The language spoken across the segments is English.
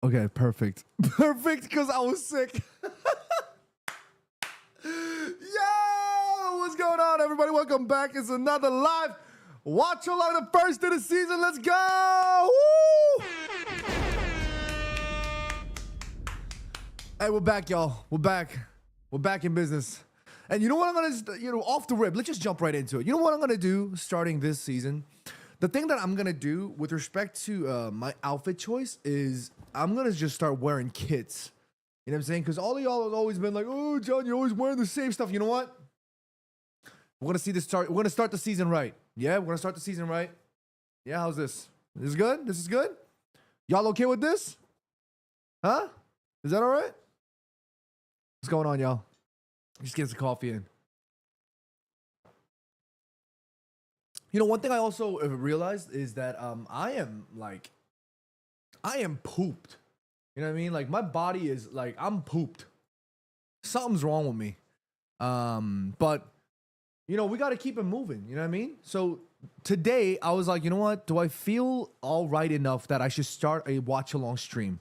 Okay, perfect. Perfect, because I was sick. Yo, what's going on, everybody? Welcome back. It's another live Watchalong, the first of the season. Let's go! Woo! Hey, we're back, y'all. We're back. We're back in business. And you know what I'm gonna, off the rip, let's just jump right into it. You know what I'm gonna do starting this season? The thing that I'm gonna do with respect to my outfit choice is I'm gonna just start wearing kits. You know what I'm saying? Because all of y'all have always been like, oh, John, you're always wearing the same stuff. You know what? We're gonna see this start. We're gonna start the season right. Yeah, we're gonna start the season right. Yeah, how's this? This is good? This is good? Y'all okay with this? Huh? Is that all right? What's going on, y'all? Just get some coffee in. You know, one thing I also realized is that I am pooped. You know what I mean? Like, my body is like, I'm pooped. Something's wrong with me. But, you know, we got to keep it moving. You know what I mean? So today I was like, you know what? Do I feel all right enough that I should start a watch along stream?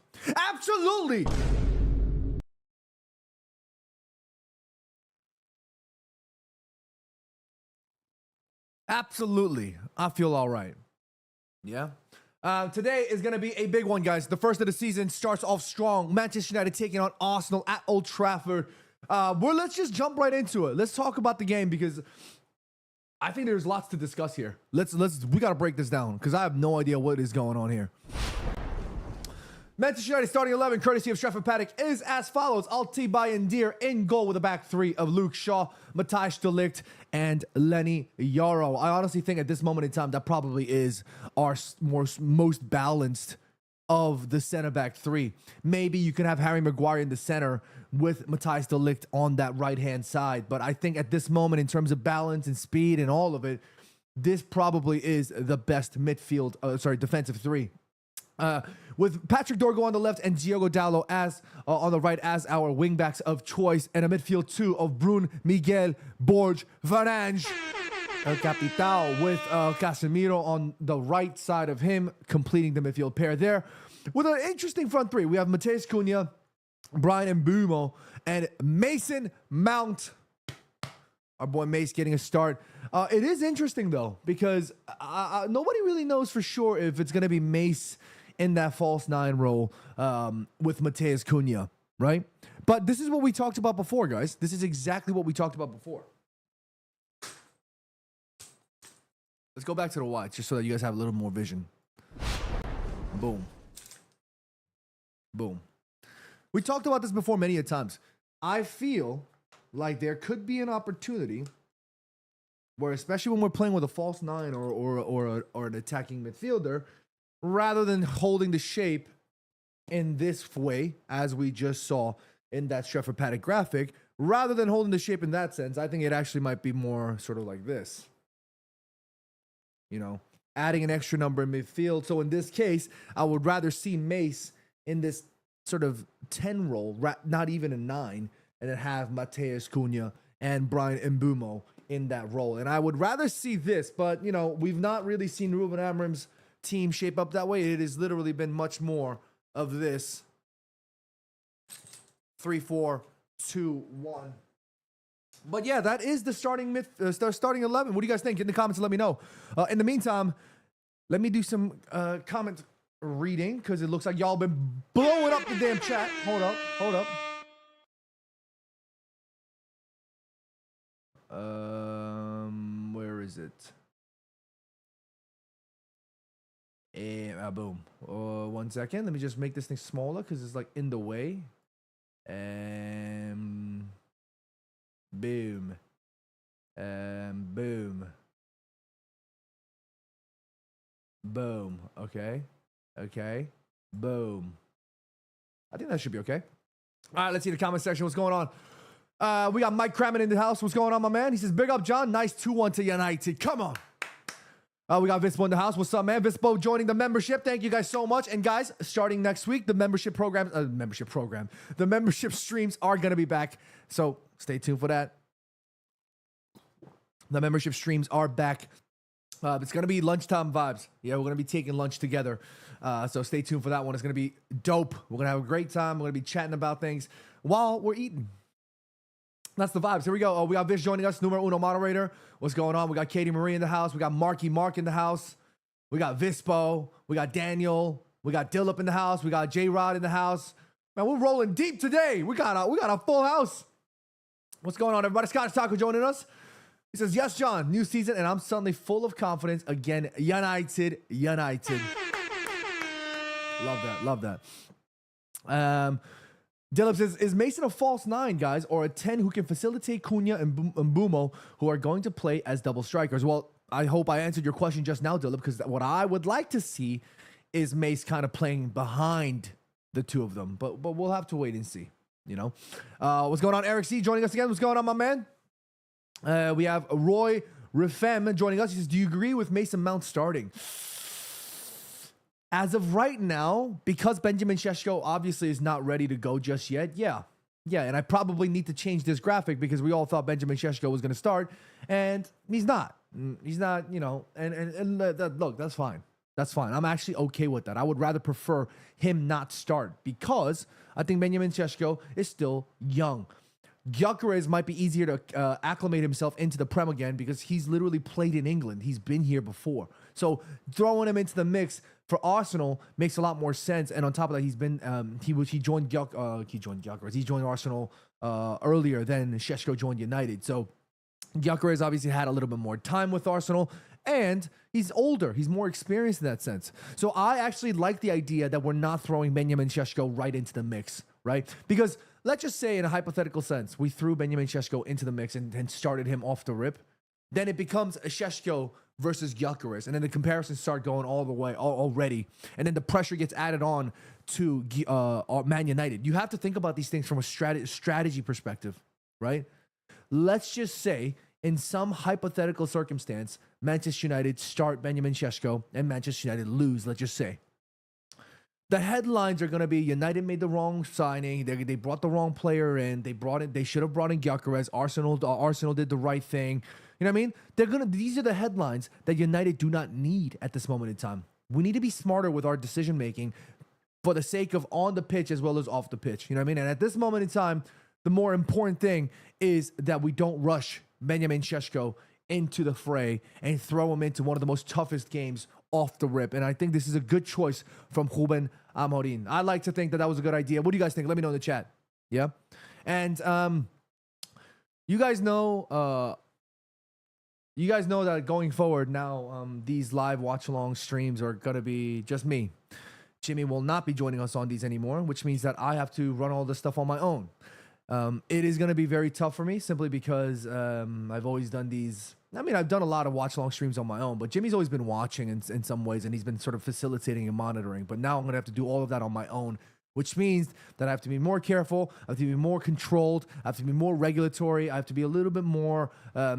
Absolutely. Absolutely. I feel all right. Yeah. Today is going to be a big one, guys. The first of the season starts off strong. Manchester United taking on Arsenal at Old Trafford. Let's just jump right into it. Let's talk about the game because I think there's lots to discuss here. We got to break this down because I have no idea what is going on here. Manchester United starting 11, courtesy of Stretford Paddock, is as follows. Alti Bayendir in goal with a back three of Luke Shaw, Matthijs de Ligt, and Lenny Yaro. I honestly think at this moment in time, that probably is our most balanced of the center back three. Maybe you can have Harry Maguire in the center with Matthijs de Ligt on that right-hand side. But I think at this moment, in terms of balance and speed and all of it, this probably is the best defensive three. With Patrick Dorgo on the left and Diogo Dalot as on the right as our wingbacks of choice, and a midfield two of Brun, Miguel, Borj, Varange, El Capital, with Casemiro on the right side of him, completing the midfield pair there. With an interesting front three, we have Matheus Cunha, Brian Mbeumo, and Mason Mount. Our boy Mace getting a start. It is interesting, though, because nobody really knows for sure if it's going to be Mace in that false nine role with Matheus Cunha, right? But this is what we talked about before, guys. This is exactly what we talked about before. Let's go back to the watch just so that you guys have a little more vision. Boom. Boom. We talked about this before many a times. I feel like there could be an opportunity where, especially when we're playing with a false nine or an attacking midfielder, rather than holding the shape in this way, as we just saw in that Stretford Paddock graphic, rather than holding the shape in that sense, I think it actually might be more sort of like this. You know, adding an extra number in midfield. So in this case, I would rather see Mace in this sort of 10 role, not even a 9, and then have Matheus Cunha and Brian Mbeumo in that role. And I would rather see this, but, you know, we've not really seen Ruben Amorim's team shape up that way. It has literally been much more of this 3-4-2-1. But yeah, that is the starting 11. What do you guys think? In the comments, let me know. In the meantime, let me do some comment reading because it looks like y'all been blowing up the damn chat. Hold up. Where is it? Boom. 1 second. Let me just make this thing smaller because it's like in the way. And boom. Boom. Boom. Okay. Boom. I think that should be okay. All right, let's see the comment section. What's going on? We got Mike Crammon in the house. What's going on, my man? He says, big up, John. Nice 2-1 to United. Come on. We got Vispo in the house. What's up, man? Vispo joining the membership. Thank you guys so much. And guys, starting next week, the membership streams are going to be back. So stay tuned for that. The membership streams are back It's going to be lunchtime vibes. Yeah, we're going to be taking lunch together. So stay tuned for that one. It's going to be dope. We're going to have a great time. We're going to be chatting about things while we're eating. That's the vibes. Here we go. We got Vish joining us, numero uno moderator. What's going on? We got Katie Marie in the house. We got Marky Mark in the house. We got Vispo. We got Daniel. We got Dillip in the house. We got J-Rod in the house. Man, we're rolling deep today. We got a full house. What's going on, everybody? Scott Taco joining us. He says, yes, John, new season, and I'm suddenly full of confidence. Again, United. Love that. Dillip says, is Mason a false 9, guys, or a 10 who can facilitate Cunha and Mbumo, who are going to play as double strikers? Well, I hope I answered your question just now, Dillip, because what I would like to see is Mace kind of playing behind the two of them. But we'll have to wait and see, you know. What's going on? Eric C joining us again. What's going on, my man? We have Roy Refem joining us. He says, do you agree with Mason Mount starting? As of right now, because Benjamin Šeško obviously is not ready to go just yet, yeah, and I probably need to change this graphic because we all thought Benjamin Šeško was going to start, and he's not. He's not, you know, and look, that's fine. That's fine. I'm actually okay with that. I would rather prefer him not start because I think Benjamin Šeško is still young. Gyökeres might be easier to acclimate himself into the Prem again because he's literally played in England. He's been here before. So throwing him into the mix for Arsenal makes a lot more sense. And on top of that, he's been he joined Gyökeres. He joined Arsenal earlier than Šeško joined United. So Gyökeres obviously had a little bit more time with Arsenal, and he's older. He's more experienced in that sense. So I actually like the idea that we're not throwing Benjamin Šeško right into the mix, right? Because let's just say in a hypothetical sense, we threw Benjamin Šeško into the mix and started him off the rip. Then it becomes a Šeško versus Gyökeres. And then the comparisons start going all the way already. And then the pressure gets added on to Man United. You have to think about these things from a strategy perspective, right? Let's just say in some hypothetical circumstance, Manchester United start Benjamin Šeško and Manchester United lose, let's just say. The headlines are going to be United made the wrong signing. They brought the wrong player in. They should have brought in Gyökeres. Arsenal did the right thing. You know what I mean? These are the headlines that United do not need at this moment in time. We need to be smarter with our decision making for the sake of on the pitch as well as off the pitch. You know what I mean? And at this moment in time, the more important thing is that we don't rush Benjamin Šeško into the fray and throw him into one of the most toughest games off the rip. And I think this is a good choice from Ruben Amorim. I like to think that was a good idea. What do you guys think? Let me know in the chat. Yeah. And you guys know that going forward now, these live watch-along streams are going to be just me. Jimmy will not be joining us on these anymore, which means that I have to run all this stuff on my own. It is going to be very tough for me simply because I've always done these. I mean, I've done a lot of watch-along streams on my own, but Jimmy's always been watching in some ways, and he's been sort of facilitating and monitoring. But now I'm going to have to do all of that on my own, which means that I have to be more careful, I have to be more controlled, I have to be more regulatory, I have to be a little bit more I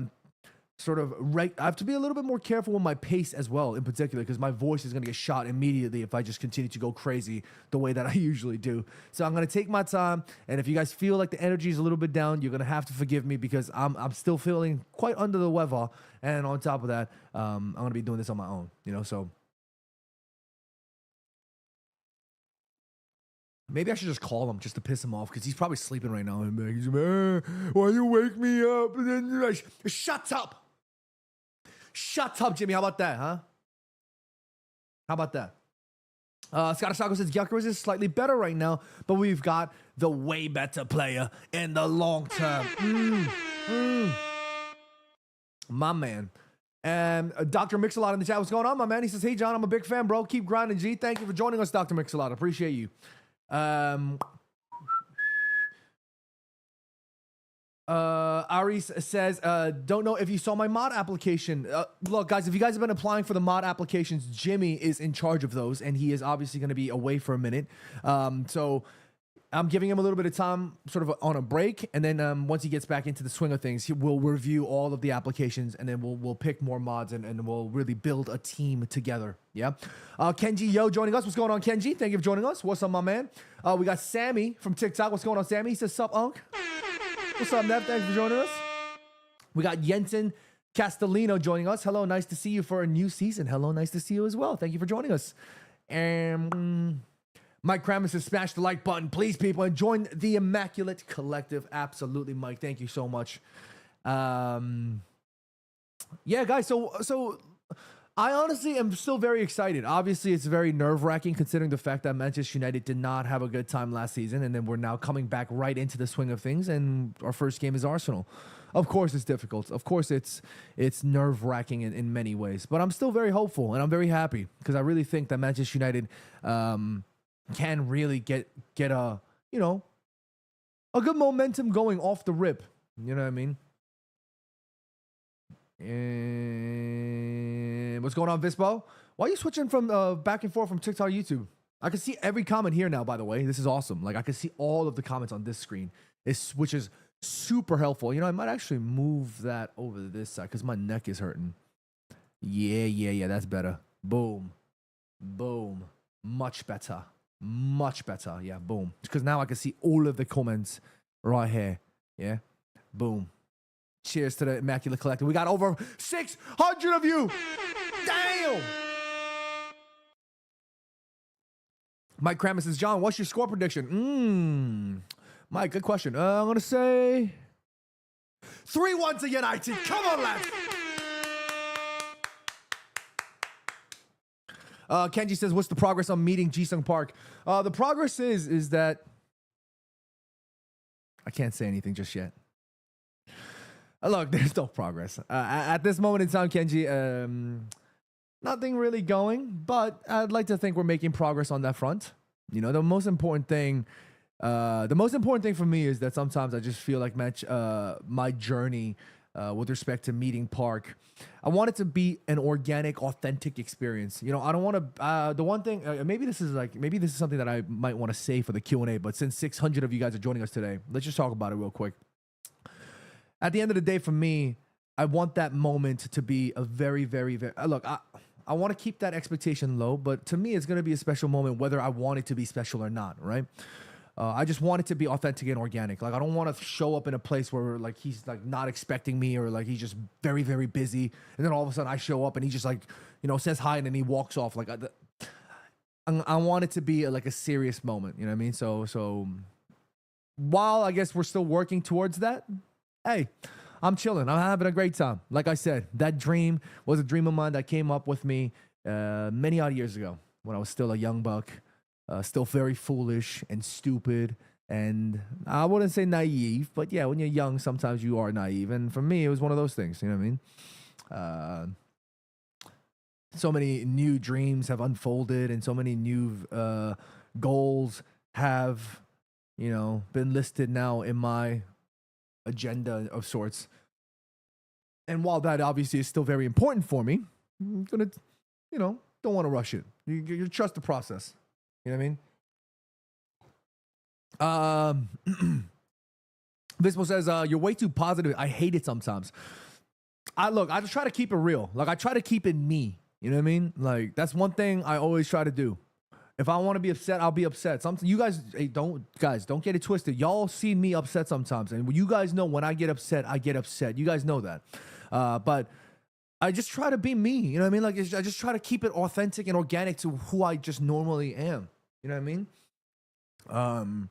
have to be a little bit more careful with my pace as well, in particular, because my voice is going to get shot immediately if I just continue to go crazy the way that I usually do. So I'm going to take my time, and if you guys feel like the energy is a little bit down, you're going to have to forgive me because I'm still feeling quite under the weather, and on top of that, I'm going to be doing this on my own, you know, so maybe I should just call him just to piss him off because he's probably sleeping right now. And he's like, why you wake me up? And then you're like, shut up. Shut up, Jimmy. How about that, huh? How about that? Scott Asako says Gyökeres is slightly better right now, but we've got the way better player in the long term. My man. And Dr. Mix-a-Lot in the chat. What's going on, my man? He says, hey, John, I'm a big fan, bro. Keep grinding, G. Thank you for joining us, Dr. Mix-a-Lot. Appreciate you. Aris says, don't know if you saw my mod application. Look, guys, if you guys have been applying for the mod applications, Jimmy is in charge of those, and he is obviously going to be away for a minute. So I'm giving him a little bit of time sort of on a break, and then once he gets back into the swing of things, he will review all of the applications, and then we'll pick more mods, and we'll really build a team together. Yeah. Kenji Yo joining us. What's going on, Kenji? Thank you for joining us. What's up, my man? We got Sammy from TikTok. What's going on, Sammy? He says, sup, Unk? What's up, Nev? Thanks for joining us. We got Jensen Castellino joining us. Hello, nice to see you for a new season. Hello, nice to see you as well. Thank you for joining us. And Mike Kramer says, smash the like button, please, people, and join the Immaculate Collective. Absolutely, Mike. Thank you so much. Yeah, guys. So I honestly am still very excited. Obviously, it's very nerve-wracking considering the fact that Manchester United did not have a good time last season, and then we're now coming back right into the swing of things, and our first game is Arsenal. Of course, it's difficult. Of course, it's nerve-wracking in many ways, but I'm still very hopeful, and I'm very happy because I really think that Manchester United can really get a a good momentum going off the rip. You know what I mean? And what's going on, Vispo? Why are you switching from back and forth from TikTok to YouTube? I can see every comment here now, by the way. This is awesome. Like, I can see all of the comments on this screen, which is super helpful. You know, I might actually move that over to this side because my neck is hurting. Yeah. That's better. Boom. Much better. Yeah, boom. Because now I can see all of the comments right here. Yeah, boom. Cheers to the Immaculate Collective. We got over 600 of you. Damn. Mike Kramer says, John, what's your score prediction? Mike, good question. I'm going to say 3-1 to United. Come on, lads. Kenji says, what's the progress on meeting Jisung Park? The progress is that I can't say anything just yet. Look, there's no progress. At this moment in time, Kenji, nothing really going, but I'd like to think we're making progress on that front. You know, the most important thing for me is that sometimes I just feel like my journey with respect to meeting Park, I want it to be an organic, authentic experience. You know, I don't want to. The one thing, maybe this is something that I might want to say for the Q&A. But since 600 of you guys are joining us today, let's just talk about it real quick. At the end of the day, for me, I want that moment to be a very, very, very. Look, I want to keep that expectation low, but to me, it's going to be a special moment, whether I want it to be special or not. Right? I just want it to be authentic and organic. Like, I don't want to show up in a place where like he's like not expecting me, or like he's just very, very busy, and then all of a sudden I show up and he just like, you know, says hi and then he walks off. Like, I want it to be like a serious moment. You know what I mean? So while I guess we're still working towards that, hey, I'm chilling. I'm having a great time. Like I said, that dream was a dream of mine that came up with me many odd years ago when I was still a young buck. Still very foolish and stupid, and I wouldn't say naive, but yeah, when you're young, sometimes you are naive. And for me, it was one of those things. You know what I mean? So many new dreams have unfolded, and so many new goals have, you know, been listed now in my agenda of sorts. And while that obviously is still very important for me, I'm gonna, you know, don't want to rush it. You trust the process. You know what I mean? Vispo says, you're way too positive. I hate it sometimes. I just try to keep it real. Like, I try to keep it me. You know what I mean? Like, that's one thing I always try to do. If I want to be upset, I'll be upset. You guys, hey, don't get it twisted. Y'all see me upset sometimes. And you guys know when I get upset, I get upset. You guys know that. But I just try to be me. You know what I mean? Like, I just try to keep it authentic and organic to who I just normally am. You know what I mean?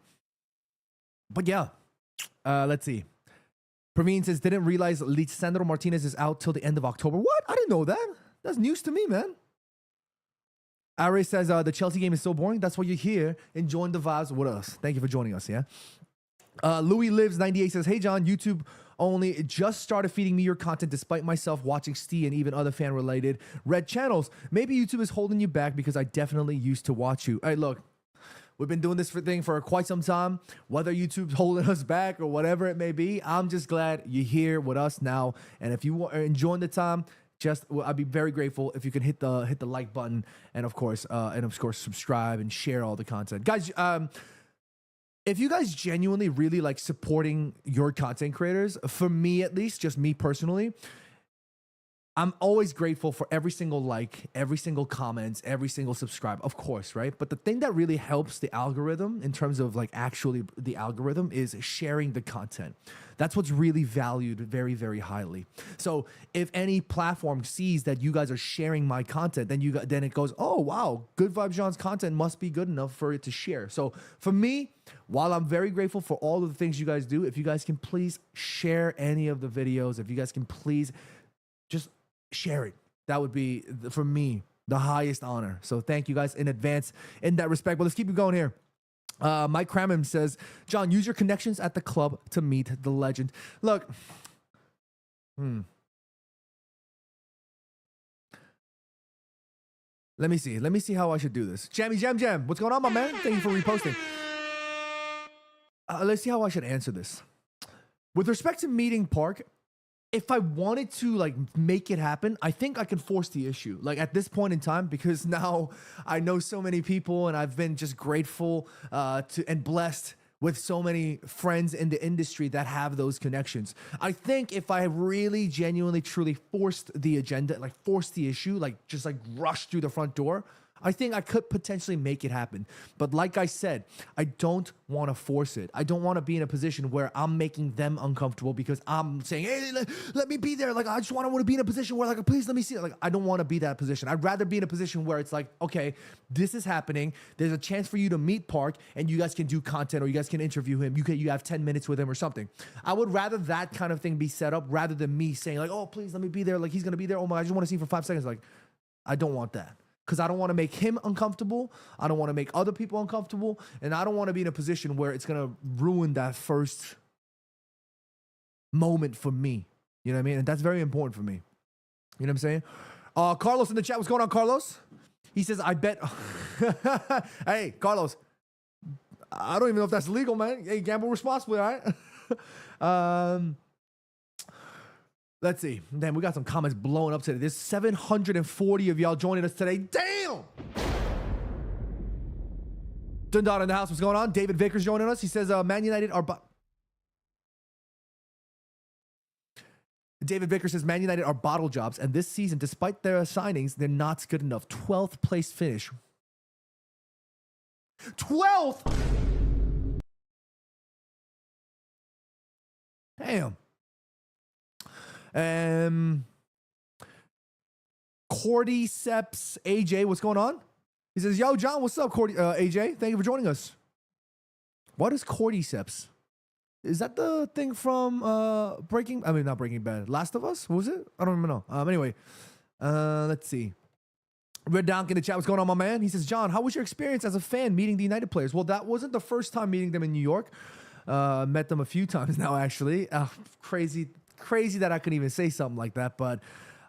But yeah, let's see. Praveen says, didn't realize Lisandro Martinez is out till the end of October. What? I didn't know that. That's news to me, man. Ari says, the Chelsea game is so boring. That's why you're here enjoying the vibes with us. Thank you for joining us, yeah? Louis Lives 98 says, hey, John, YouTube only just started feeding me your content despite myself watching Steve and even other fan-related red channels. Maybe YouTube is holding you back because I definitely used to watch you. Hey, look, we've been doing this thing for quite some time. Whether YouTube's holding us back or whatever it may be, I'm just glad you're here with us now. And if you are enjoying the time, I'd be very grateful if you could hit the like button and of course subscribe and share all the content, guys. If you guys genuinely really like supporting your content creators, for me at least, just me personally, I'm always grateful for every single like, every single comment, every single subscribe, of course, right? But the thing that really helps the algorithm in terms of like actually the algorithm is sharing the content. That's what's really valued very, very highly. So if any platform sees that you guys are sharing my content, then it goes, oh wow, Good Vibes John's content must be good enough for it to share. So for me, while I'm very grateful for all of the things you guys do, if you guys can please share any of the videos, if you guys can please just share it, that would be, for me, the highest honor. So thank you guys in advance in that respect. But let's keep it going here. Mike Crammon says, John, use your connections at the club to meet the legend. Look, let me see how I should do this. Jammy Jam, what's going on, my man? Thank you for reposting. Let's see how I should answer this. With respect to meeting Park, if I wanted to like make it happen, I think I can force the issue. Like at this point in time, because now I know so many people and I've been just grateful and blessed with so many friends in the industry that have those connections. I think if I really genuinely truly forced the agenda, like forced the issue, like just like rushed through the front door, I think I could potentially make it happen. But like I said, I don't want to force it. I don't want to be in a position where I'm making them uncomfortable because I'm saying, hey, let me be there. Like, I just want to be in a position where, like, please let me see it. Like, I don't want to be that position. I'd rather be in a position where it's like, okay, this is happening. There's a chance for you to meet Park and you guys can do content or you guys can interview him. You have 10 minutes with him or something. I would rather that kind of thing be set up rather than me saying like, oh, please let me be there. Like, he's going to be there. Oh my, I just want to see him for 5 seconds. Like, I don't want that. Because I don't want to make him uncomfortable. I don't want to make other people uncomfortable. And I don't want to be in a position where it's going to ruin that first moment for me. You know what I mean? And that's very important for me. You know what I'm saying? Carlos in the chat. What's going on, Carlos? He says, I bet. Hey, Carlos. I don't even know if that's legal, man. Hey, gamble responsibly, all right? Let's see. Damn, we got some comments blowing up today. There's 740 of y'all joining us today. Damn! Dundon in the house. What's going on? David Vickers joining us. He says, Man United are... David Vickers says, Man United are bottle jobs, and this season, despite their signings, they're not good enough. 12th place finish. 12th? Damn. Cordyceps AJ, what's going on? He says, yo, John, what's up, AJ? Thank you for joining us. What is Cordyceps? Is that the thing from not Breaking Bad, Last of Us? What was it? I don't even know. Anyway, let's see. Red Donk in the chat, what's going on, my man? He says, John, how was your experience as a fan meeting the United players? Well, that wasn't the first time meeting them in New York. Met them a few times now, actually. Crazy that I could even say something like that, but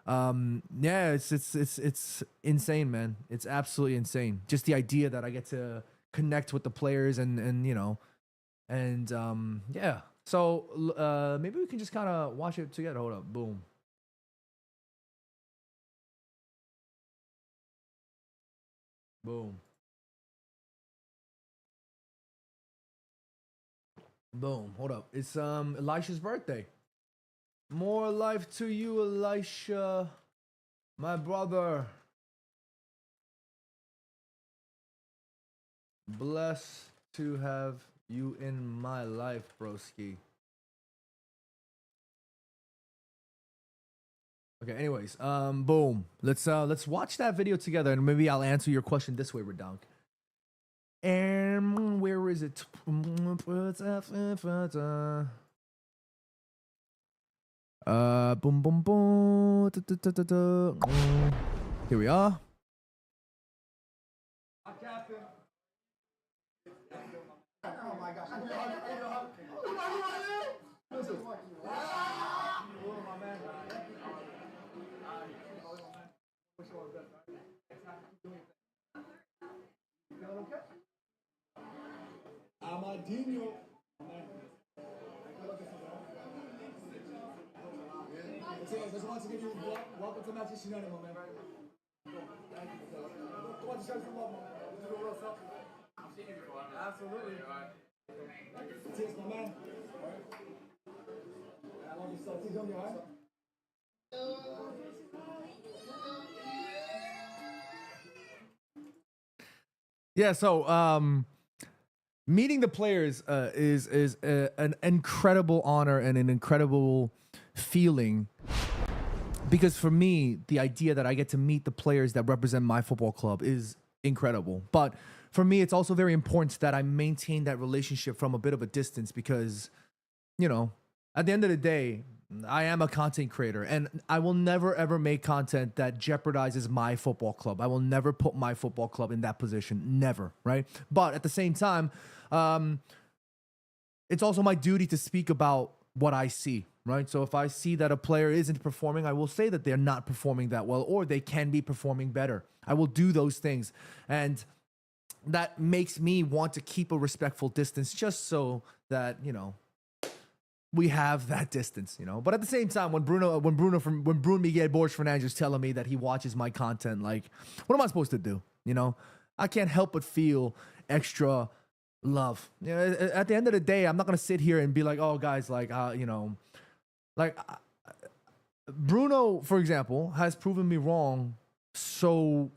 yeah, it's insane, man. It's absolutely insane. Just the idea that I get to connect with the players and you know, and yeah. So maybe we can just kind of watch it together. Hold up, boom. Boom. Boom. Hold up. It's Elisha's birthday. More life to you, Elisha, my brother. Blessed to have you in my life, broski. Okay, anyways, boom. Let's watch that video together and maybe I'll answer your question this way, Redonk. And where is it? Boom, boom, boom. Here we are. Oh my gosh. Amadinho. Just want to give you welcome to Manchester United, my man. Thank you. I want to show you some love, man. Do the real stuff. I've seen you before. Absolutely. Cheers, my man. I love you so. Keep doing your right. Yeah, so meeting the players is an incredible honor and an incredible feeling, because for me, the idea that I get to meet the players that represent my football club is incredible. But for me, it's also very important that I maintain that relationship from a bit of a distance, because, you know, at the end of the day, I am a content creator, and I will never ever make content that jeopardizes my football club. I will never put my football club in that position. Never, right? But at the same time, it's also my duty to speak about what I see, right? So if I see that a player isn't performing, I will say that they're not performing that well, or they can be performing better. I will do those things. And that makes me want to keep a respectful distance, just so that, you know, we have that distance, you know. But at the same time, when Bruno Miguel Borges Fernandes is telling me that he watches my content, like, what am I supposed to do? You know, I can't help but feel extra love. You know, at the end of the day, I'm not gonna sit here and be like, oh, guys, like, you know, like Bruno, for example, has proven me wrong so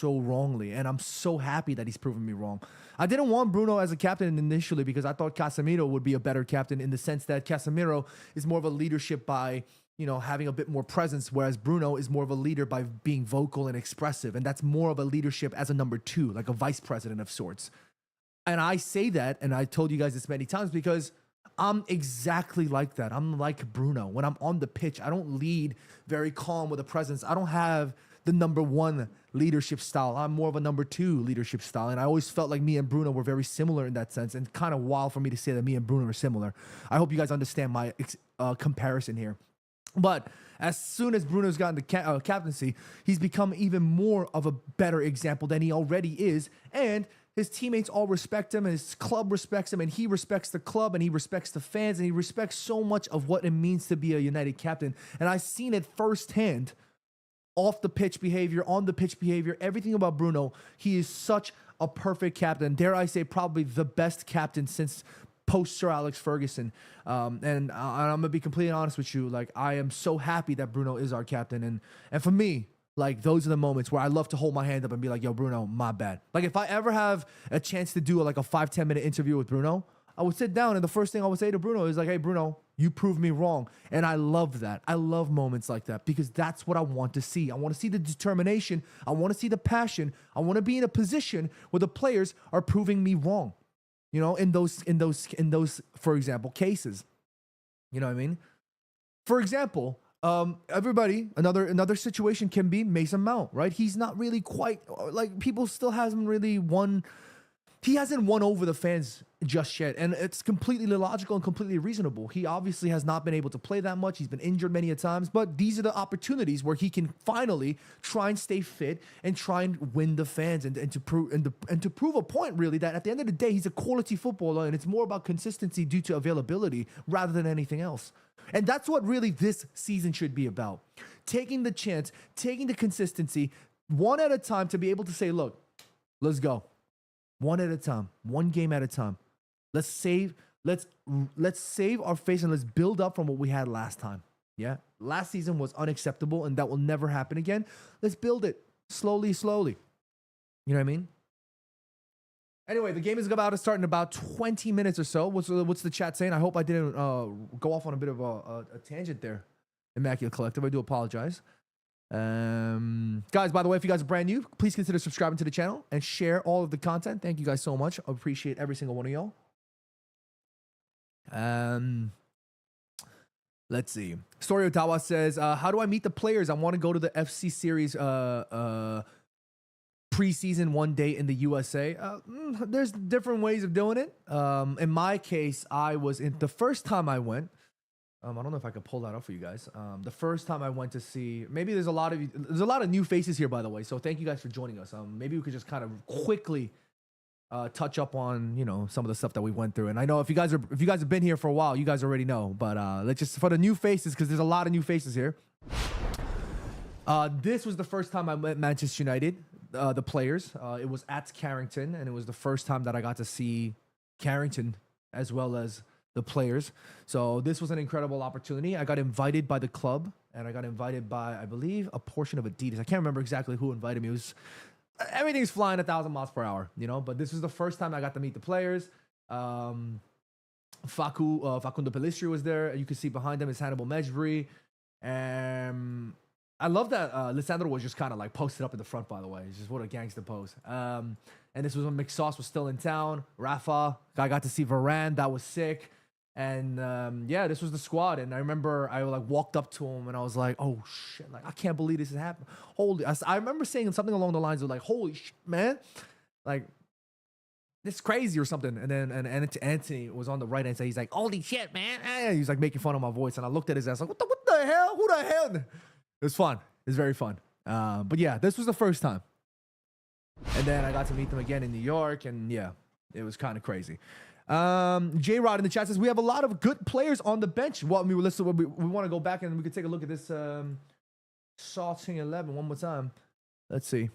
wrongly, and I'm so happy that he's proven me wrong. I didn't want Bruno as a captain initially because I thought Casemiro would be a better captain, in the sense that Casemiro is more of a leadership by, you know, having a bit more presence, whereas Bruno is more of a leader by being vocal and expressive, and that's more of a leadership as a number two, like a vice president of sorts. And I say that, and I told you guys this many times, because I'm exactly like that. I'm like Bruno. When I'm on the pitch, I don't lead very calm with a presence. I don't have the number one leadership style. I'm more of a number two leadership style. And I always felt like me and Bruno were very similar in that sense. And kind of wild for me to say that me and Bruno are similar. I hope you guys understand my comparison here. But as soon as Bruno's gotten the captaincy, he's become even more of a better example than he already is. And his teammates all respect him, and his club respects him, and he respects the club, and he respects the fans, and he respects so much of what it means to be a United captain. And I've seen it firsthand, off the pitch behavior, on the pitch behavior, everything about Bruno. He is such a perfect captain. Dare I say, probably the best captain since post Sir Alex Ferguson. And I'm gonna be completely honest with you. Like, I am so happy that Bruno is our captain. And for me, like, those are the moments where I love to hold my hand up and be like, yo, Bruno, my bad. Like, if I ever have a chance to do like a 5-10 minute interview with Bruno, I would sit down, and the first thing I would say to Bruno is like, hey, Bruno, you proved me wrong. And I love that. I love moments like that, because that's what I want to see. I want to see the determination. I want to see the passion. I want to be in a position where the players are proving me wrong, you know, in those, for example, cases. You know what I mean? For example, everybody, another situation can be Mason Mount, right? He's not really quite, like, people still hasn't really won. He hasn't won over the fans just yet, and it's completely illogical and completely reasonable. He obviously has not been able to play that much. He's been injured many a times, but these are the opportunities where he can finally try and stay fit and try and win the fans, and to prove a point, really, that at the end of the day, he's a quality footballer, and it's more about consistency due to availability rather than anything else. And that's what really this season should be about. Taking the chance, taking the consistency, one at a time, to be able to say, look, let's go. One at a time, one game at a time. Let's save our face, and let's build up from what we had last time. Yeah. Last season was unacceptable, and that will never happen again. Let's build it slowly. You know what I mean? Anyway, the game is about to start in about 20 minutes or so. What's the chat saying? I hope I didn't go off on a bit of a tangent there. Immaculate Collective, I do apologize. Guys, by the way, if you guys are brand new, please consider subscribing to the channel and share all of the content. Thank you guys so much. I appreciate every single one of y'all. Let's see. Story Otawa says, how do I meet the players? I want to go to the FC series preseason one day in the USA. There's different ways of doing it. In my case, the first time I went, I don't know if I could pull that up for you guys. The first time I went to see, maybe there's a lot of new faces here, by the way. So thank you guys for joining us. Maybe we could just kind of quickly touch up on, you know, some of the stuff that we went through. And I know if you guys have been here for a while, you guys already know. But let's just, for the new faces, because there's a lot of new faces here. This was the first time I met Manchester United, the players. It was at Carrington, and it was the first time that I got to see Carrington as well as the players. So this was an incredible opportunity. I got invited by the club, and I got invited by, I believe, a portion of Adidas. I can't remember exactly who invited me. It was everything's flying 1,000 miles per hour, you know. But this was the first time I got to meet the players. Facundo Pelistri was there. You can see behind him is Hannibal Mejbri. I love that Lissandro was just kind of like posted up in the front, by the way. It's just what a gangster pose. And this was when McSauce was still in town. Rafa, I got to see Varane. That was sick. And yeah, this was the squad. And I remember I like walked up to him and I was like, oh shit, like I can't believe this is happening. Holy, I remember saying something along the lines of like, holy shit, man. Like, this is crazy or something. And then Anthony was on the right hand side. He's like, holy shit, man. He's like making fun of my voice. And I looked at his ass like, what the hell? Who the hell? It was fun. It was very fun. But yeah, this was the first time. And then I got to meet them again in New York. And yeah, it was kind of crazy. J-Rod in the chat says, we have a lot of good players on the bench. Well, I mean, listen, we want to go back and we could take a look at this Starting 11 one more time. Let's see.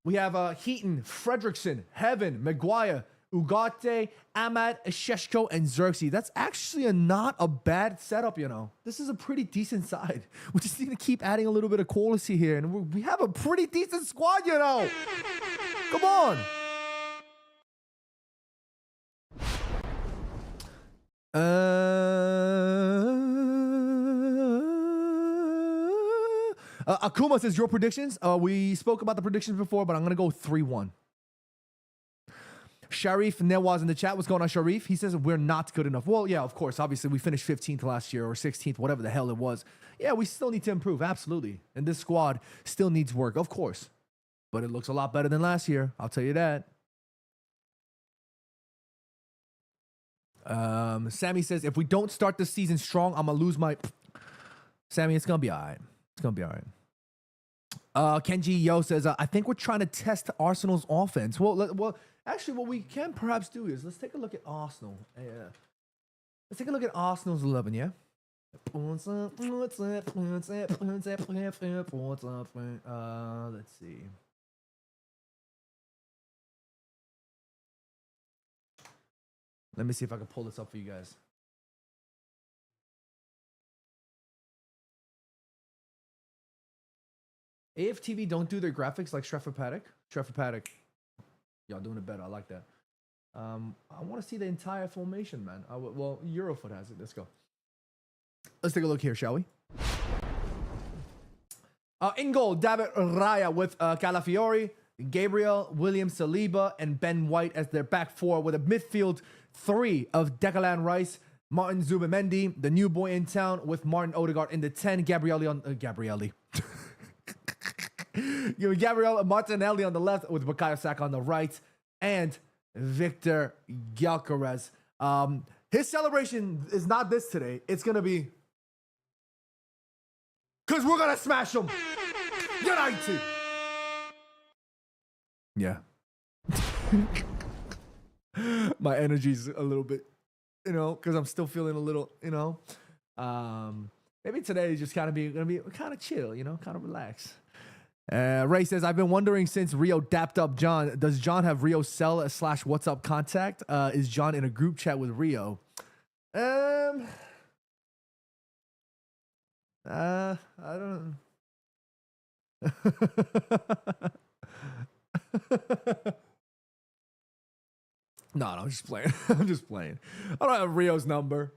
We have Heaton, Fredrickson, Heaven, Maguire, Ugarte, Ahmad, Sheshko, and Xerxes. That's actually not a bad setup, you know. This is a pretty decent side. We just need to keep adding a little bit of quality here. And we have a pretty decent squad, you know. Come on. Akuma says, your predictions? We spoke about the predictions before, but I'm going to go 3-1. Sharif Nawaz in the chat. What's going on, Sharif? He says, we're not good enough. Well, yeah, of course. Obviously, we finished 15th last year or 16th, whatever the hell it was. Yeah, we still need to improve. Absolutely. And this squad still needs work, of course. But it looks a lot better than last year. I'll tell you that. Sammy says, if we don't start the season strong, I'm going to lose my... Sammy, it's going to be all right. It's going to be all right. Kenji Yo says, I think we're trying to test Arsenal's offense. Well, actually, what we can perhaps do is let's take a look at Arsenal. Let's take a look at Arsenal's 11, yeah? Let's see. Let me see if I can pull this up for you guys. AFTV don't do their graphics like Sheffer Paddock. Y'all doing it better. I like that. I want to see the entire formation, man. Well, Eurofoot has it. Let's go. Let's take a look here, shall we? In goal, David Raya with Calafiori, Gabriel, William Saliba, and Ben White as their back four with a midfield three of Declan Rice, Martin Zubimendi, the new boy in town with Martin Odegaard in the 10, Gabriel Martinelli on the left with Bukayo Saka on the right, and Victor Gyökeres. His celebration is not this today. It's going to be because we're going to smash them. United. Yeah. My energy's a little bit, you know, because I'm still feeling a little, you know. Maybe today is just kind of gonna be kind of chill, you know, kind of relax. Ray says, I've been wondering since Rio dapped up John, does John have Rio cell / what's up contact? Is John in a group chat with Rio? I don't No, I'm just playing. I'm just playing. I don't have Rio's number.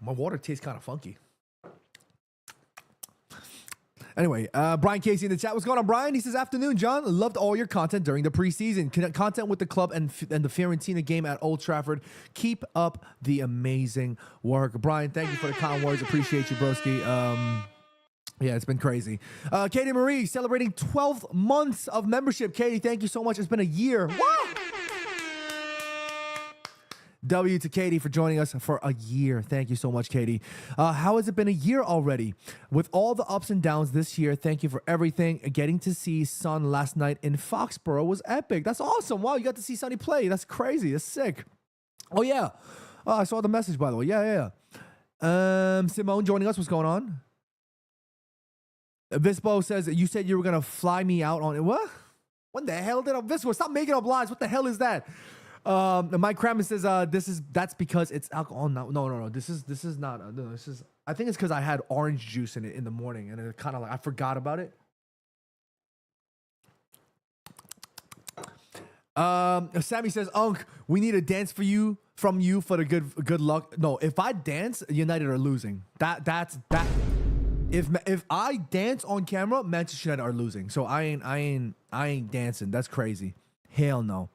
My water tastes kind of funky. Anyway, Brian Casey in the chat. What's going on, Brian? He says, afternoon, John. Loved all your content during the preseason. Content with the club and the Fiorentina game at Old Trafford. Keep up the amazing work. Brian, thank you for the kind words. Appreciate you, broski. Yeah, it's been crazy. Katie Marie celebrating 12 months of membership. Katie, thank you so much. It's been a year. Woo! W to Katie for joining us for a year. Thank you so much, Katie. How has it been a year already? With all the ups and downs this year, thank you for everything. Getting to see Son last night in Foxborough was epic. That's awesome. Wow, you got to see Sonny play. That's crazy. That's sick. Oh, yeah. Oh, I saw the message, by the way. Yeah. Simone joining us. What's going on? Vispo says, you said you were going to fly me out on it. What? What the hell did I... Vispo, stop making up lies. What the hell is that? Mike Kramer says, that's because it's alcohol. No. This is not... No, this is... I think it's because I had orange juice in it in the morning, and it kind of like... I forgot about it. Sammy says, Unk, we need a dance from you for the good luck. No, if I dance, United are losing. That's if I dance on camera, Manchester United are losing. So I ain't dancing. That's crazy. Hell no.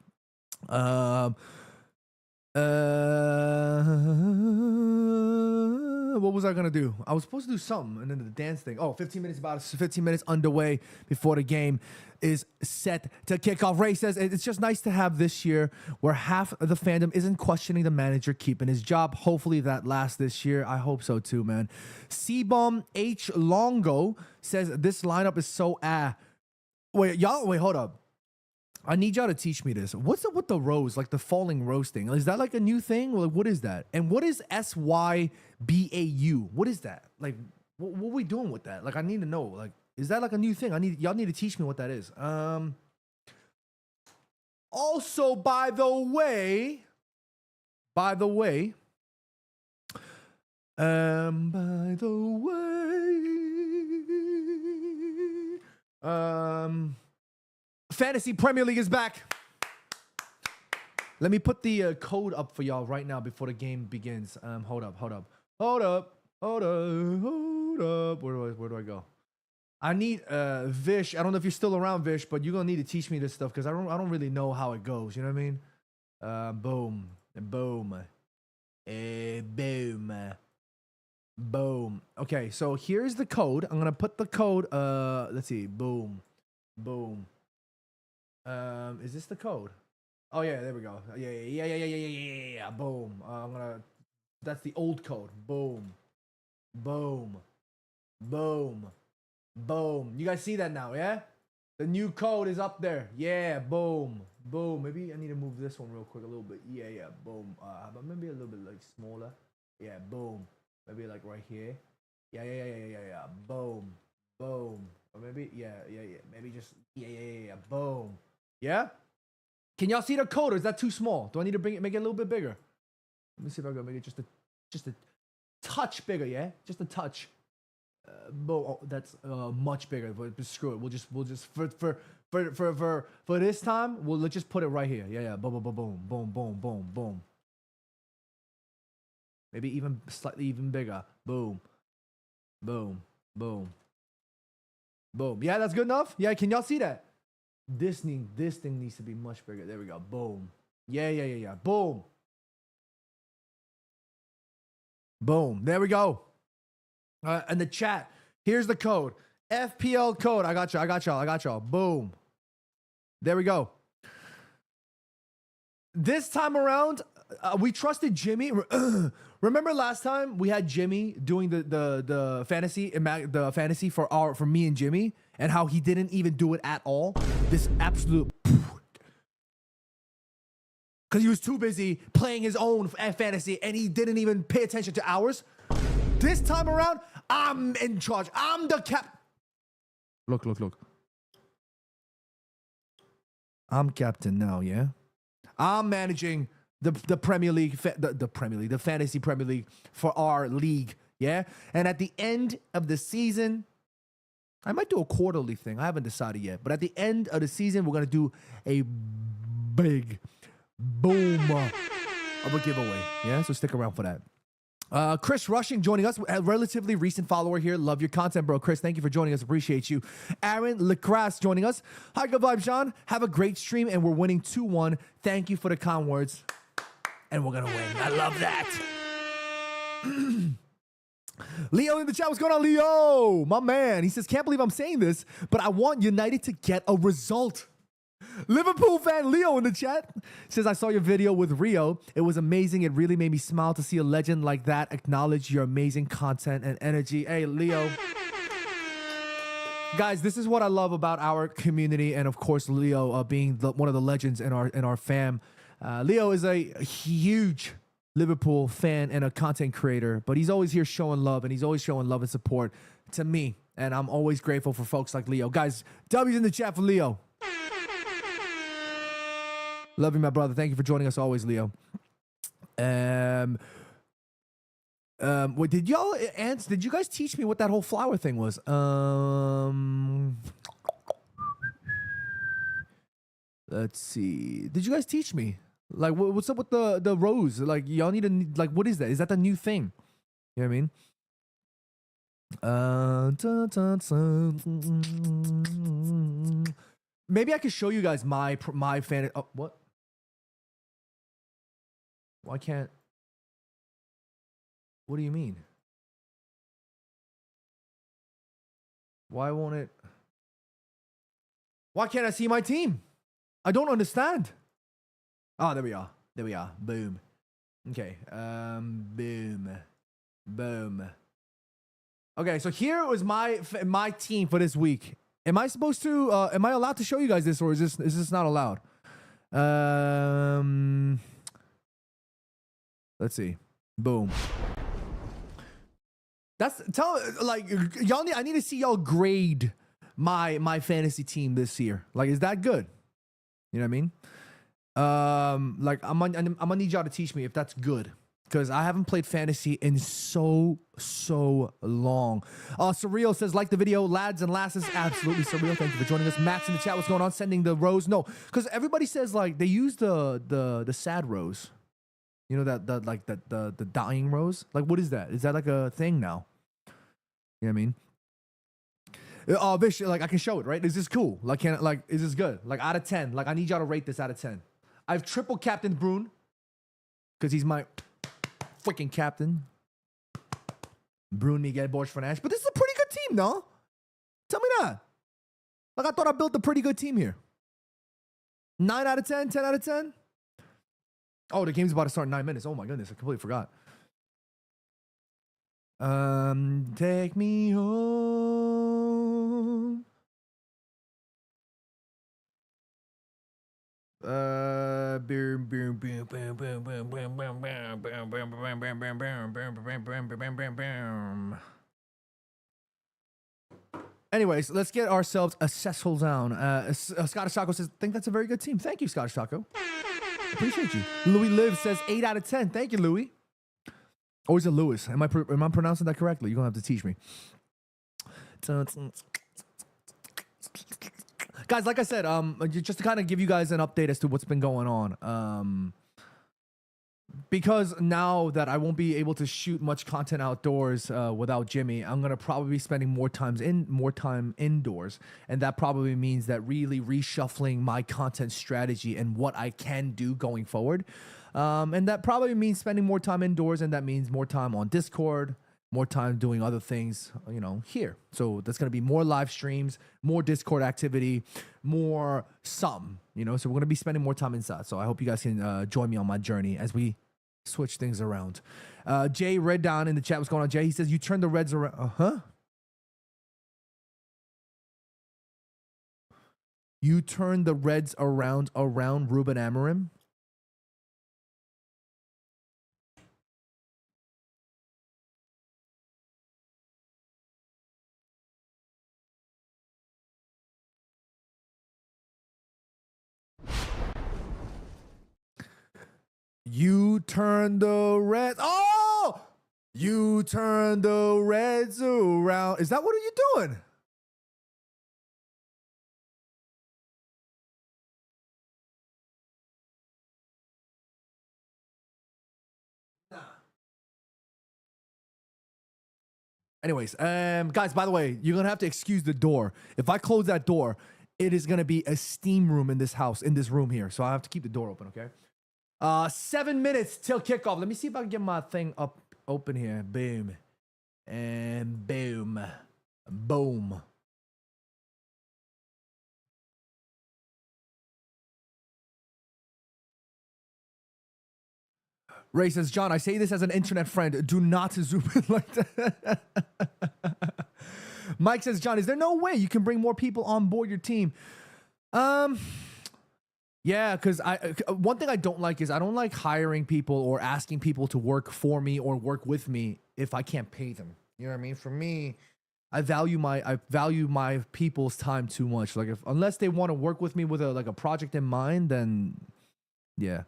What was I gonna do? I was supposed to do something, and then the dance thing. Oh, 15 minutes underway before the game is set to kick off. Ray says it's just nice to have this year where half of the fandom isn't questioning the manager keeping his job. Hopefully that lasts this year. I hope so too, man. C-Bomb H Longo says this lineup is so Wait, hold up. I need y'all to teach me this. What's up with the rose, like the falling rose thing? Is that like a new thing? Like, what is that? And what is SYBAU? What is that? Like, what are we doing with that? Like, I need to know. Like, is that like a new thing? y'all need to teach me what that is. Also, by the way, Fantasy Premier League is back. Let me put the code up for y'all right now before the game begins. Hold up. Where do I go? I need Vish. I don't know if you're still around, Vish, but you're gonna need to teach me this stuff because I don't really know how it goes. You know what I mean? Boom. Okay, so here's the code. I'm gonna put the code. Let's see. Boom. Is this the code? Oh yeah, there we go. Yeah. Boom. That's the old code. Boom. You guys see that now, yeah? The new code is up there. Yeah, boom. Maybe I need to move this one real quick a little bit. Yeah, boom. But maybe a little bit like smaller. Yeah, boom. Maybe like right here. Yeah. Boom. Or maybe, yeah. Maybe just, yeah. Boom. Yeah? Can y'all see the code, or is that too small? Do I need to make it a little bit bigger? Let me see if I can make it just a touch bigger, yeah? Just a touch. Boom. Oh, that's much bigger, but screw it. We'll just for this time, let's just put it right here. Yeah. Boom. Maybe even slightly bigger. Boom. Yeah, that's good enough. Yeah, can y'all see that? This thing needs to be much bigger. There we go. Boom. Yeah. Boom. There we go. And the chat. Here's the code. FPL code. I got y'all. Boom. There we go. This time around, we trusted Jimmy. Remember last time we had Jimmy doing the fantasy for me and Jimmy, and how he didn't even do it at all. This absolute, because he was too busy playing his own fantasy and he didn't even pay attention to ours. This time around, I'm in charge. I'm the cap. Look. I'm captain now. Yeah, I'm managing the Premier League, the Fantasy Premier League for our league, yeah? And at the end of the season, I might do a quarterly thing. I haven't decided yet. But at the end of the season, we're going to do a big boom of a giveaway, yeah? So stick around for that. Chris Rushing joining us, a relatively recent follower here. Love your content, bro. Chris, thank you for joining us. Appreciate you. Aaron Lecrasse joining us. Hi, good vibes, John. Have a great stream, and we're winning 2-1. Thank you for the kind words. And we're going to win. I love that. Leo in the chat. What's going on, Leo? My man. He says, can't believe I'm saying this, but I want United to get a result. Liverpool fan Leo in the chat says, I saw your video with Rio. It was amazing. It really made me smile to see a legend like that acknowledge your amazing content and energy. Hey, Leo. Guys, this is what I love about our community, and of course, Leo being one of the legends in our fam. Leo is a huge Liverpool fan and a content creator, but he's always here showing love, and he's always showing love and support to me. And I'm always grateful for folks like Leo. Guys, W's in the chat for Leo. Love you, my brother. Thank you for joining us always, Leo. Wait, did y'all, Ants, did you guys teach me what that whole flower thing was? Let's see. Did you guys teach me? Like, what's up with the rose? Like, y'all need to, like, what is that? Is that the new thing? You know what I mean? Maybe I could show you guys my fan. Oh, what? Why can't? What do you mean? Why won't it? Why can't I see my team? I don't understand. Oh, there we are. There we are. Boom. Okay. Boom. Boom. Okay, so here was my team for this week. Am I supposed to? Am I allowed to show you guys this, or is this not allowed? Let's see. Boom. That's like y'all need. I need to see y'all grade my fantasy team this year. Like, is that good? You know what I mean? Like I'm gonna need y'all to teach me if that's good, because I haven't played fantasy in so long. Surreal says, like the video, lads and lasses. Absolutely, Surreal. Thank you for joining us. Max in the chat, what's going on? Sending the rose. No, because everybody says like they use the sad rose. You know the dying rose. Like, what is that? Is that like a thing now? You know what I mean? Oh, Vish, like I can show it, right? Is this cool? Like, is this good? Like, out of 10. Like, I need y'all to rate this out of 10. I've triple captain Brune because he's my freaking captain. Brune, Miguel, Borges, Fernandes. But this is a pretty good team, no? Tell me that. Like, I thought I built a pretty good team here. 9 out of 10, 10 out of 10. Oh, the game's about to start in 9 minutes. Oh my goodness, I completely forgot. Take me home. Boom, boom, boom, boom, boom, boom, boom, boom, boom, boom, boom, boom, boom, boom, boom, boom, boom. Anyways, let's get ourselves a Cecil down. Scottish Taco says, think that's a very good team. Thank you, Scottish Taco. Appreciate you. Louis Live says 8 out of 10. Thank you, Louis. Or is it Lewis? Am I pronouncing that correctly? You're gonna have to teach me. Guys, like I said, just to kind of give you guys an update as to what's been going on. Because now that I won't be able to shoot much content outdoors without Jimmy, I'm gonna probably be spending more time indoors, and that probably means that really reshuffling my content strategy and what I can do going forward. And that probably means spending more time indoors, and that means more time on Discord, more time doing other things, you know, here. So that's gonna be more live streams, more Discord activity, more some, you know. So we're gonna be spending more time inside. So I hope you guys can join me on my journey as we switch things around. Jay Red down in the chat, what's going on, Jay? He says you turn the Reds around. You turn the Reds around Ruben Amorim. You turn the Reds. Oh! You turn the Reds around. Is that what are you doing? Nah. Anyways, guys, by the way, you're gonna have to excuse the door. If I close that door, it is gonna be a steam room in this house, in this room here. So I have to keep the door open, okay? 7 minutes till kickoff. Let me see if I can get my thing open here. Boom. And boom. Boom. Ray says, John, I say this as an internet friend. Do not zoom in like that. Mike says, John, is there no way you can bring more people on board your team? Yeah, because one thing I don't like is I don't like hiring people or asking people to work for me or work with me if I can't pay them. You know what I mean? For me, I value my people's time too much. Like if unless they want to work with me with a project in mind, then yeah.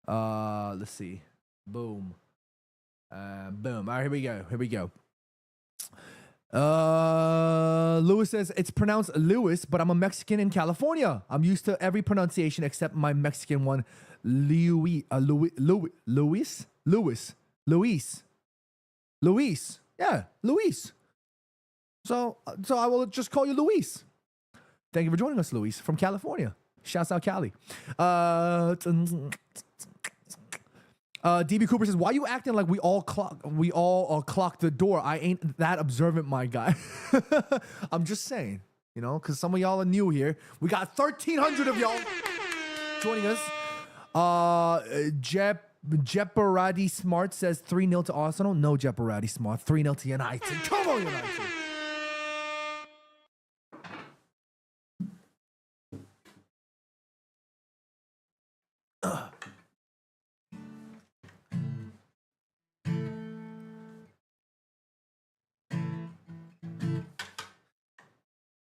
Let's see. Boom. Boom. All right, here we go. Here we go. Lewis says it's pronounced Lewis, but I'm a Mexican in California. I'm used to every pronunciation except my Mexican one, Louis, Luis. Yeah, Luis. So I will just call you Luis. Thank you for joining us, Luis from California. Shouts out Cali. DB Cooper says, "Why you acting like we all clock the door? I ain't that observant, my guy." I'm just saying, you know, because some of y'all are new here. We got 1,300 of y'all joining us. Jeopardy Smart says 3-0 to Arsenal. No, Jeopardy Smart. 3-0 to United. Come on, United.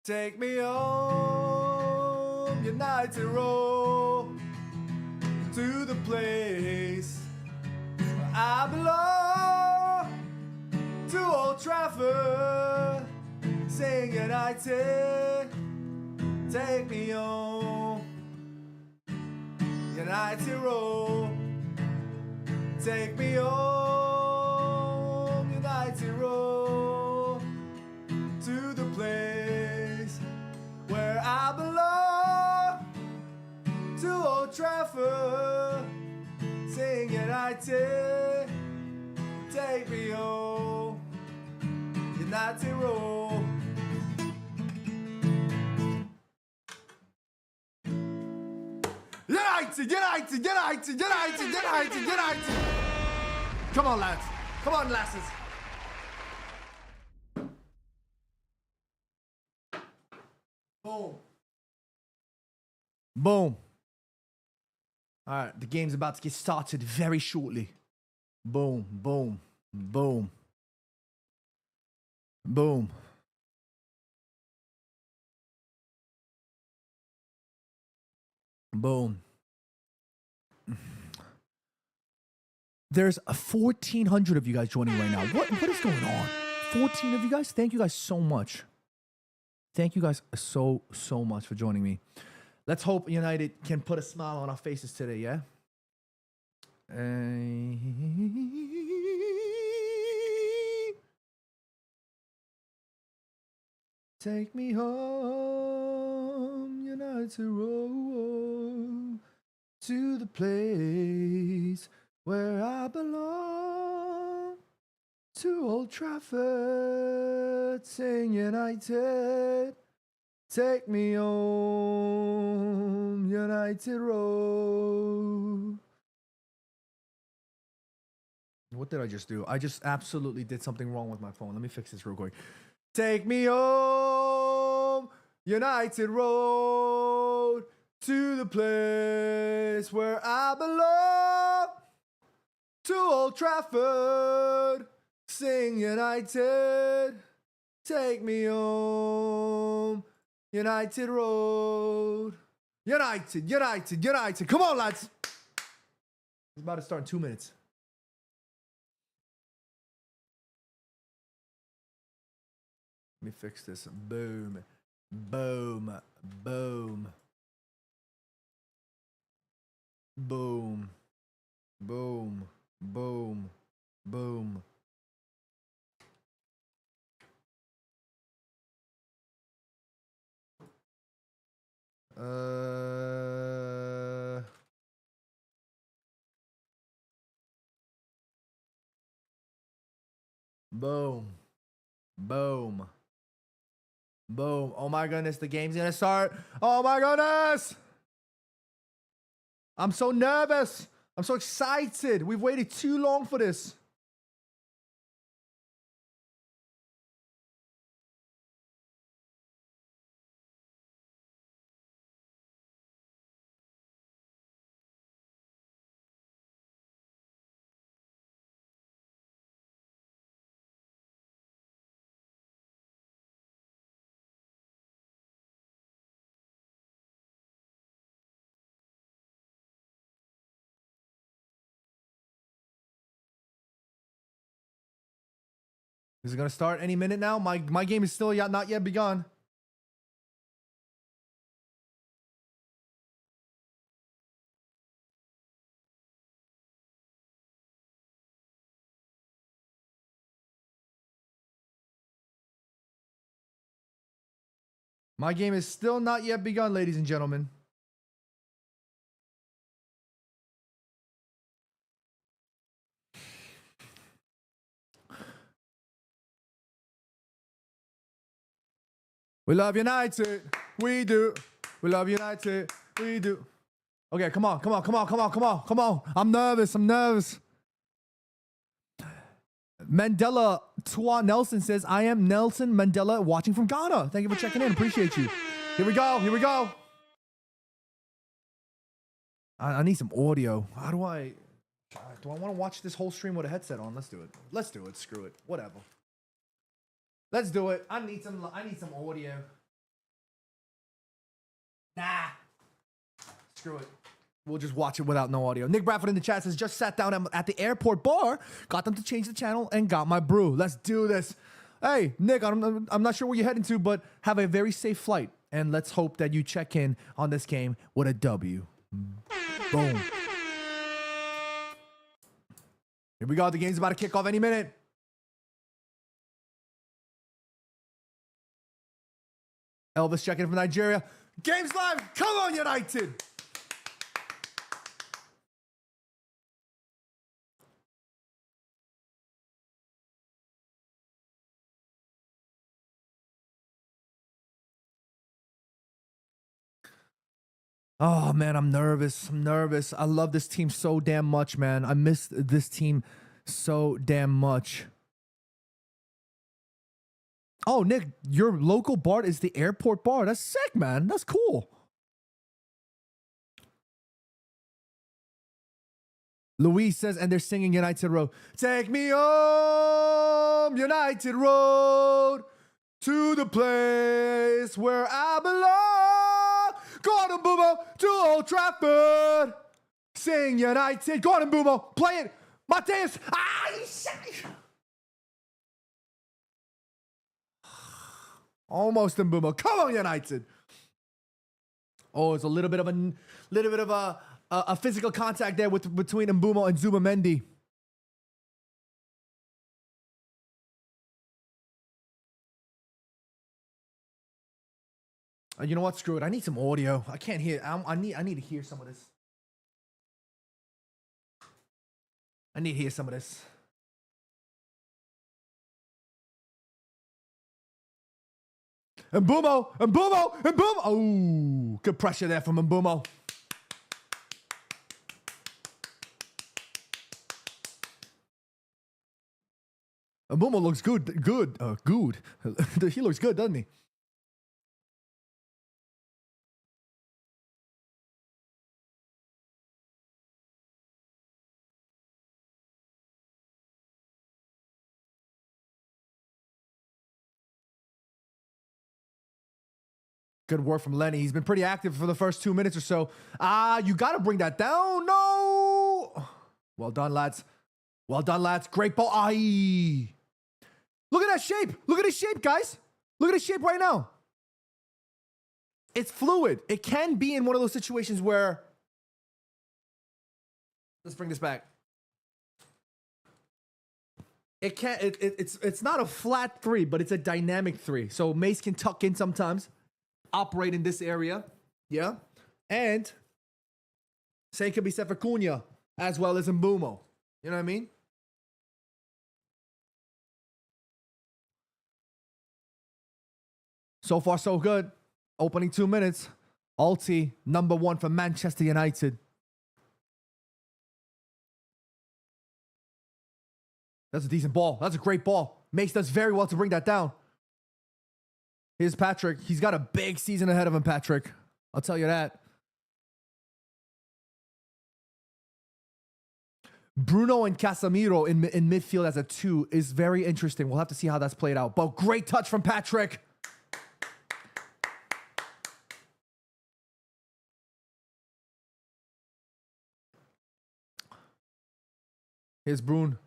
Take me home, United Road, to the place where I belong, to Old Trafford, sing United, take me home, United Road, take me home, United Road, to the place where I belong, to Old Trafford, sing United, take me home, United Road. United. Come on, lads. Come on, lasses. Boom. Boom. All right, the game's about to get started very shortly. Boom, boom, boom, boom. Boom. There's 1,400 of you guys joining right now. What is going on? 14 of you guys? Thank you guys so much. Thank you guys so much for joining me. Let's hope United can put a smile on our faces today, yeah? Take me home, United Road, to the place where I belong, to Old Trafford, sing United, take me home, United Road. What did I just do? I just absolutely did something wrong with my phone. Let me fix this real quick. Take me home, United Road, to the place where I belong, to Old Trafford, sing United, take me home, United Road. United. Come on, lads. It's about to start in 2 minutes. Let me fix this. Boom. Boom. Boom. Boom. Boom. Boom. Boom. Boom. Boom. Boom. Oh my goodness, the game's gonna start. Oh my goodness. I'm so nervous. I'm so excited. We've waited too long for this. Is it going to start any minute now? My game is still not yet begun. My game is still not yet begun, ladies and gentlemen. We love United. We do. We love United. We do. Okay, come on, come on, come on, come on, come on, come on. I'm nervous. I'm nervous. Mandela Twa Nelson says, I am Nelson Mandela watching from Ghana. Thank you for checking in. Appreciate you. Here we go. Here we go. I need some audio. How do I want to watch this whole stream with a headset on? Let's do it. Let's do it. Screw it. Whatever. Let's do it. I need some audio. Nah. Screw it. We'll just watch it without no audio. Nick Bradford in the chat says, just sat down at the airport bar, got them to change the channel, and got my brew. Let's do this. Hey, Nick, I'm not sure where you're heading to, but have a very safe flight. And let's hope that you check in on this game with a W. Boom. Here we go. The game's about to kick off any minute. Elvis checking in from Nigeria. Game's live. Come on, United. Oh, man, I'm nervous. I'm nervous. I love this team so damn much, man. I miss this team so damn much. Oh, Nick, your local bar is the airport bar. That's sick, man. That's cool. Louise says, and they're singing United Road. Take me home, United Road, to the place where I belong. Gordon Boomo to Old Trafford. Sing United. Gordon Boomo, play it. Mateus. Almost in Boomo. Come on, United. Oh, it's a little bit of a physical contact there between Mbumo and Zubamendi. You know what? Screw it. I need some audio. I can't hear. I need to hear some of this. I need to hear some of this. Mbumo. Oh, good pressure there from Mbumo. Mbumo looks good. Good. He looks good, doesn't he? Good work from Lenny. He's been pretty active for the first 2 minutes or so. You got to bring that down. No. Well done, lads. Well done, lads. Great ball. Aye. Look at that shape. Look at his shape, guys. Look at his shape right now. It's fluid. It can be in one of those situations where... Let's bring this back. It can't... It's not a flat three, but it's a dynamic three. So Mace can tuck in sometimes. Operate in this area, yeah, and same could be said for Cunha as well as Mbumo. You know what I mean? So far, so good. Opening 2 minutes. Alti, number 1 for Manchester United. That's a decent ball. That's a great ball. Mace does very well to bring that down. Here's Patrick. He's got a big season ahead of him, Patrick. I'll tell you that. Bruno and Casemiro in midfield as a 2 is very interesting. We'll have to see how that's played out. But great touch from Patrick. Here's Bruno.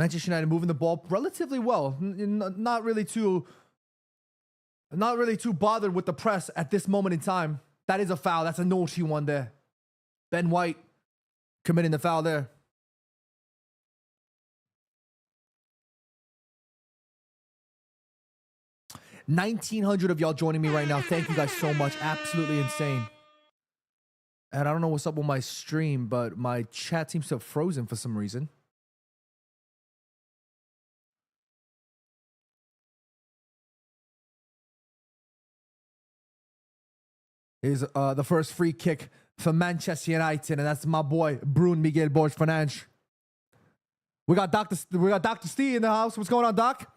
Manchester United moving the ball relatively well. Not really too bothered with the press at this moment in time. That is a foul. That's a naughty one there. Ben White committing the foul there. 1,900 of y'all joining me right now. Thank you guys so much. Absolutely insane. And I don't know what's up with my stream, but my chat seems to have frozen for some reason. Is the first free kick for Manchester United, and that's my boy Bruno Miguel Borges Fernandes. We got Dr. Steve in the house. What's going on, Doc?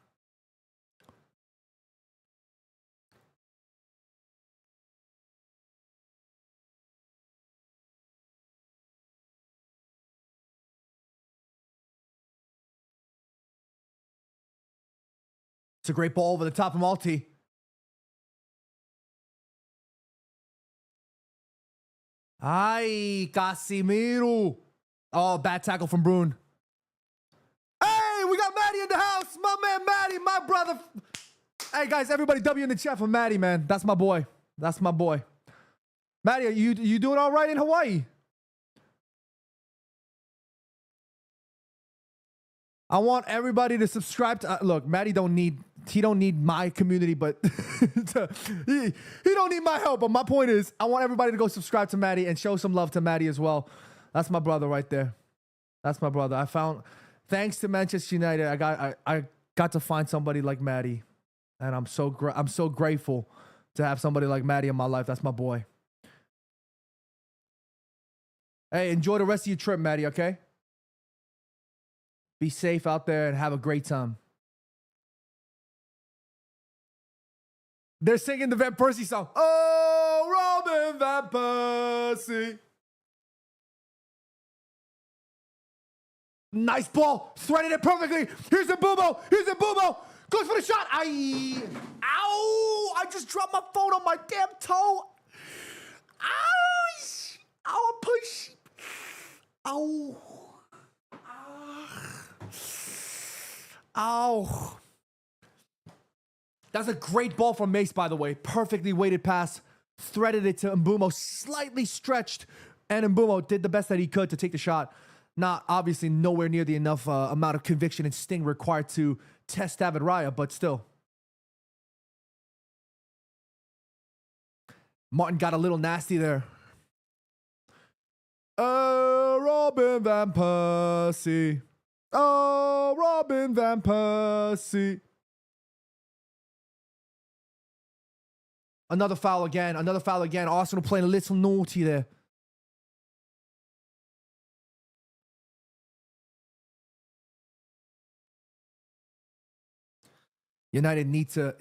It's a great ball over the top of Malti. Ay, Casimiro. Oh, bad tackle from Bruno. Hey, we got Maddie in the house. My man Maddie, my brother. Hey, guys, everybody W in the chat for Maddie, man. That's my boy. That's my boy. Maddie, you doing all right in Hawaii? I want everybody to subscribe to... look, Maddie don't need my community, but he don't need my help. But my point is, I want everybody to go subscribe to Maddie and show some love to Maddie as well. That's my brother right there. That's my brother. I found, thanks to Manchester United, I got to find somebody like Maddie, and I'm so grateful to have somebody like Maddie in my life. That's my boy. Hey, enjoy the rest of your trip, Maddie. Okay. Be safe out there and have a great time. They're singing the Van Persie song. Oh, Robin Van Persie. Nice ball. Threaded it perfectly. Here's the Bumo. Here's the Bumo. Goes for the shot. Ow. I just dropped my phone on my damn toe. Ouch. Ow, push. Ow. Ow. That's a great ball from Mace, by the way. Perfectly weighted pass. Threaded it to Mbumo. Slightly stretched. And Mbumo did the best that he could to take the shot. Not obviously nowhere near the enough amount of conviction and sting required to test David Raya, but still. Martin got a little nasty there. Robin Van Persie. Oh, Robin Van Persie. Another foul again. Another foul again. Arsenal playing a little naughty there. United need to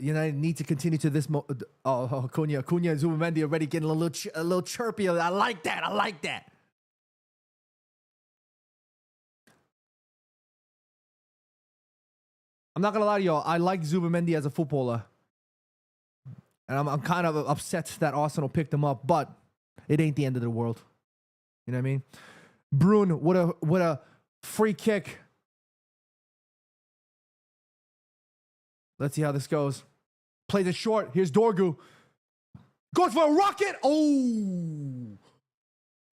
continue to this. Cunha and Zubimendi already getting a little chirpy. I like that. I like that. I'm not gonna lie to y'all. I like Zubimendi as a footballer, and I'm kind of upset that Arsenal picked him up. But it ain't the end of the world. You know what I mean? Bruno with a free kick. Let's see how this goes. Plays it short. Here's Dorgu. Goes for a rocket. Oh.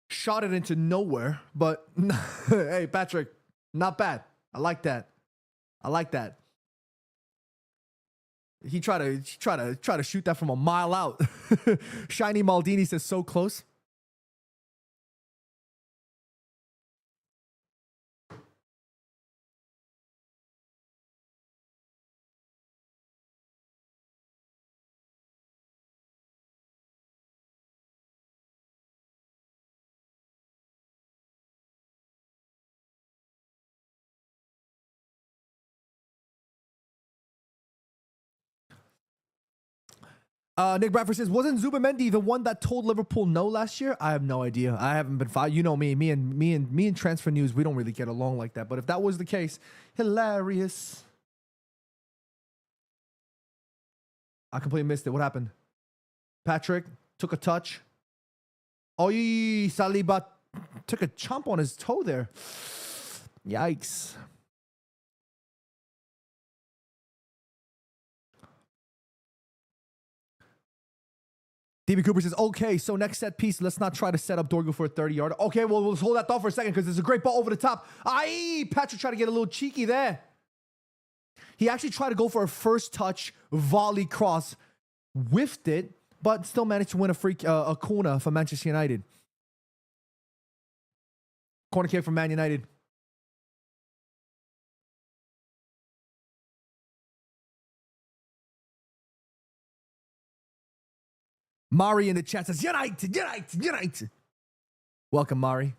Shot it into nowhere. But hey, Patrick, not bad. I like that. I like that. He tried to shoot that from a mile out. Shiny Maldini says so close. Nick Bradford says, wasn't Zubimendi the one that told Liverpool no last year? I have no idea. I haven't been following. You know me and transfer news. We don't really get along like that. But if that was the case, hilarious. I completely missed it. What happened? Patrick took a touch. Oh, Saliba took a chomp on his toe there. Yikes. DB Cooper says, okay, so next set piece, let's not try to set up Dorgu for a 30-yarder. Okay, well, let's hold that thought for a second because there's a great ball over the top. Aye, Patrick tried to get a little cheeky there. He actually tried to go for a first touch volley cross, whiffed it, but still managed to win a corner for Manchester United. Corner kick from Man United. Mari in the chat says, United. Welcome, Mari.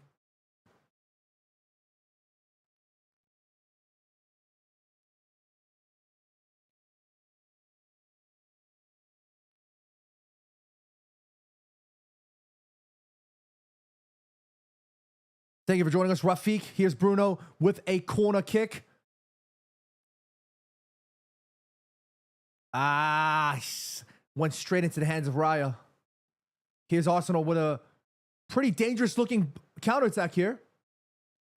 Thank you for joining us, Rafiq. Here's Bruno with a corner kick. Went straight into the hands of Raya. Here's Arsenal with a pretty dangerous looking counterattack here.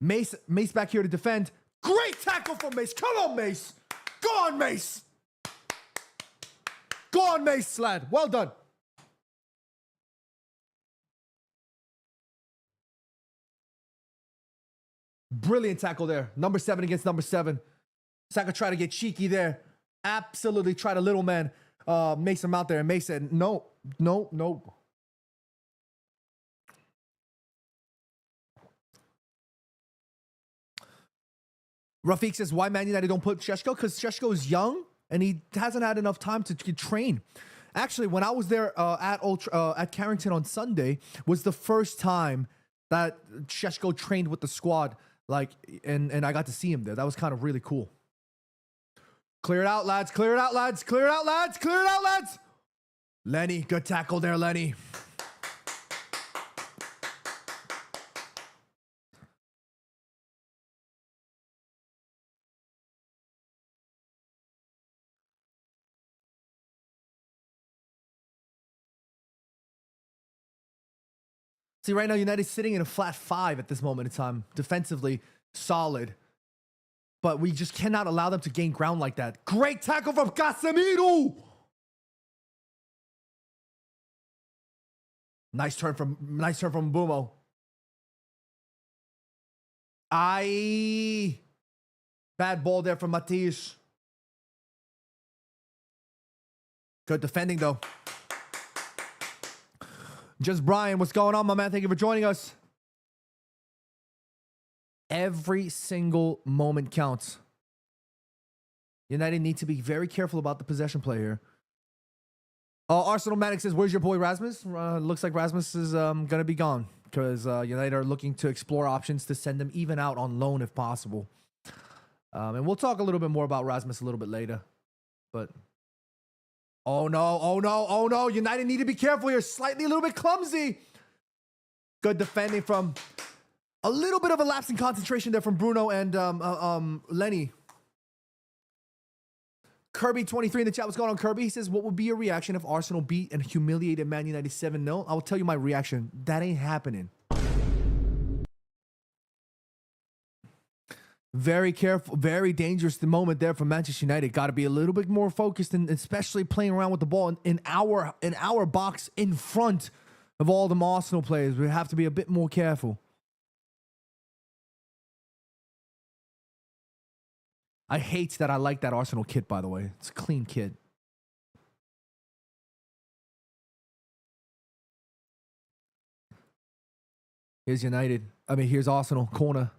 Mace back here to defend. Great tackle from Mace. Come on, Mace. Go on, Mace. Go on, Mace, lad. Well done. Brilliant tackle there. Number 7 against number 7. Saka tried to get cheeky there. Absolutely tried a little man. Mace him out there. And Mace said, no. Rafiq says, why Man United don't put Šeško? Because Šeško is young and he hasn't had enough time to train. Actually, when I was there at Carrington on Sunday, was the first time that Šeško trained with the squad. And I got to see him there. That was kind of really cool. Clear it out, lads. Clear it out, lads. Clear it out, lads. Clear it out, lads. Lenny, good tackle there, Lenny. See, right now, United's sitting in a flat 5 at this moment in time. Defensively, solid. But we just cannot allow them to gain ground like that. Great tackle from Casemiro! Nice turn from Bumo. Bad ball there from Matias. Good defending, though. Just Brian, what's going on, my man? Thank you for joining us. Every single moment counts. United need to be very careful about the possession play here. Arsenal Manic says, where's your boy Rasmus? Looks like Rasmus is going to be gone because United are looking to explore options to send him even out on loan if possible. And we'll talk a little bit more about Rasmus a little bit later. But oh no. United need to be careful here. Slightly a little bit clumsy. Good defending from a little bit of a lapse in concentration there from Bruno and Lenny. Kirby23 in the chat. What's going on, Kirby? He says, what would be your reaction if Arsenal beat and humiliated Man United 7-0? I will tell you my reaction. That ain't happening. Very careful, very dangerous the moment there for Manchester United. Got to be a little bit more focused, and especially playing around with the ball in our box in front of all the Arsenal players. We have to be a bit more careful. I hate that I like that Arsenal kit, by the way. It's a clean kit. Here's United. Here's Arsenal. Corner.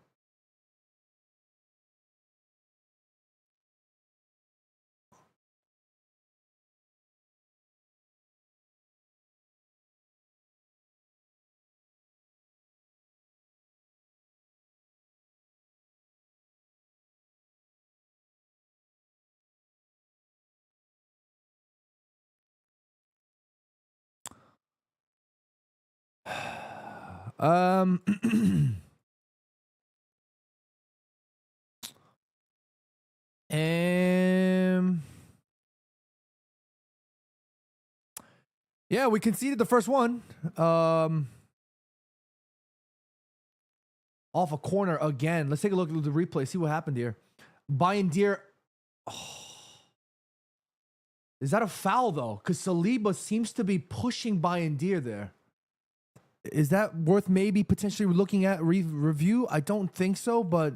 Yeah, we conceded the first one. Off a corner again. Let's take a look at the replay, see what happened here. Bayern Deer. Oh. Is that a foul though? Because Saliba seems to be pushing Bayindir there. Is that worth maybe potentially looking at review? I don't think so, but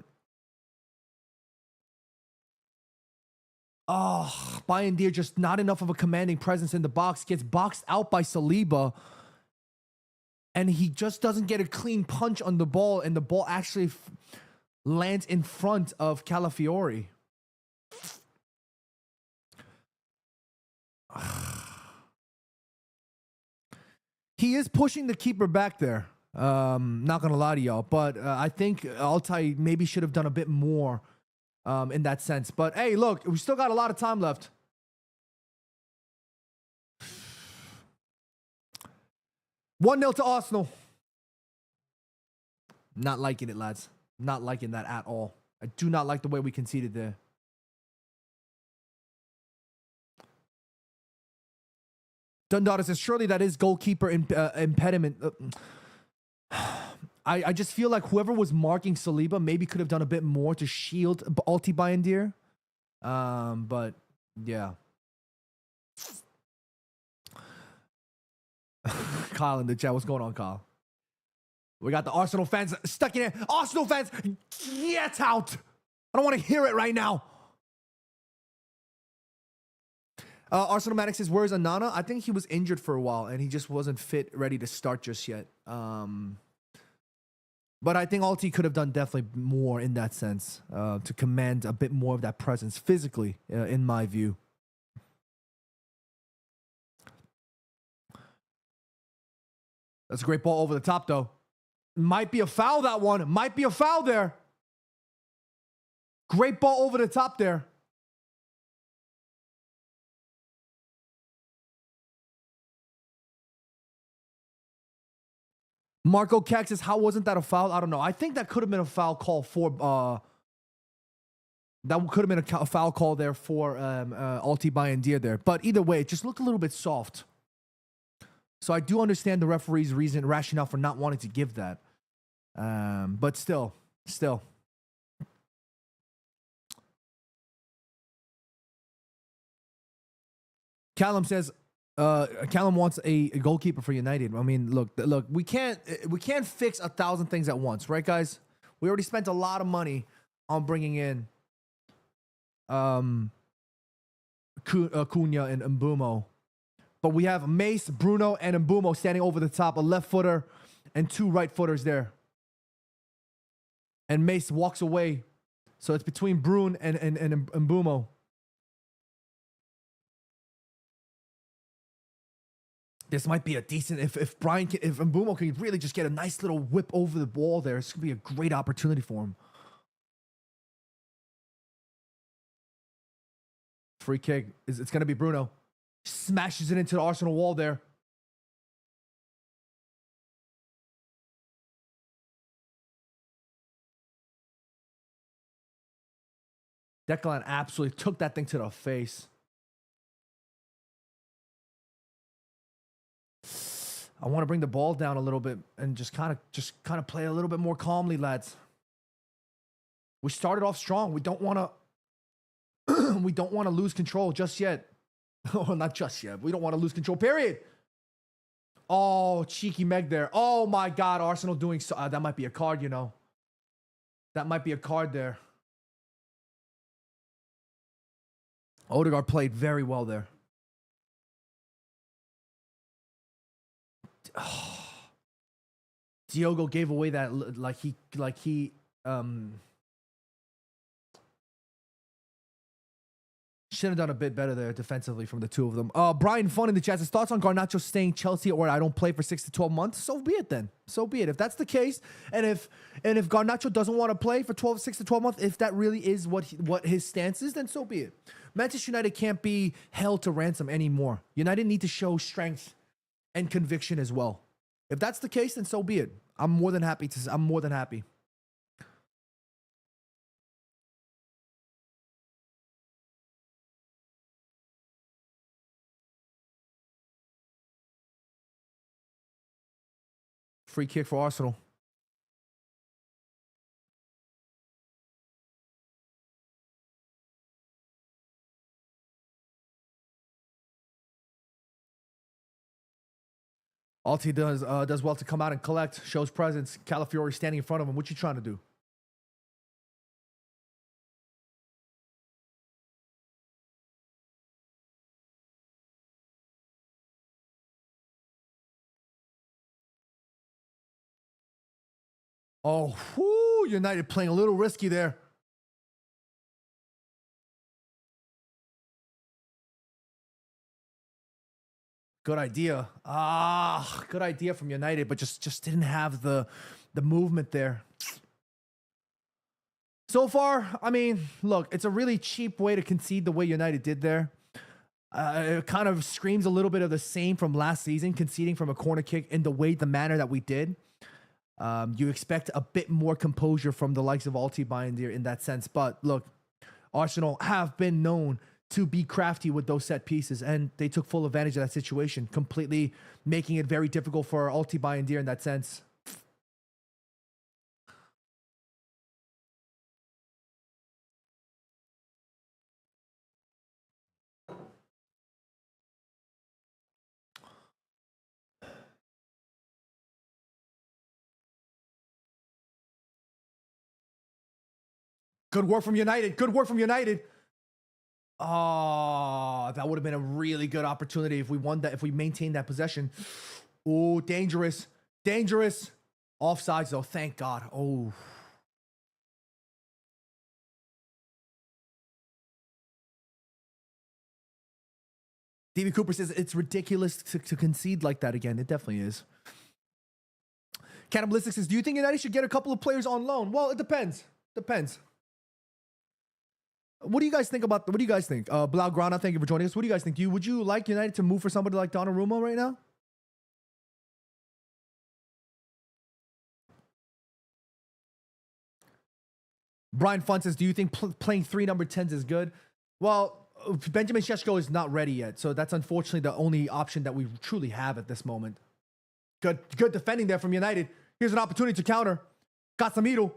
Bayindir just not enough of a commanding presence in the box. Gets boxed out by Saliba, and he just doesn't get a clean punch on the ball, and the ball actually lands in front of Calafiori. He is pushing the keeper back there. Not gonna lie to y'all, but I think Altay maybe should have done a bit more in that sense. But hey, look, we still got a lot of time left. One 0 to Arsenal. Not liking it, lads. Not liking that at all. I do not like the way we conceded there. Dundada says, surely that is goalkeeper impediment. I just feel like whoever was marking Saliba maybe could have done a bit more to shield Alti Bayindir. But yeah. Kyle in the chat. What's going on, Kyle? We got the Arsenal fans stuck in here. Arsenal fans, get out. I don't want to hear it right now. Arsenal Manic says, where's Anana? I think he was injured for a while and he just wasn't fit, ready to start just yet. But I think Alti could have done definitely more in that sense to command a bit more of that presence physically, in my view. That's a great ball over the top, though. Might be a foul, that one. Might be a foul there. Great ball over the top there. Marco Cax says, how wasn't that a foul? I don't know. I think that could have been a foul call for... that could have been a foul call there for Alti Bayindir there. But either way, it just looked a little bit soft. So I do understand the referee's rationale for not wanting to give that. But still. Callum says, Callum wants a goalkeeper for United. I mean, look, we can't fix 1,000 things at once, right, guys? We already spent a lot of money on bringing in Cunha and Mbumo. But we have Mace, Bruno, and Mbumo standing over the top, a left footer and 2 right footers there. And Mace walks away. So it's between Bruno and Mbumo. This might be a decent, if Mbumo can really just get a nice little whip over the ball there, it's going to be a great opportunity for him. Free kick, it's going to be Bruno. Smashes it into the Arsenal wall there. Declan absolutely took that thing to the face. I want to bring the ball down a little bit and just kind of play a little bit more calmly, lads. We started off strong. We don't want to lose control just yet. Oh, not just yet. We don't want to lose control, period. Oh, cheeky Meg there. Oh my God, Arsenal doing so. That might be a card, you know. That might be a card there. Odegaard played very well there. Oh. Diogo gave away that like he should have done a bit better there defensively from the two of them. Brian Fun in the chat says, thoughts on Garnacho staying Chelsea or I don't play for 6 to 12 months? So be it then. So be it. If that's the case, and if Garnacho doesn't want to play for 6 to 12 months, if that really is what his stance is, then so be it. Manchester United can't be held to ransom anymore. United need to show strength and conviction as well. If that's the case, then so be it. I'm more than happy. Free kick for Arsenal. Alti does well to come out and collect, shows presence. Calafiori standing in front of him. What you trying to do? Oh, whoo, United playing a little risky there. Good idea. Good idea from United, but just didn't have the movement there. So far, I mean, look, it's a really cheap way to concede the way United did there. It kind of screams a little bit of the same from last season, conceding from a corner kick in the manner that we did. You expect a bit more composure from the likes of Alti Bayindir in that sense. But look, Arsenal have been known to be crafty with those set pieces, and they took full advantage of that situation, completely making it very difficult for Alti Bayindir in that sense. Good work from United. Good work from United. Oh, that would have been a really good opportunity if we won that, if we maintained that possession. Oh, dangerous. Dangerous. Offsides, though. Thank God. Oh. Davey Cooper says it's ridiculous to concede like that again. It definitely is. Cannibalistic says, do you think United should get a couple of players on loan? Well, it depends. Depends. What do you guys think about? What do you guys think? Blaugrana, thank you for joining us. What do you guys think? Would you like United to move for somebody like Donnarumma right now? Brian Fun says, do you think playing 3 number 10s is good? Well, Benjamin Šeško is not ready yet, so that's unfortunately the only option that we truly have at this moment. Good defending there from United. Here's an opportunity to counter. Casemiro.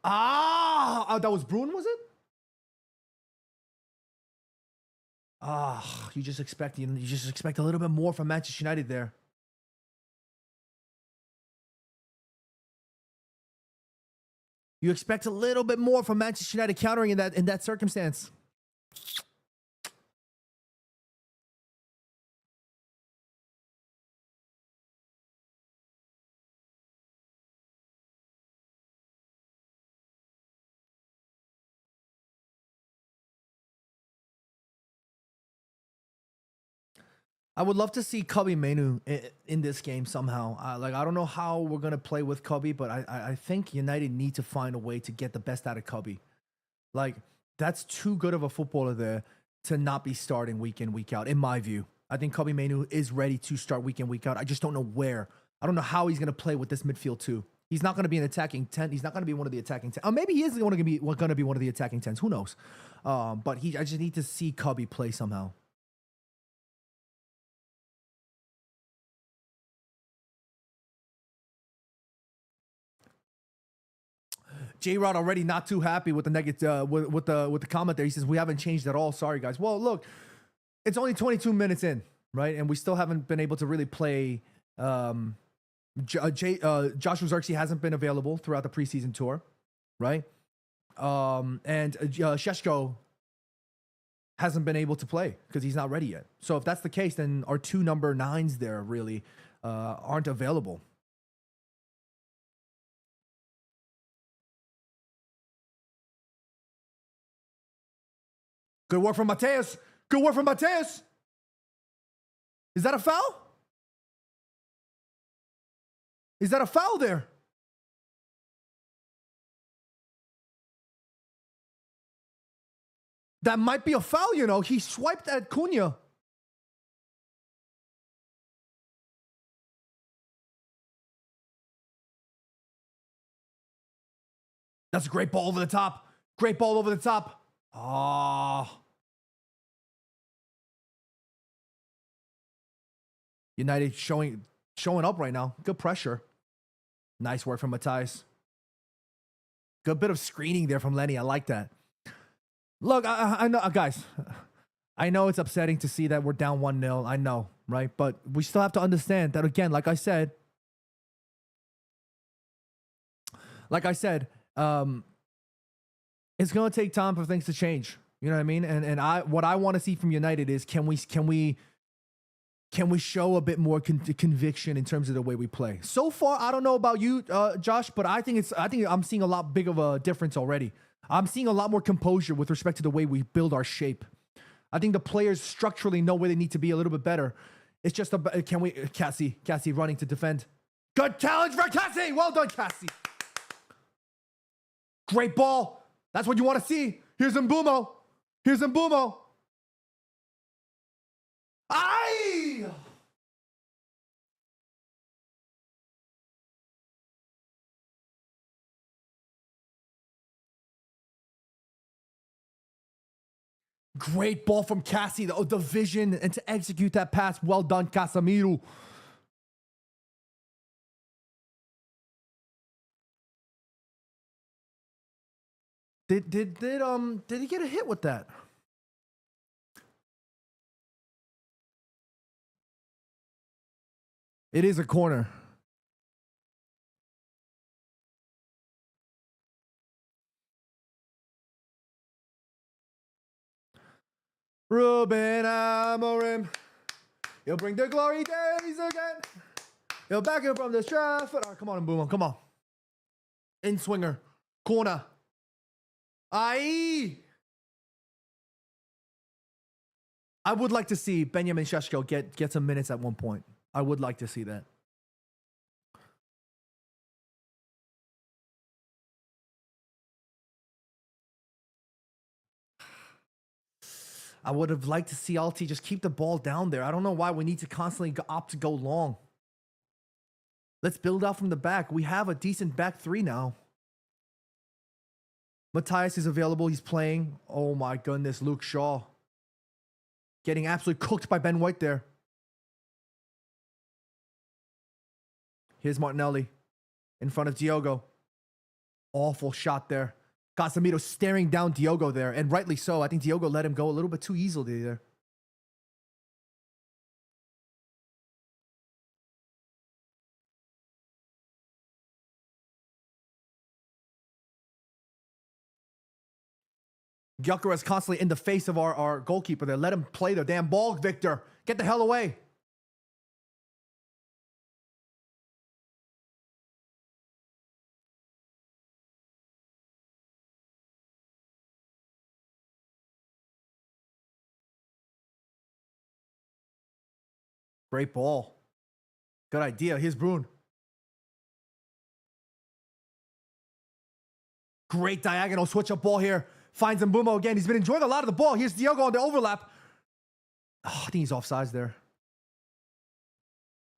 That was Bruin, was it? You just expect a little bit more from Manchester United there. You expect a little bit more from Manchester United countering in that circumstance. I would love to see Kobe Mainu in this game somehow. I don't know how we're gonna play with Kobe, but I think United need to find a way to get the best out of Kobe. Like, that's too good of a footballer there to not be starting week in, week out, in my view. I think Kobe Mainu is ready to start week in, week out. I just don't know where. I don't know how he's gonna play with this midfield too. He's not gonna be an attacking 10. He's not gonna be one of the attacking 10. Maybe he is gonna be one of the attacking 10s. Who knows? But I just need to see Kobe play somehow. J-Rod already not too happy with the negative with the comment there. He says we haven't changed at all. Sorry guys. Well, look, it's only 22 minutes in, right? And we still haven't been able to really play. Joshua Xerxes hasn't been available throughout the preseason tour, right? And Šeško hasn't been able to play because he's not ready yet. So if that's the case, then our 2 number 9s there really aren't available. Good work from Mateus. Good work from Mateus. Is that a foul? Is that a foul there? That might be a foul, you know. He swiped at Cunha. That's a great ball over the top. Great ball over the top. United showing up right now. Good pressure. Nice work from Matthias. Good bit of screening there from Lenny. I like that. Look, I know, guys. I know it's upsetting to see that we're down 1-0. I know, right? But we still have to understand that, again, like I said, it's going to take time for things to change. You know what I mean? And what I want to see from United is can we show a bit more conviction in terms of the way we play? So far, I don't know about you, Josh, but I think I'm seeing a lot big of a difference already. I'm seeing a lot more composure with respect to the way we build our shape. I think the players structurally know where they need to be a little bit better. It's just Cassie running to defend. Good challenge for Cassie. Well done, Cassie. Great ball. That's what you want to see. Here's Mbumo. Aye! Great ball from Cassie. The vision and to execute that pass. Well done, Casemiro. Did he get a hit with that? It is a corner. Ruben Amorim, he'll bring the glory days again. He'll back it from the Stratford. Oh, come on, Mbumo, come on. In swinger, corner. Aye. I would like to see Benjamin Šeško get some minutes at one point. I would like to see that. I would have liked to see Alti just keep the ball down there. I don't know why we need to constantly opt to go long. Let's build out from the back. We have a decent back three now. Matthias is available. He's playing. Oh my goodness, Luke Shaw. Getting absolutely cooked by Ben White there. Here's Martinelli in front of Diogo. Awful shot there. Casemiro staring down Diogo there, and rightly so. I think Diogo let him go a little bit too easily there. Gyökeres constantly in the face of our goalkeeper there. Let him play the damn ball, Victor. Get the hell away. Great ball. Good idea. Here's Brune. Great diagonal switch up ball here. Finds Mbumo again. He's been enjoying a lot of the ball. Here's Diogo on the overlap. Oh, I think he's offsides there.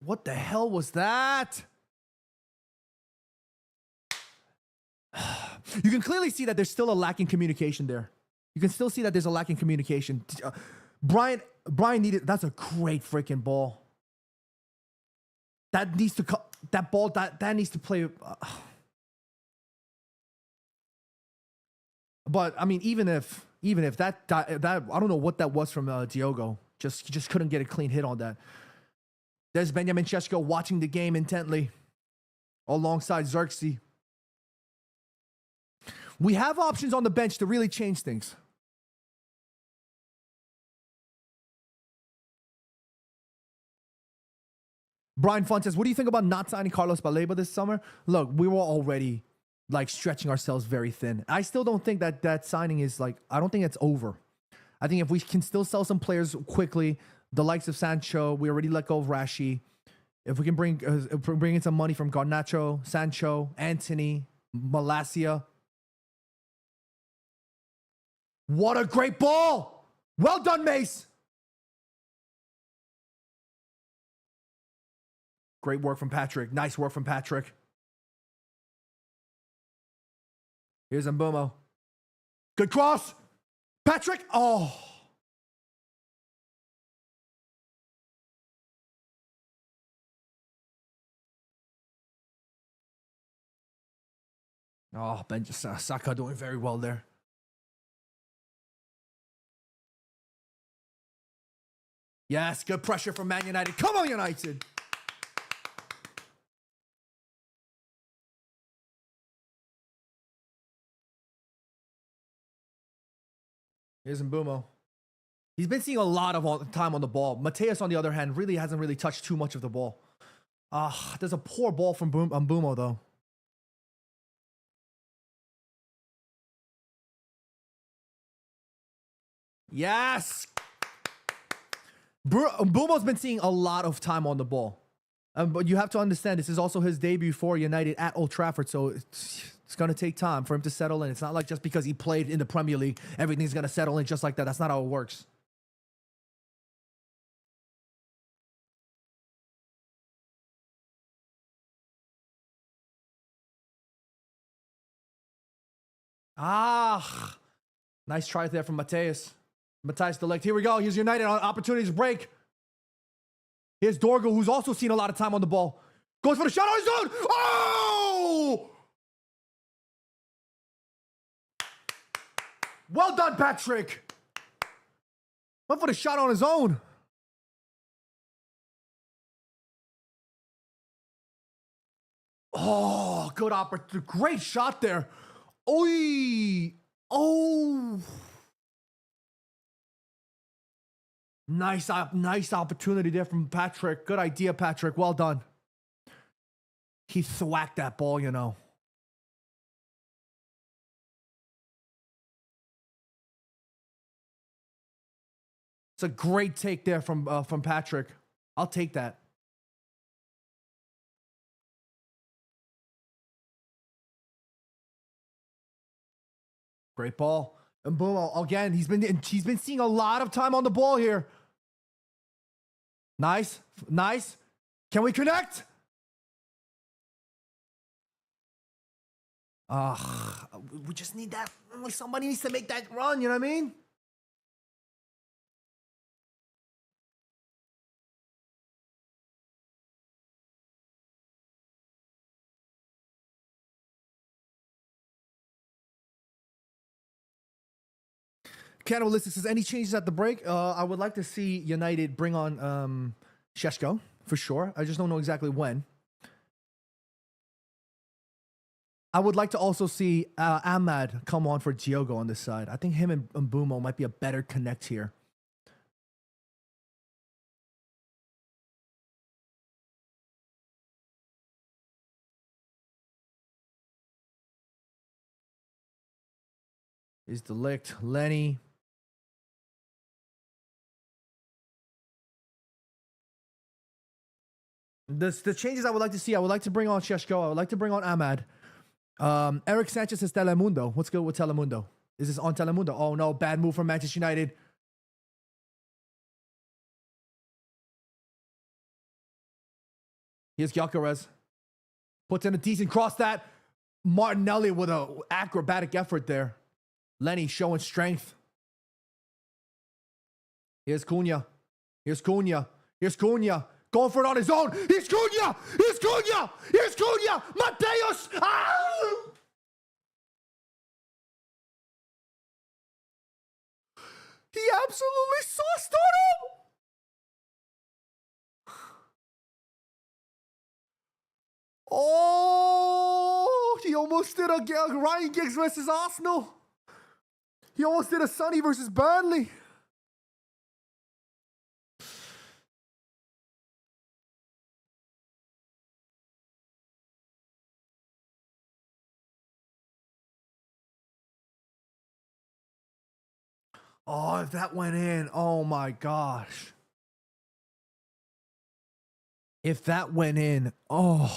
What the hell was that? You can clearly see that there's still a lacking communication there. You can still see that there's a lacking communication. Brian needed. That's a great freaking ball. That needs to that ball that needs to play. But I mean, even if that I don't know what that was from Diogo. He just couldn't get a clean hit on that. There's Benjamin Šeško watching the game intently, alongside Xerxes. We have options on the bench to really change things. Brian Font says, what do you think about not signing Carlos Baleba this summer? Look, we were already like stretching ourselves very thin. I still don't think that signing is like, I don't think it's over. I think if we can still sell some players quickly, the likes of Sancho, we already let go of Rashi. If we can bring in some money from Garnacho, Sancho, Anthony, Malacia. What a great ball! Well done, Mace! Great work from Patrick. Nice work from Patrick. Here's Mbumo. Good cross. Patrick. Oh. Oh, Saka doing very well there. Yes, good pressure from Man United. Come on, United. Here's Mbumo. He's been seeing a lot of time on the ball. Mateus, on the other hand, really hasn't really touched too much of the ball. There's a poor ball from Mbumo, though. Yes! Mbumo's been seeing a lot of time on the ball. But you have to understand, this is also his debut for United at Old Trafford, so it's going to take time for him to settle in. It's not like just because he played in the Premier League, everything's going to settle in just like that. That's not how it works. Nice try there from Mateus. Matthijs de Ligt. Here we go. Here's United on opportunities break. Here's Dorgu, who's also seen a lot of time on the ball. Goes for the shot on his own. Oh! Well done, Patrick. Went for the shot on his own. Oh, good opportunity. Great shot there. Oy. Oh. Nice opportunity there from Patrick. Good idea, Patrick. Well done. He thwacked that ball, you know. It's a great take there from Patrick. I'll take that. Great ball. And boom, again, he's been seeing a lot of time on the ball here. Nice. Can we connect? We just need that. Somebody needs to make that run, you know what I mean? Cannibalistic says, any changes at the break? I would like to see United bring on Šeško, for sure. I just don't know exactly when. I would like to also see Ahmad come on for Diogo on this side. I think him and Mbumo might be a better connect here. Is de Ligt, Lenny. The changes I would like to see, I would like to bring on Šeško. I would like to bring on Ahmad. Eric Sanchez says Telemundo. What's good with Telemundo? Is this on Telemundo? Oh no, bad move from Manchester United. Here's Gyökeres. Puts in a decent cross that. Martinelli with an acrobatic effort there. Lenny showing strength. Here's Cunha. Here's Cunha. Here's Cunha. Going for it on his own. Here's Cunha. Here's Cunha. Here's Cunha. Mateus. Ah! He absolutely sauced on him. Oh, he almost did a Ryan Giggs versus Arsenal. He almost did a Sonny versus Burnley. Oh, if that went in, oh my gosh. If that went in, oh.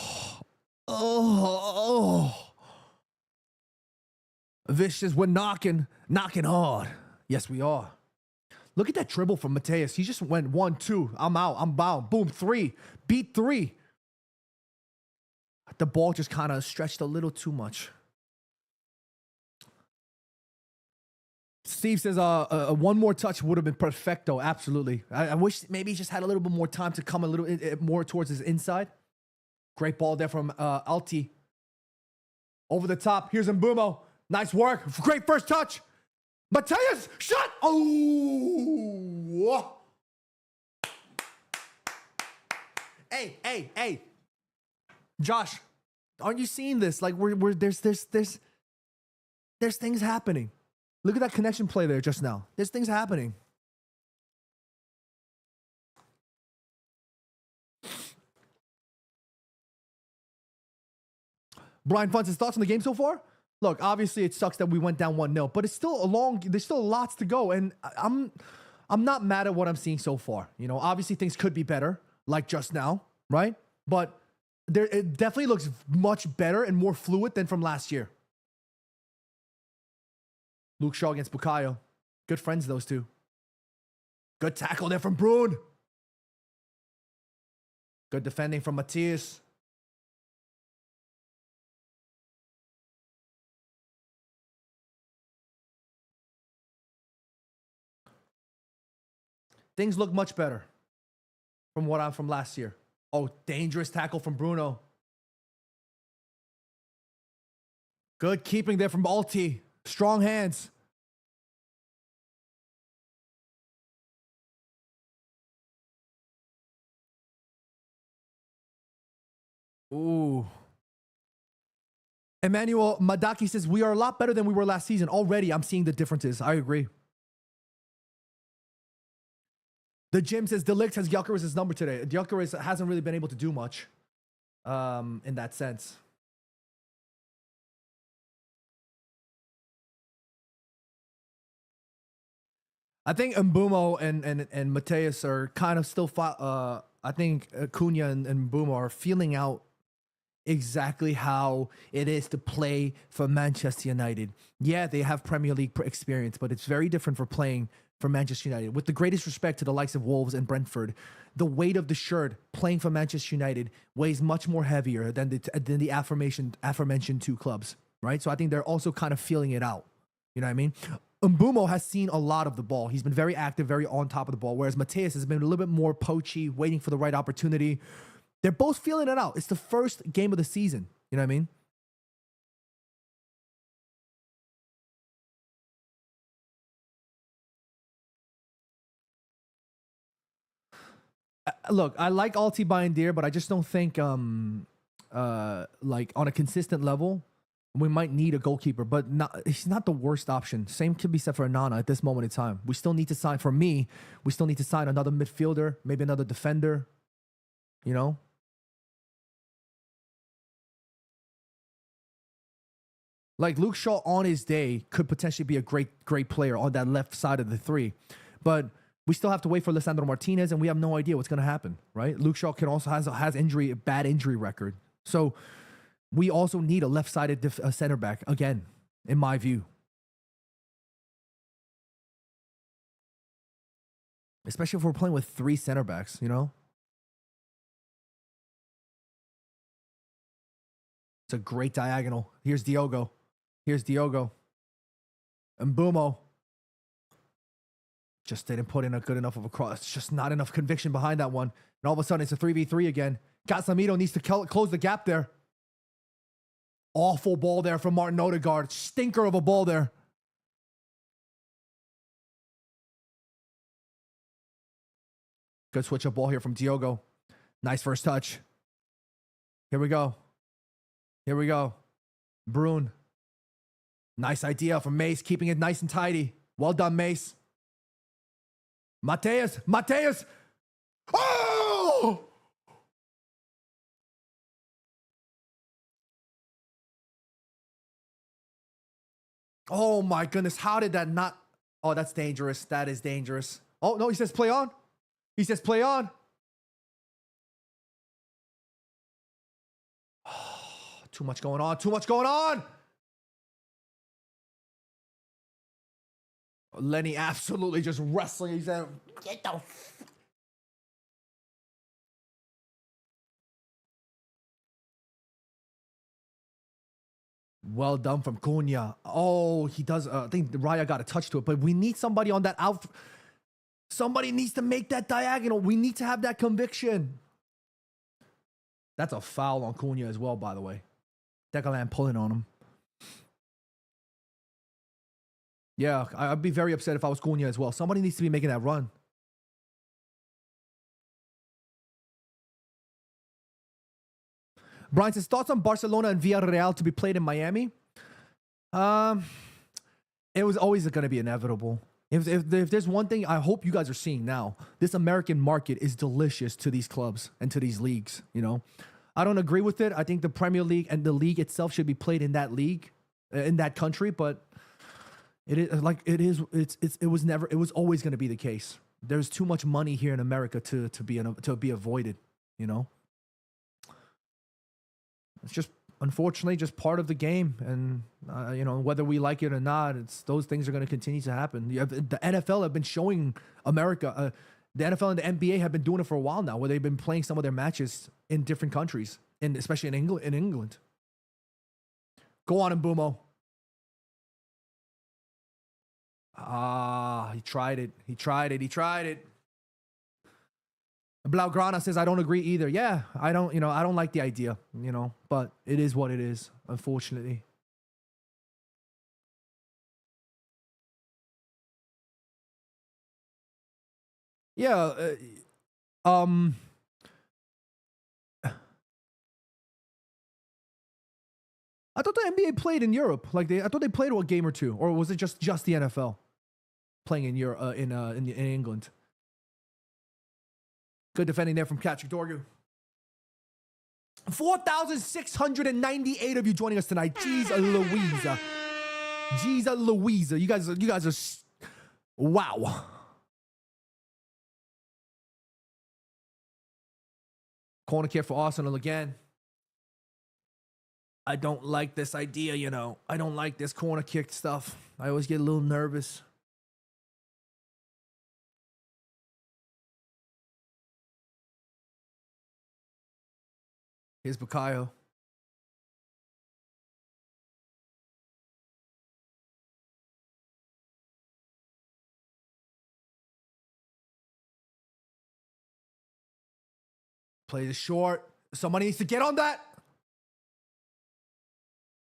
Vicious, we're knocking hard. Yes, we are. Look at that dribble from Mateus. He just went 1, 2. I'm out. I'm bound. Boom, 3. Beat 3. The ball just kind of stretched a little too much. Steve says, one more touch would have been perfecto. Absolutely. I wish maybe he just had a little bit more time to come a little more towards his inside. Great ball there from Alti. Over the top. Here's Mbumo. Nice work. Great first touch. Mateus, shot. Oh. Hey. Josh, aren't you seeing this? Like there's things happening. Look at that connection play there just now. There's things happening. Brian Funts, thoughts on the game so far? Look, obviously it sucks that we went down 1-0, but it's still there's still lots to go, and I'm not mad at what I'm seeing so far. You know, obviously things could be better, like just now, right? But it definitely looks much better and more fluid than from last year. Luke Shaw against Bukayo. Good friends, those two. Good tackle there from Bruin. Good defending from Matthias. Things look much better from last year. Oh, dangerous tackle from Bruno. Good keeping there from Alti. Strong hands. Ooh. Emmanuel Madaki says, we are a lot better than we were last season. Already, I'm seeing the differences. I agree. The gym says Delict has Gyökeres' number today. Gyökeres hasn't really been able to do much in that sense. I think Mbumo and Mateus are kind of still. I think Cunha and Mbumo are feeling out exactly how it is to play for Manchester United. Yeah, they have Premier League experience, but it's very different for playing for Manchester United. With the greatest respect to the likes of Wolves and Brentford, the weight of the shirt playing for Manchester United weighs much more heavier than the aforementioned two clubs, right? So I think they're also kind of feeling it out. You know what I mean? Mbumo has seen a lot of the ball. He's been very active, very on top of the ball, whereas Mateus has been a little bit more poachy, waiting for the right opportunity. They're both feeling it out. It's the first game of the season. You know what I mean? Look, I like Alti Bayindir, but I just don't think like on a consistent level, we might need a goalkeeper, but he's not the worst option. Same could be said for Anana at this moment in time. We still need to sign, for me, we still need to sign another midfielder, maybe another defender, you know? Like Luke Shaw on his day could potentially be a great player on that left side of the three. But we still have to wait for Lisandro Martinez, and we have no idea what's going to happen, right? Luke Shaw can also has a bad injury record. So we also need a left-sided center back, again, in my view. Especially if we're playing with three center backs, you know? It's a great diagonal. Here's Diogo. Mbumo. Just didn't put in a good enough of a cross. It's just not enough conviction behind that one. And all of a sudden, it's a 3v3 again. Casemiro needs to close the gap there. Awful ball there from Martin Odegaard. Stinker of a ball there. Good switch up ball here from Diogo. Nice first touch. Here we go. Bruin. Nice idea from Mace, keeping it nice and tidy. Well done, Mace. Mateus. Oh! Oh my goodness. How did that not? Oh, that's dangerous. That is dangerous. Oh, no, he says play on. Too much going on. Lenny absolutely just wrestling. He said, get the well done from Cunha. Oh, he does. I think Raya got a touch to it, but we need somebody on that out. Somebody needs to make that diagonal. We need to have that conviction. That's a foul on Cunha as well, by the way. Declan pulling on him. Yeah, I'd be very upset if I was Cunha as well. Somebody needs to be making that run. Brian says, thoughts on Barcelona and Villarreal to be played in Miami? It was always going to be inevitable. If there's one thing I hope you guys are seeing now, this American market is delicious to these clubs and to these leagues, you know? I don't agree with it. I think the Premier League and the league itself should be played in that league, in that country, but it was always going to be the case. There's too much money here in America to be avoided, you know? It's just, unfortunately, just part of the game. And, you know, whether we like it or not, those things are going to continue to happen. The NFL have been showing America, the NFL and the NBA have been doing it for a while now, where they've been playing some of their matches in different countries, and especially in England. Go on, Mbumo. He tried it. Blaugrana says, I don't agree either. Yeah, I don't like the idea, you know, but it is what it is, unfortunately. Yeah, I thought the NBA played in Europe. I thought they played a game or two, or was it just the NFL playing in Europe, in England? Good defending there from Patrick Dorgu. 4,698 of you joining us tonight. Jeez Louisa. You guys are wow. Corner kick for Arsenal again. I don't like this idea, you know. I don't like this corner kick stuff. I always get a little nervous. Here's Bukayo. Play this short. Somebody needs to get on that.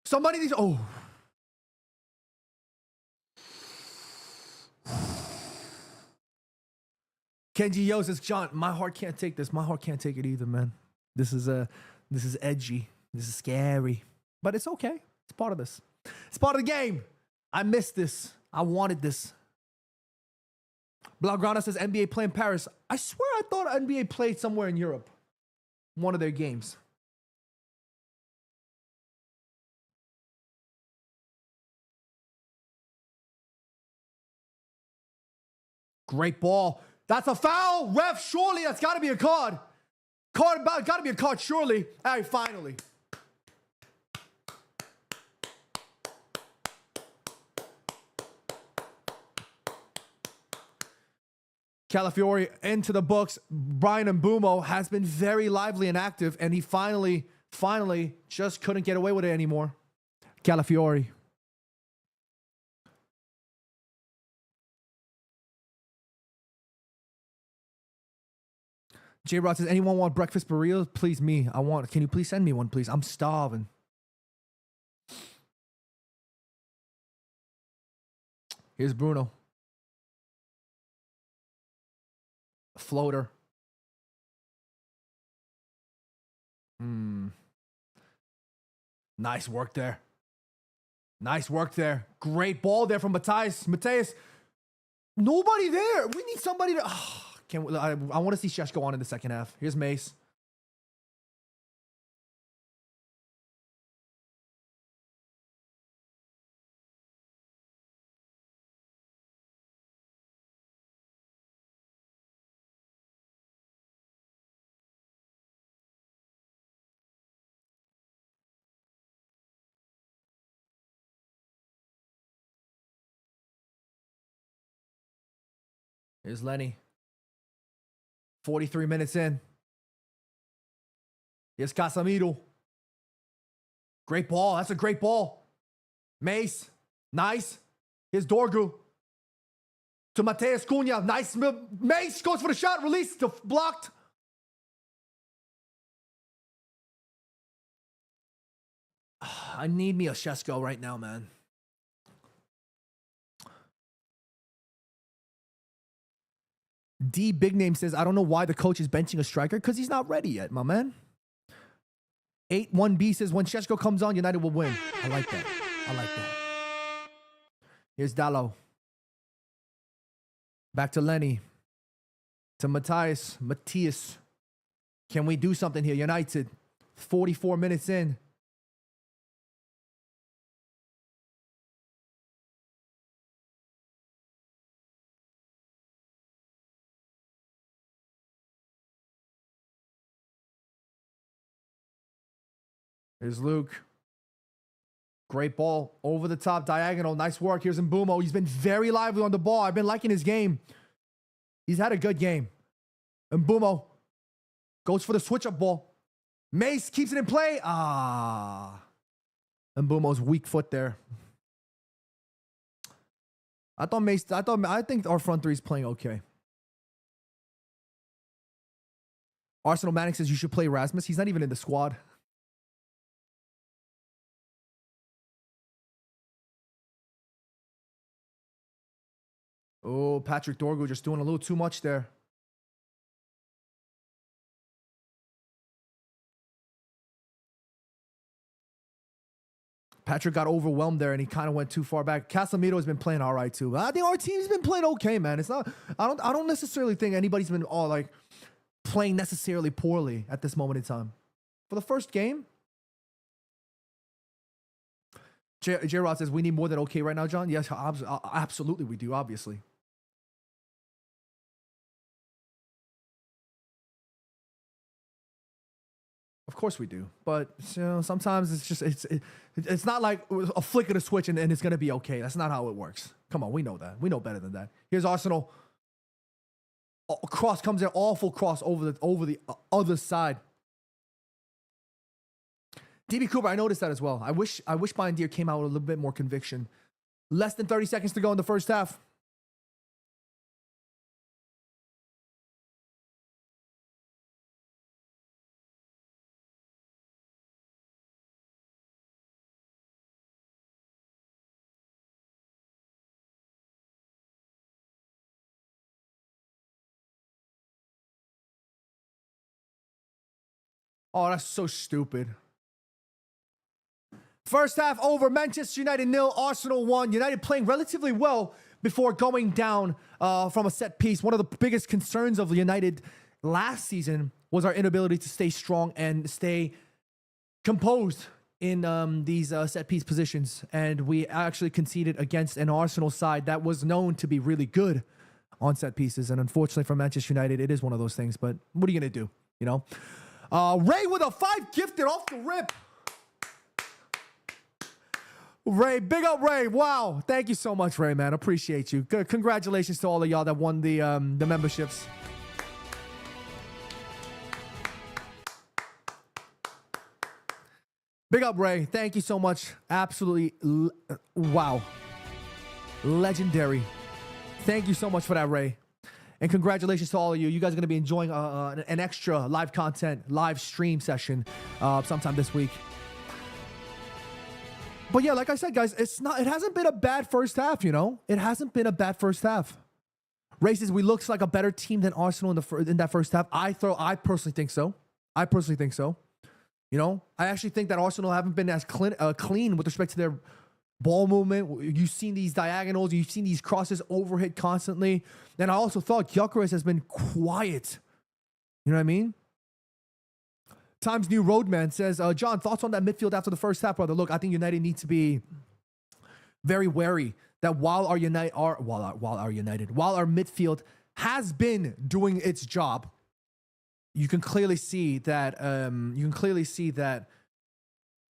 Somebody needs. Oh. Kenji Yo says, John, my heart can't take this. My heart can't take it either, man. This is edgy. This is scary. But it's okay. It's part of this. It's part of the game. I missed this. I wanted this. Blaugrana says NBA play in Paris. I swear I thought NBA played somewhere in Europe. One of their games. Great ball. That's a foul. Ref, surely that's got to be a card. Got to be a card, surely. All right, finally. Calafiori into the books. Brian Mbumo has been very lively and active, and he finally just couldn't get away with it anymore. Calafiori. J Rod says, anyone want breakfast burritos? Please, me. Can you please send me one, please? I'm starving. Here's Bruno. Floater. Nice work there. Great ball there from Mateus. Nobody there. We need somebody to. I want to see Shesh go on in the second half. Here's Mace. Here's Lenny. 43 minutes in. Here's Casemiro. Great ball. That's a great ball. Mace. Nice. Here's Dorgu. To Mateus Cunha. Nice. Mace goes for the shot. Release. Blocked. I need me a Shesko right now, man. D Big Name says, I don't know why the coach is benching a striker, because he's not ready yet, my man. 8-1B says, when Sheshko comes on, United will win. I like that. I like that. Here's Dallo. Back to Lenny. To Matthias. Can we do something here? United. 44 minutes in. Here's Luke. Great ball over the top, diagonal. Nice work. Here's Mbumo. He's been very lively on the ball. I've been liking his game. He's had a good game. Mbumo goes for the switch-up ball. Mace keeps it in play. Mbumo's weak foot there. I think our front three is playing okay. Arsenal Manic says you should play Rasmus. He's not even in the squad. Oh, Patrick Dorgu just doing a little too much there. Patrick got overwhelmed there and he kind of went too far back. Casemiro has been playing all right too. I think our team's been playing okay, man. It's not. I don't necessarily think anybody's been all like playing necessarily poorly at this moment in time. For the first game, J-Rod says we need more than okay right now, John. Yes, absolutely we do. Obviously. Of course we do, but you know, sometimes it's just it's not like a flick of the switch and it's gonna be okay. That's not how it works. Come on, we know that. We know better than that. Here's Arsenal. Cross comes in, awful cross over the other side. DB Cooper, I noticed that as well. I wish Bindier came out with a little bit more conviction. Less than 30 seconds to go in the first half. Oh, that's so stupid. First half over. Manchester United 0, Arsenal 1. United playing relatively well before going down from a set piece. One of the biggest concerns of United last season was our inability to stay strong and stay composed in these set piece positions. And we actually conceded against an Arsenal side that was known to be really good on set pieces. And unfortunately for Manchester United, it is one of those things. But what are you going to do? You know? Ray with a 5 gifted off the rip. Ray, big up Ray. Wow. Thank you so much, Ray, man. Appreciate you. Good. Congratulations to all of y'all that won the memberships. Big up Ray. Thank you so much. Absolutely. Wow. Legendary. Thank you so much for that, Ray. And congratulations to all of you. You guys are going to be enjoying an extra live content, live stream session sometime this week. But yeah, like I said, guys, it hasn't been a bad first half, you know? It hasn't been a bad first half. Ray says we looks like a better team than Arsenal in that first half. I personally think so. You know, I actually think that Arsenal haven't been as clean with respect to their ball movement. You've seen these diagonals. You've seen these crosses overhit constantly. And I also thought Gyökeres has been quiet. You know what I mean? Times New Roadman says, John, thoughts on that midfield after the first half, brother? Look, I think United needs to be very wary that while our midfield has been doing its job, you can clearly see that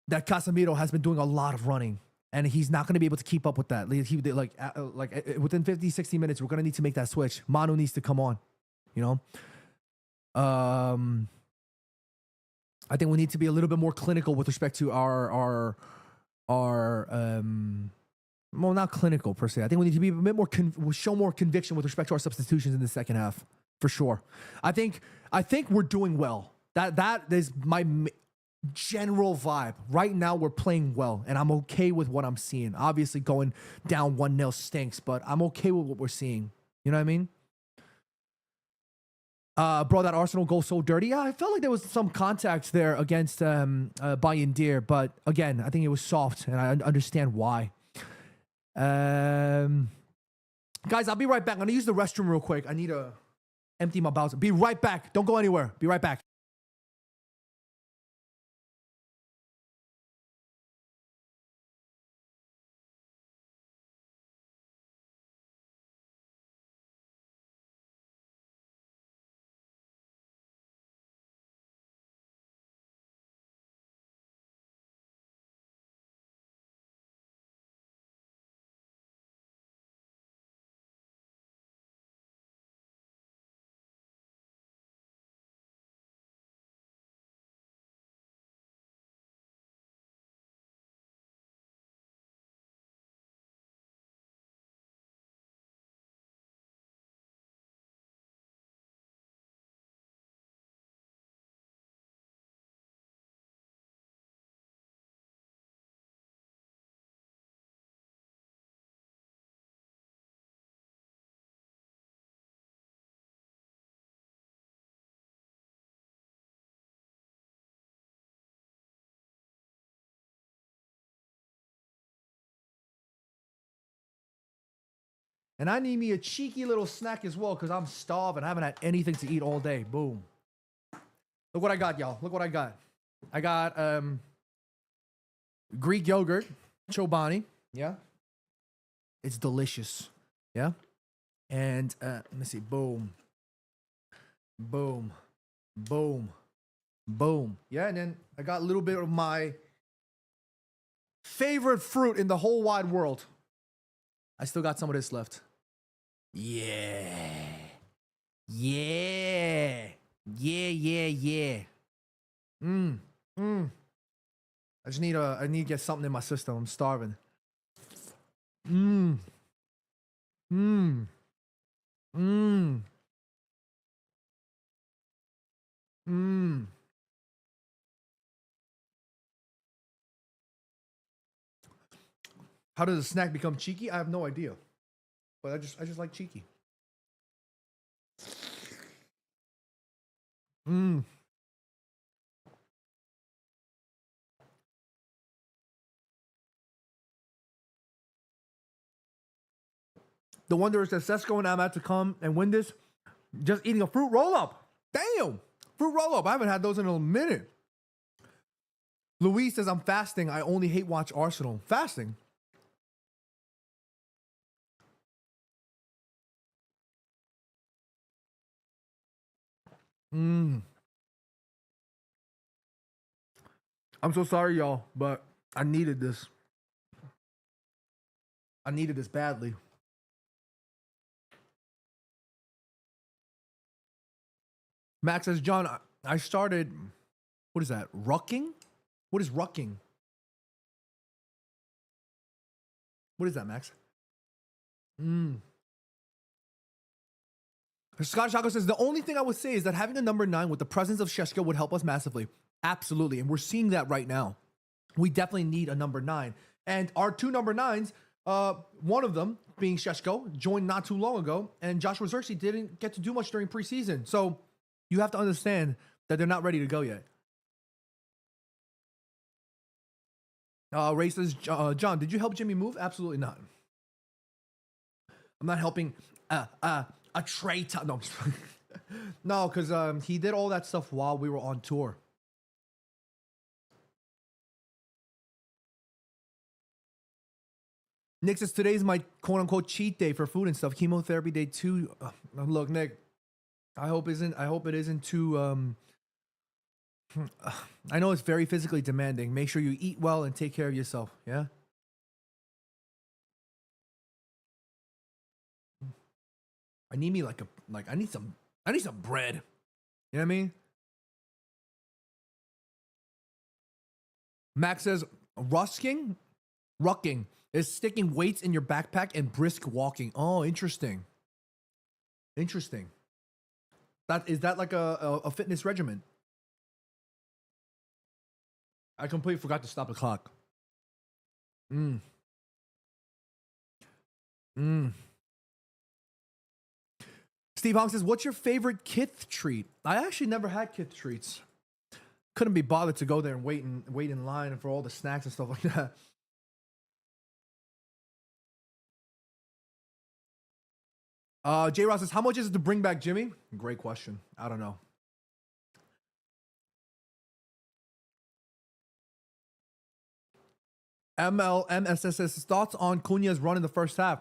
that Casemiro has been doing a lot of running. And he's not going to be able to keep up with that. Like within 50, 60 minutes, we're going to need to make that switch. Manu needs to come on, you know? I think we need to be a little bit more clinical with respect to our well, not clinical per se. I think we need to be a bit more, show more conviction with respect to our substitutions in the second half, for sure. I think we're doing well. That is my general vibe. Right now, we're playing well, and I'm okay with what I'm seeing. Obviously, going down 1-0 stinks, but I'm okay with what we're seeing. You know what I mean? Bro, that Arsenal goal so dirty. Yeah, I felt like there was some contact there against Bayern Deer, but again, I think it was soft, and I understand why. Guys, I'll be right back. I'm gonna use the restroom real quick. I need to empty my bowels. Be right back. Don't go anywhere. Be right back. And I need me a cheeky little snack as well because I'm starving. I haven't had anything to eat all day. Boom. Look what I got, y'all. Look what I got. I got Greek yogurt, Chobani. Yeah. It's delicious. Yeah. And let me see. Boom. Boom. Boom. Boom. Yeah. And then I got a little bit of my favorite fruit in the whole wide world. I still got some of this left. Yeah. Yeah. Yeah. I need to get something in my system. I'm starving. How does a snack become cheeky? I have no idea. But I just like cheeky. The wonder is that Sesko and I'm about to come and win this just eating a fruit roll up. Damn! Fruit roll up. I haven't had those in a minute. Louise says, I'm fasting. I only hate watch Arsenal. Fasting? I'm so sorry, y'all, but I needed this. I needed this badly. Max says, John, I started, what is that? Rucking? What is rucking? What is that, Max? Scott Shako says, the only thing I would say is that having a number 9 with the presence of Sheshko would help us massively. Absolutely. And we're seeing that right now. We definitely need a number 9. And our 2 number 9s, one of them being Sheshko, joined not too long ago, and Joshua Xerxes didn't get to do much during preseason. So you have to understand that they're not ready to go yet. Ray says, John, did you help Jimmy move? Absolutely not. I'm not helping a traitor. No, no, because he did all that stuff while we were on tour. Nick says, today's my quote-unquote cheat day for food and stuff. Chemotherapy day 2. Look, Nick, I hope it isn't too I know it's very physically demanding. Make sure you eat well and take care of yourself, yeah? I need me I need some bread. You know what I mean? Max says, rucking is sticking weights in your backpack and brisk walking. Oh, interesting. Interesting. Is that like a fitness regimen? I completely forgot to stop the clock. Steve Hong says, what's your favorite Kith treat? I actually never had Kith treats. Couldn't be bothered to go there and wait in line for all the snacks and stuff like that. J. Ross says, how much is it to bring back Jimmy? Great question. I don't know. MLMSS thoughts on Cunha's run in the first half.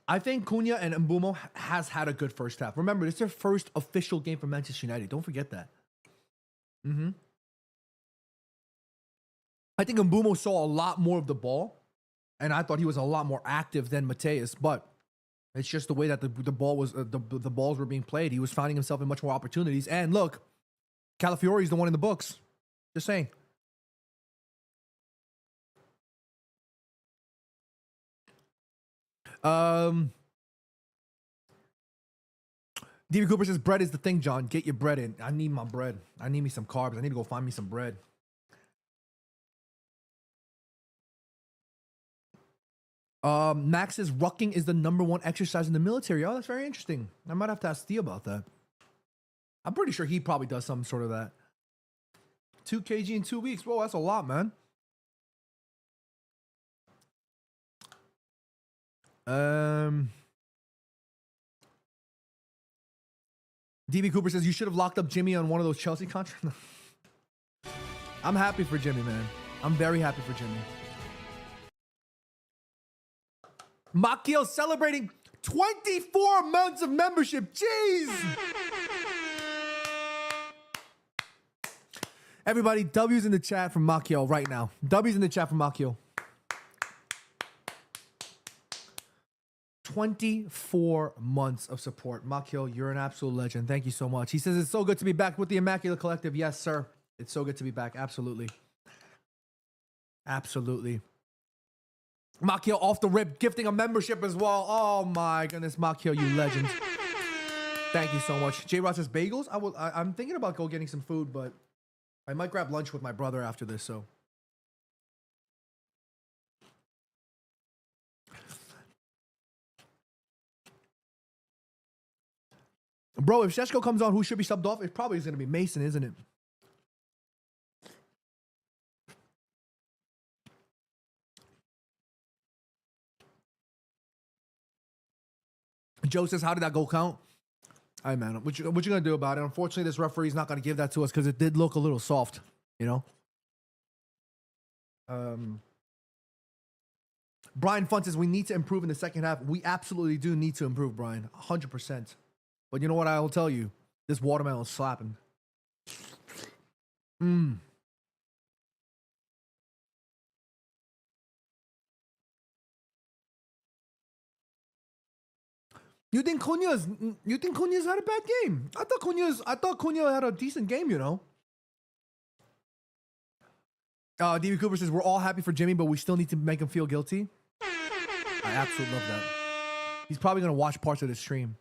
I think Cunha and Mbumo has had a good first half. Remember, it's their first official game for Manchester United. Don't forget that. I think Mbumo saw a lot more of the ball, and I thought he was a lot more active than Mateus. But it's just the way that the ball was the balls were being played. He was finding himself in much more opportunities. And look, Calafiori is the one in the books. Just saying. DB Cooper says, bread is the thing, John. Get your bread in. I need my bread. I need me some carbs. I need to go find me some bread. Max says, rucking is the #1 exercise in the military. Oh, that's very interesting. I might have to ask Steve about that. I'm pretty sure he probably does some sort of that. 2 kg in 2 weeks. Whoa, that's a lot, man. DB Cooper says, you should have locked up Jimmy on one of those Chelsea contracts. I'm happy for Jimmy, man. I'm very happy for Jimmy. Makio celebrating 24 months of membership. Jeez. Everybody, W's in the chat from Makio right now. W's in the chat from Makio. 24 months of support. Makio, you're an absolute legend. Thank you so much. He says, it's so good to be back with the Immaculate Collective. Yes, sir. It's so good to be back. Absolutely. Absolutely. Makio off the rip, gifting a membership as well. Oh my goodness, Makio, you legend. Thank you so much. J. Ross says, bagels? I'm thinking about getting some food, but I might grab lunch with my brother after this, so. Bro, if Sheshko comes on, who should be subbed off? It probably is going to be Mason, isn't it? Joe says, how did that goal count? All right, man. What you going to do about it? Unfortunately, this referee's not going to give that to us because it did look a little soft, you know? Brian Fun says, we need to improve in the second half. We absolutely do need to improve, Brian. 100%. But you know what I will tell you? This watermelon is slapping. You think Cunha's had a bad game? I thought Cunha had a decent game, you know. DB Cooper says, we're all happy for Jimmy, but we still need to make him feel guilty. I absolutely love that. He's probably going to watch parts of the stream.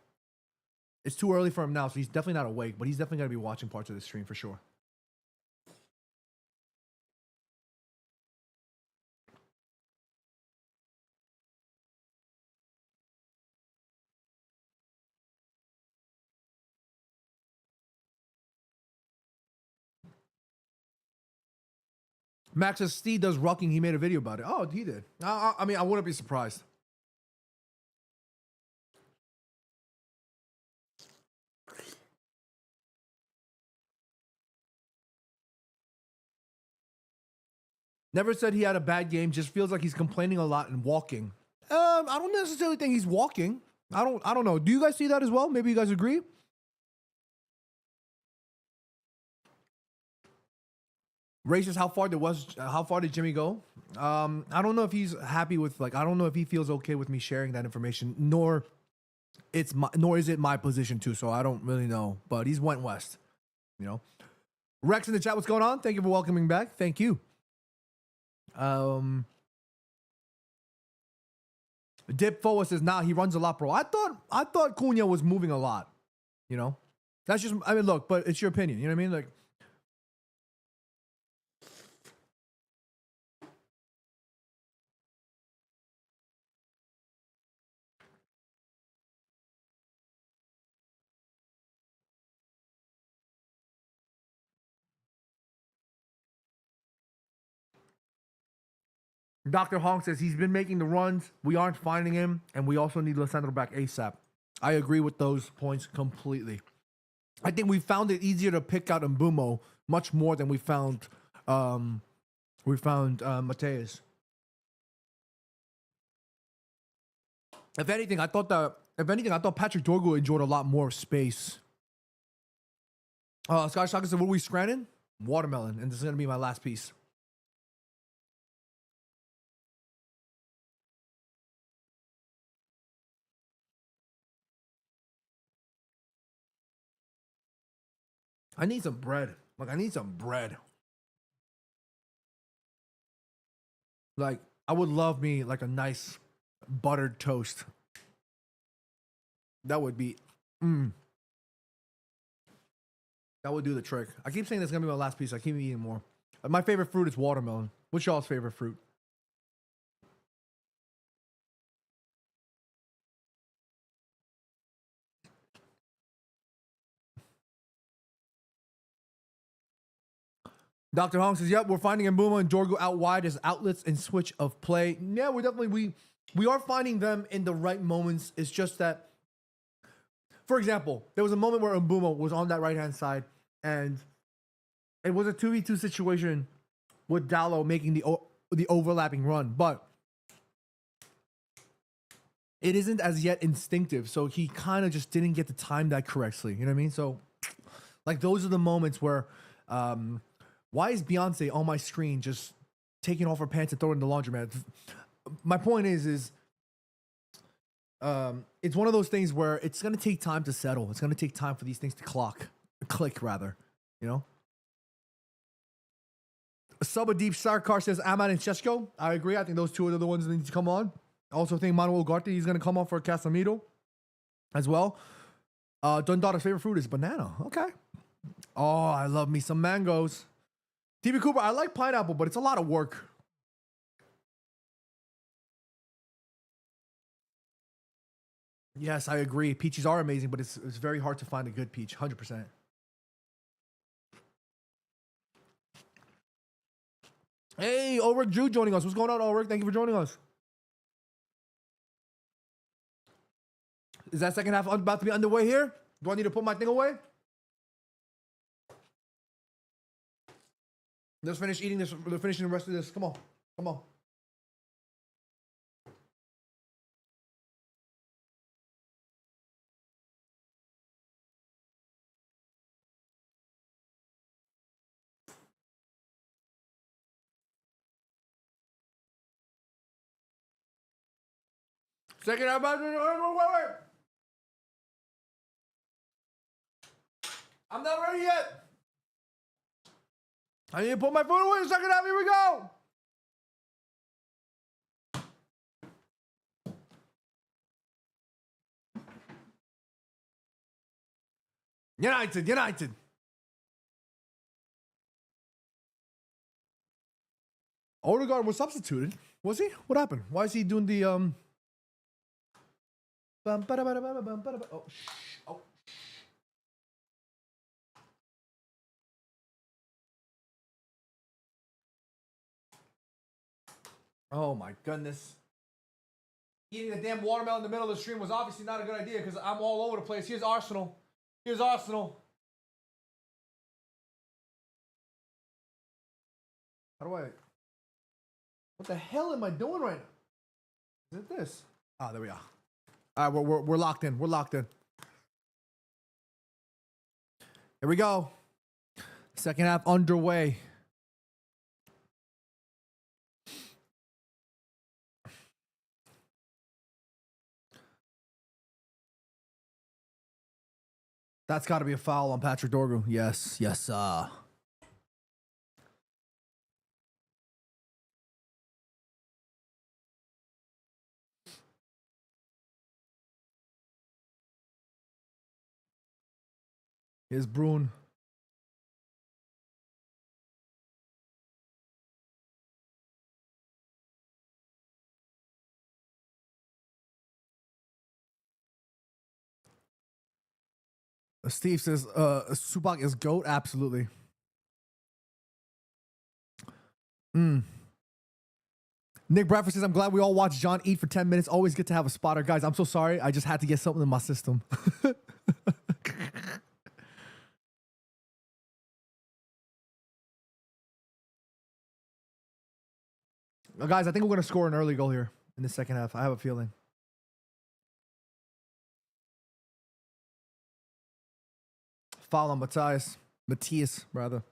It's too early for him now, so he's definitely not awake, but he's definitely going to be watching parts of the stream for sure. Max says, Steve does rucking. He made a video about it. Oh, he did. I mean, I wouldn't be surprised. Never said he had a bad game. Just feels like he's complaining a lot and walking. I don't necessarily think he's walking. I don't know. Do you guys see that as well? Maybe you guys agree? Ray says, how far did Jimmy go? I don't know if he's happy with, like, I don't know if he feels okay with me sharing that information, nor is it my position too. So I don't really know, but he's went west, you know. Rex in the chat, what's going on? Thank you for welcoming back. Thank you. Dip Foa says, nah, he runs a lot, bro. I thought Cunha was moving a lot, you know. That's just, I mean, look, but it's your opinion, you know what I mean? Like, Dr. Hong says he's been making the runs. We aren't finding him, and we also need Lissandro back ASAP. I agree with those points completely. I think we found it easier to pick out Mbumo much more than we found Mateus. If anything, I thought Patrick Dorgu enjoyed a lot more space. Sky Shocker said, "What are we scranning? Watermelon," and this is gonna be my last piece. I need some bread. Like, I need some bread. Like, I would love me like a nice buttered toast. That would be, that would do the trick. I keep saying that's gonna be my last piece. I keep eating more. My favorite fruit is watermelon. What's y'all's favorite fruit? Dr. Hong says, "Yep, we're finding Mbuma and Dorgu out wide as outlets and switch of play." Yeah, we're definitely we are finding them in the right moments. It's just that, for example, there was a moment where Mbuma was on that right hand side, and it was a 2v2 situation with Dallo making the overlapping run, but it isn't as yet instinctive. So he kind of just didn't get to time that correctly. You know what I mean? So, like, those are the moments where. Why is Beyonce on my screen just taking off her pants and throwing in the laundromat? My point is it's one of those things where it's gonna take time to settle. It's gonna take time for these things to click rather, you know. Deep Sarkar says Ahmad and Chesko. I agree. I think those two are the ones that need to come on. I also think Manuel Ugarte is gonna come on for Casemiro as well. Dundada's favorite fruit is banana. Okay. Oh, I love me some mangoes. TV Cooper, I like pineapple, but it's a lot of work. Yes, I agree. Peaches are amazing, but it's very hard to find a good peach. 100%. Hey, Ulrich Drew joining us. What's going on, Ulrich? Thank you for joining us. Is that second half about to be underway here? Do I need to put my thing away? Let's finish eating this. We're finishing the rest of this. Come on. Come on. Second half. Wait. I'm not ready yet. I need to put my food away in the second half. Here we go. United. Odegaard was substituted. Was he? What happened? Why is he doing the Oh, oh. Oh my goodness. Eating a damn watermelon in the middle of the stream was obviously not a good idea because I'm all over the place. Here's Arsenal. How do I... What the hell am I doing right now? Is it this? Ah, there we are. All right, we're locked in. We're locked in. Here we go. Second half underway. That's got to be a foul on Patrick Dorgu. Yes. Here's Bruin. Steve says Subak is GOAT. Absolutely. Nick Bradford says, I'm glad we all watched John eat for 10 minutes. Always good to have a spotter. Guys, I'm so sorry. I just had to get something in my system. Guys, I think we're going to score an early goal here in the second half. I have a feeling. Foul on Matthias, rather.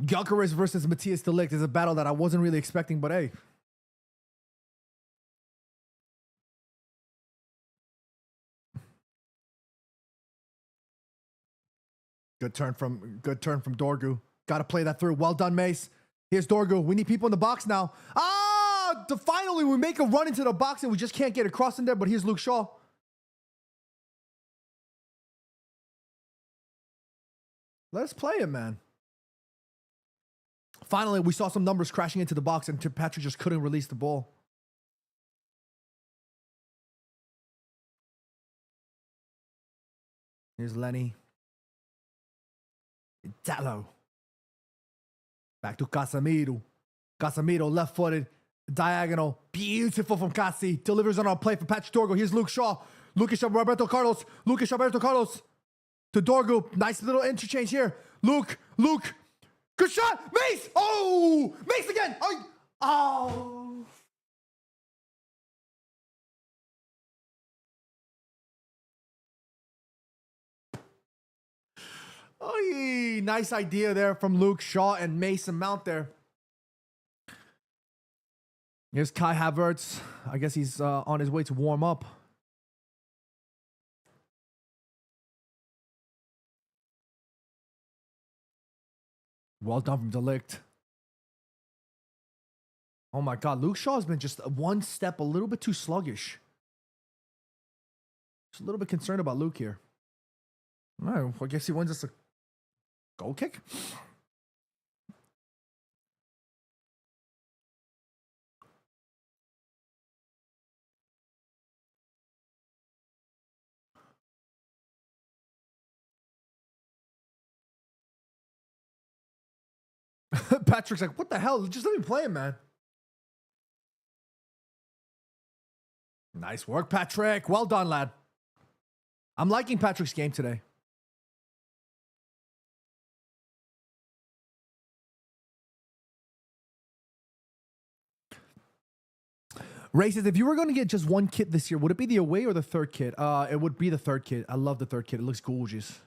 Gyökeres versus Matthias de Ligt is a battle that I wasn't really expecting, but hey. Good turn from Dorgu. Got to play that through. Well done, Mace. Here's Dorgu. We need people in the box now. Finally we make a run into the box and we just can't get across in there, but here's Luke Shaw. Let us play him, man. Finally, we saw some numbers crashing into the box and Patrick just couldn't release the ball. Here's Lenny. Italo. Back to Casemiro. Casemiro, left-footed, diagonal. Beautiful from Cassi. Delivers on our play for Patrick Dorgu. Here's Luke Shaw. Lucas Roberto Carlos. To Dorgu. Nice little interchange here. Luke. Good shot. Mace. Oh, Mace again. Oh. Nice idea there from Luke Shaw and Mason Mount there. Here's Kai Havertz. I guess he's on his way to warm up. Well done from de Ligt. Oh my God, Luke Shaw has been just one step a little bit too sluggish. Just a little bit concerned about Luke here. All right, I guess he wins us a goal kick. Patrick's like, what the hell? Just let me play him, man. Nice work, Patrick. Well done, lad. I'm liking Patrick's game today. Ray says, if you were going to get just one kit this year, would it be the away or the third kit? It would be the third kit. I love the third kit. It looks gorgeous.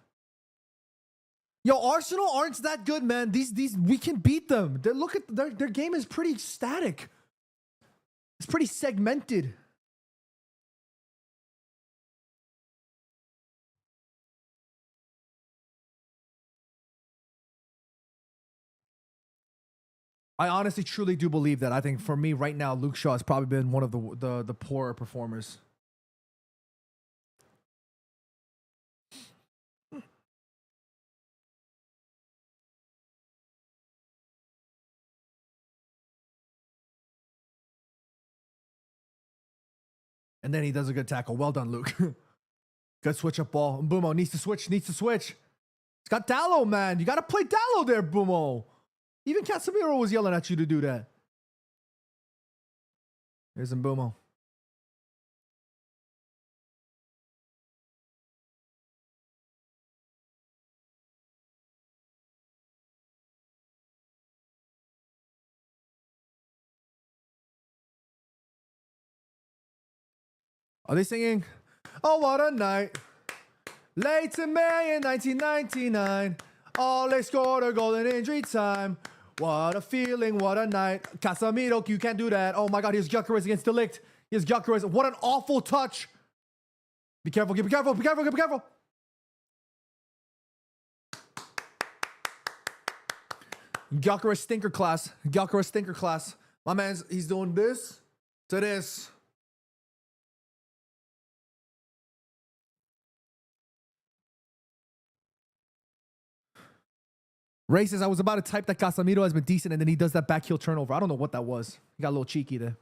Yo, Arsenal aren't that good, man. These we can beat them. Look at their game is pretty static. It's pretty segmented. I honestly, truly do believe that. I think for me right now, Luke Shaw has probably been one of the poorer performers. And then he does a good tackle. Well done, Luke. Good switch up ball. Mbumo needs to switch. It's got Dallo, man. You got to play Dallo there, Mbumo. Even Casemiro was yelling at you to do that. Here's Mbumo. Are they singing? Oh, what a night. Late in May in 1999. Ole scored a goal in injury time. What a feeling, what a night. Casemiro, you can't do that. Oh my God, here's Gyökeres against de Ligt. Here's Gyökeres. What an awful touch. Be careful, be careful, be careful, be careful. Gyökeres stinker class. Gyökeres stinker class. My man's, he's doing this to this. Ray says, I was about to type that Casemiro has been decent, and then he does that back heel turnover. I don't know what that was. He got a little cheeky there.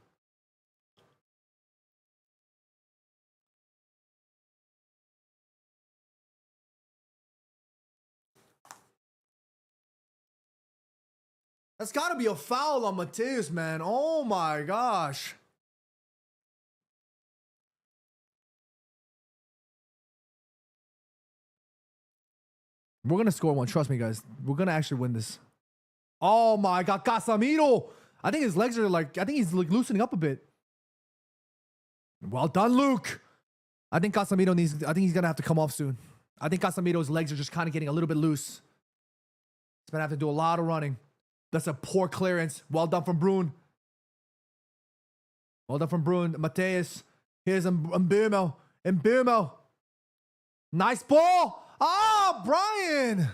That's got to be a foul on Mateus, man. Oh my gosh. We're going to score one. Trust me, guys. We're going to actually win this. Oh my God. Casemiro. I think his legs are like, I think he's like loosening up a bit. Well done, Luke. I think Casemiro needs, I think he's going to have to come off soon. I think Casemiro's legs are just kind of getting a little bit loose. He's going to have to do a lot of running. That's a poor clearance. Well done from Bruin. Well done from Bruin. Mateus. Here's Mbeumo. Mbeumo. Nice ball. Ah, Brian.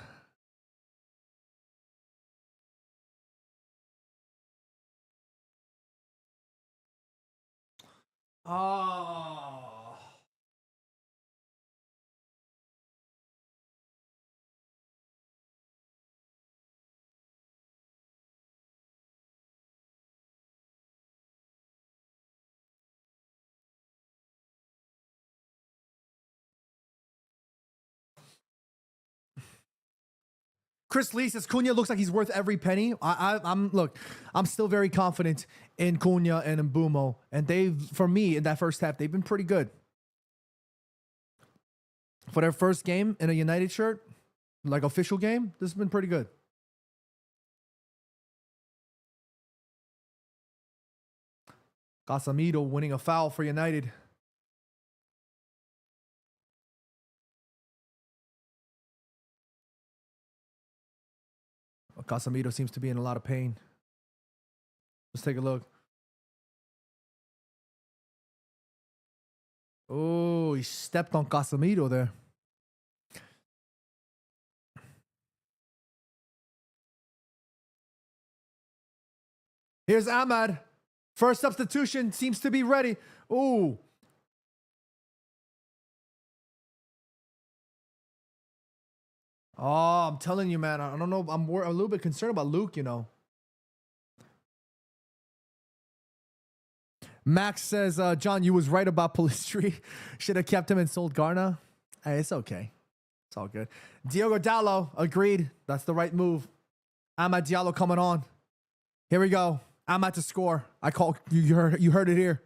Oh. Chris Lee says Cunha looks like he's worth every penny. I'm still very confident in Cunha and Mbeumo, and for me, in that first half, they've been pretty good. For their first game in a United shirt, like official game, this has been pretty good. Casemiro winning a foul for United. Casemiro seems to be in a lot of pain. Let's take a look. Oh, he stepped on Casemiro there. Here's Ahmad. First substitution seems to be ready. Ooh. Oh, I'm telling you, man. I don't know. I'm a little bit concerned about Luke, you know. Max says, John, you was right about Pellistri. Should have kept him and sold Garna. Hey, it's okay. It's all good. Diogo Dallo, agreed. That's the right move. Amad Diallo coming on. Here we go. Amad to score. I call you heard it here.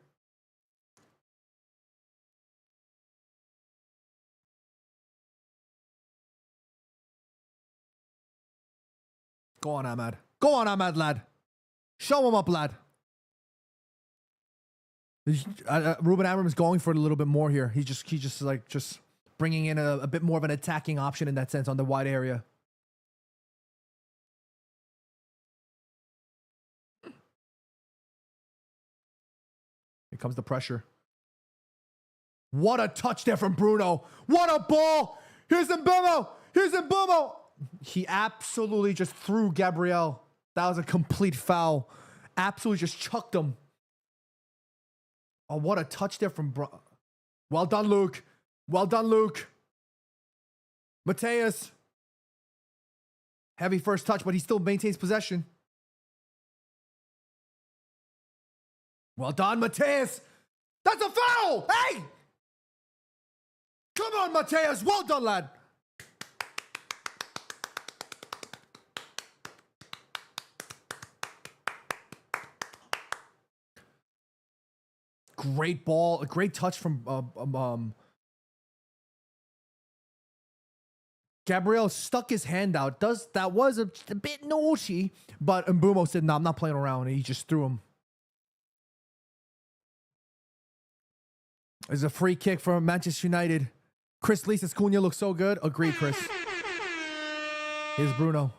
Go on, Ahmad. Go on, Ahmad, lad. Show him up, lad. Ruben Amorim is going for it a little bit more here. He just like bringing in a bit more of an attacking option in that sense on the wide area. Here comes the pressure. What a touch there from Bruno. What a ball. Here's Mbeumo. Here's Mbeumo. He absolutely just threw Gabriel. That was a complete foul. Absolutely just chucked him. Oh, what a touch there from Well done, Luke. Well done, Luke. Mateus. Heavy first touch, but he still maintains possession. Well done, Mateus. That's a foul. Hey! Come on, Mateus. Well done, lad. Great ball, a great touch from Gabriel stuck his hand out. That was a bit naughty, but Mbeumo said, "No, I'm not playing around," and he just threw him. There's a free kick for Manchester United. Chris Lee says Cunha looks so good. Agreed, Chris. Here's Bruno.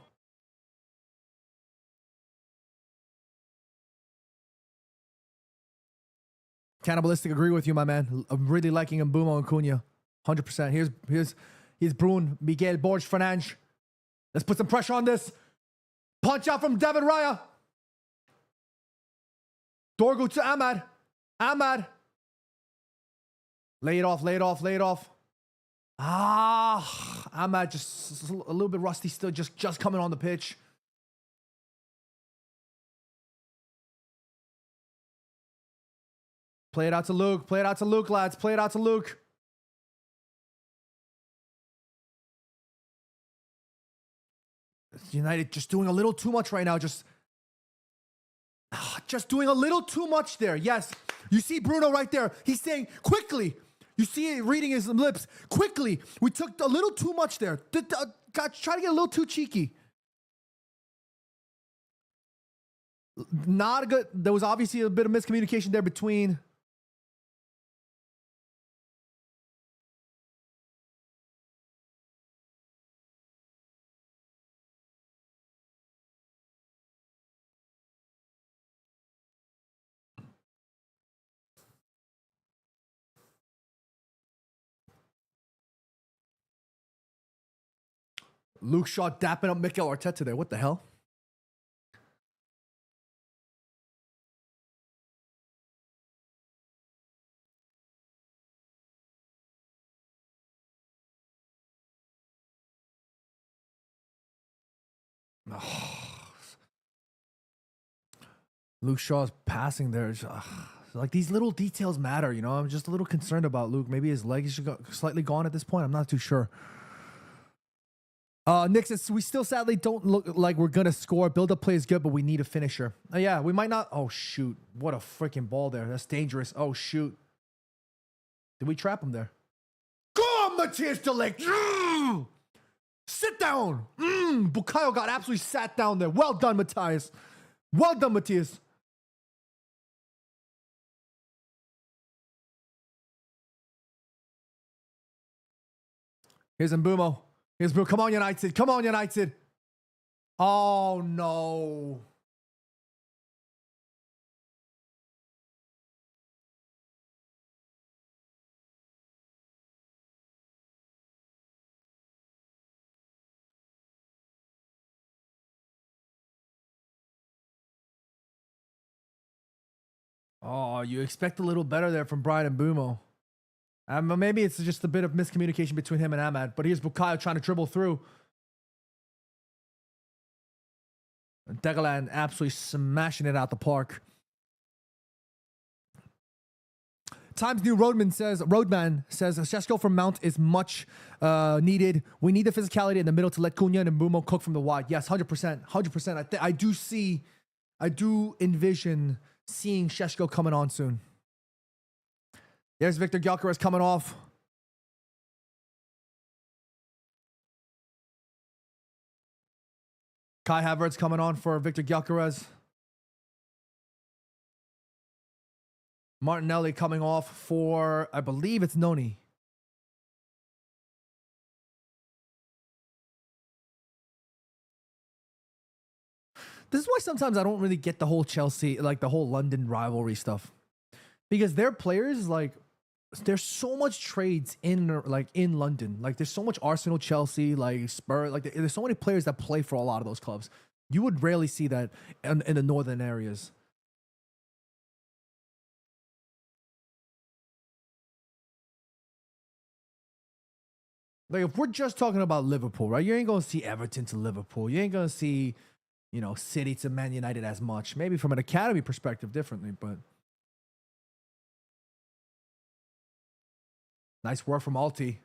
Cannibalistic, agree with you, my man. I'm really liking Mbeumo and Cunha. 100%. Here's Bruin, Miguel Borges Fernandes. Let's put some pressure on this. Punch out from David Raya. Dorgu to Ahmad. Ahmad. Lay it off, lay it off, lay it off. Ah, Ahmad just a little bit rusty still, just coming on the pitch. Play it out to Luke. Play it out to Luke, lads. Play it out to Luke. United just doing a little too much right now. Just Just doing a little too much there. Yes. You see Bruno right there. He's saying, quickly. You see it reading his lips. Quickly. We took a little too much there. Try to get a little too cheeky. Not good. There was obviously a bit of miscommunication there between... Luke Shaw dapping up Mikel Arteta there. What the hell? Luke Shaw's passing there. Like these little details matter, you know. I'm just a little concerned about Luke. Maybe his leg is slightly gone at this point. I'm not too sure. Nick says, we still sadly don't look like we're going to score. Build-up play is good, but we need a finisher. Yeah, we might not. Oh, shoot. What a freaking ball there. That's dangerous. Oh, shoot. Did we trap him there? Go on, Matthias de Ligt. Sit down. Bukayo got absolutely sat down there. Well done, Matthias. Well done, Matthias. Here's Mbumo. Here's Mbumo. Come on, United. Come on, United. Oh, no. Oh, you expect a little better there from Brian Mbumo. Maybe it's just a bit of miscommunication between him and Ahmad. But here's Bukayo trying to dribble through. Degalan absolutely smashing it out the park. Times New Roadman says Šeško from Mount is much needed. We need the physicality in the middle to let Cunha and Mbumo cook from the wide. Yes, 100%. 100%. I do envision seeing Šeško coming on soon. There's Victor Gyökeres coming off. Kai Havertz coming on for Victor Gyökeres. Martinelli coming off for, I believe it's Noni. This is why sometimes I don't really get the whole Chelsea, like the whole London rivalry stuff. Because their players, like, there's so much trades in London. Like, there's so much Arsenal, Chelsea, like Spurs. Like, there's so many players that play for a lot of those clubs. You would rarely see that in the northern areas. Like, if we're just talking about Liverpool, right? You ain't going to see Everton to Liverpool. You ain't going to see, you know, City to Man United as much. Maybe from an academy perspective differently, but... Nice work from Alti.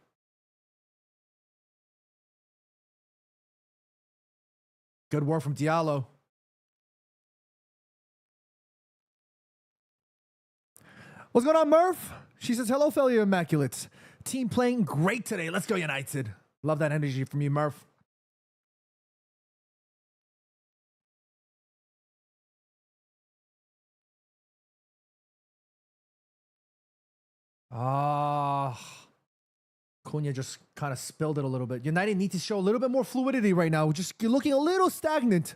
Good work from Diallo. What's going on, Murph? She says, hello, fellow Immaculates. Team playing great today. Let's go, United. Love that energy from you, Murph. Cunha just kind of spilled it a little bit. United need to show a little bit more fluidity right now. Just looking a little stagnant.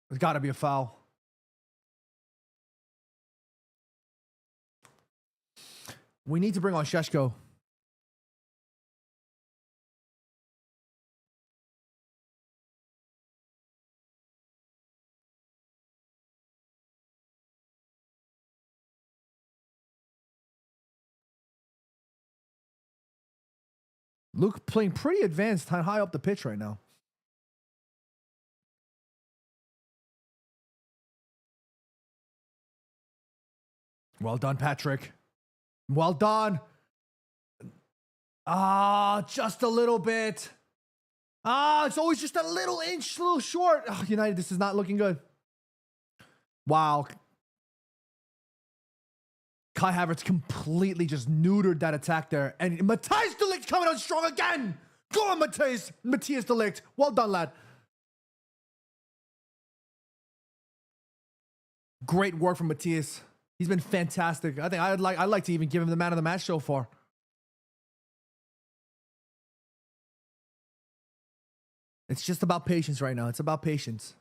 There's got to be a foul. We need to bring on Šeško. Luke playing pretty advanced, high up the pitch right now. Well done, Patrick. Well done. Ah, just a little bit. Ah, it's always just a little inch, a little short. Oh, United, this is not looking good. Wow. Kai Havertz completely just neutered that attack there. And Matthias de Ligt coming on strong again. Go on, Matthias de Ligt. Well done, lad. Great work from Matthias. He's been fantastic. I think I'd like to even give him the man of the match so far. It's just about patience right now. It's about patience.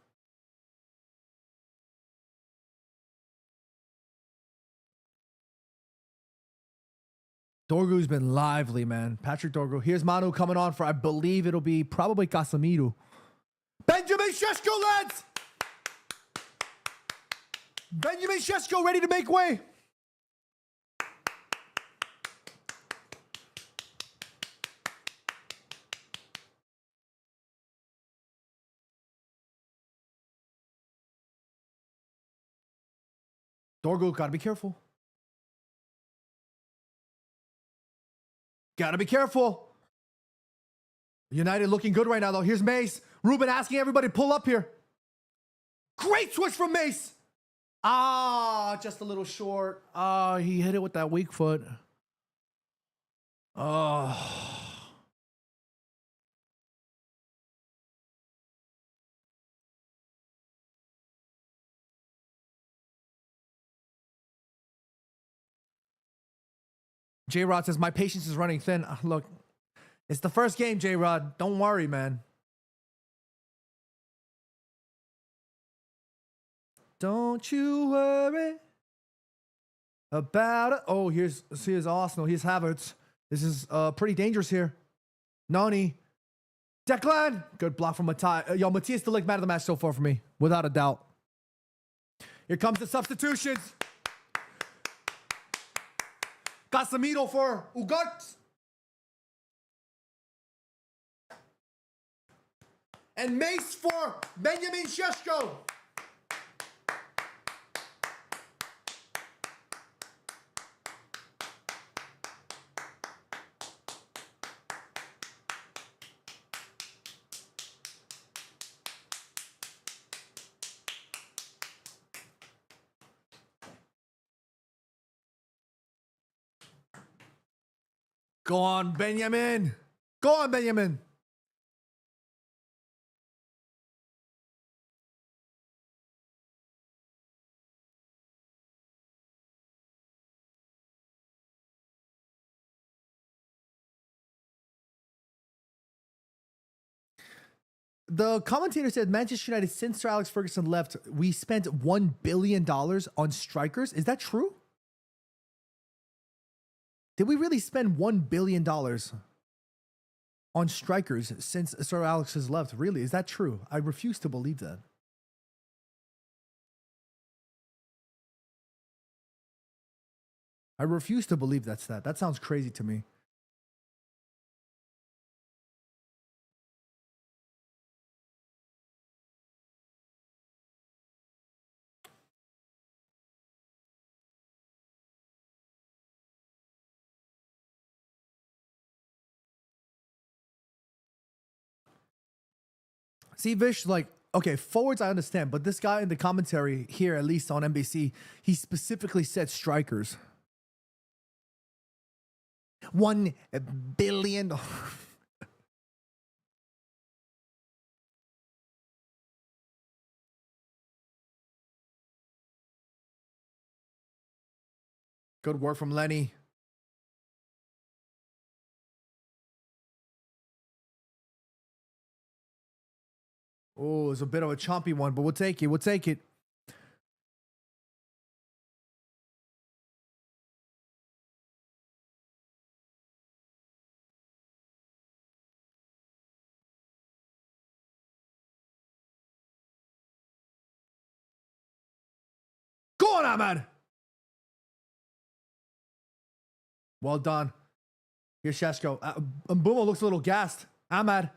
Dorgu's been lively, man. Patrick Dorgu. Here's Manu coming on for, I believe it'll be probably Casemiro. Benjamin Šeško, lads! Benjamin Šeško ready to make way. Dorgu, gotta be careful. Gotta be careful. United looking good right now, though. Here's Mace. Ruben asking everybody to pull up here. Great switch from Mace. Ah, just a little short. Ah, he hit it with that weak foot. Oh. J-Rod says, my patience is running thin. Look, it's the first game, J-Rod. Don't worry, man. Don't you worry about it. Oh, here's Arsenal. Here's Havertz. This is pretty dangerous here. Noni. Declan. Good block from Matthias. Yo, Matthias de Ligt, man of the match so far for me. Without a doubt. Here comes the substitutions. Casemiro for Ugart. And Mace for Benjamin Šeško. Go on, Benjamin. Go on, Benjamin. The commentator said Manchester United, since Sir Alex Ferguson left, we spent $1 billion on strikers. Is that true? Did we really spend $1 billion on strikers since Sir Alex has left? Really? Is that true? I refuse to believe that. I refuse to believe that's that. That sounds crazy to me. See, Vish, like, okay, forwards I understand, but this guy in the commentary here, at least on NBC, he specifically said strikers. $1 billion. Good work from Lenny. Oh, it's a bit of a chompy one, but we'll take it. We'll take it. Go on, Ahmad. Well done. Here's Šeško. Mbeumo looks a little gassed. Ahmad.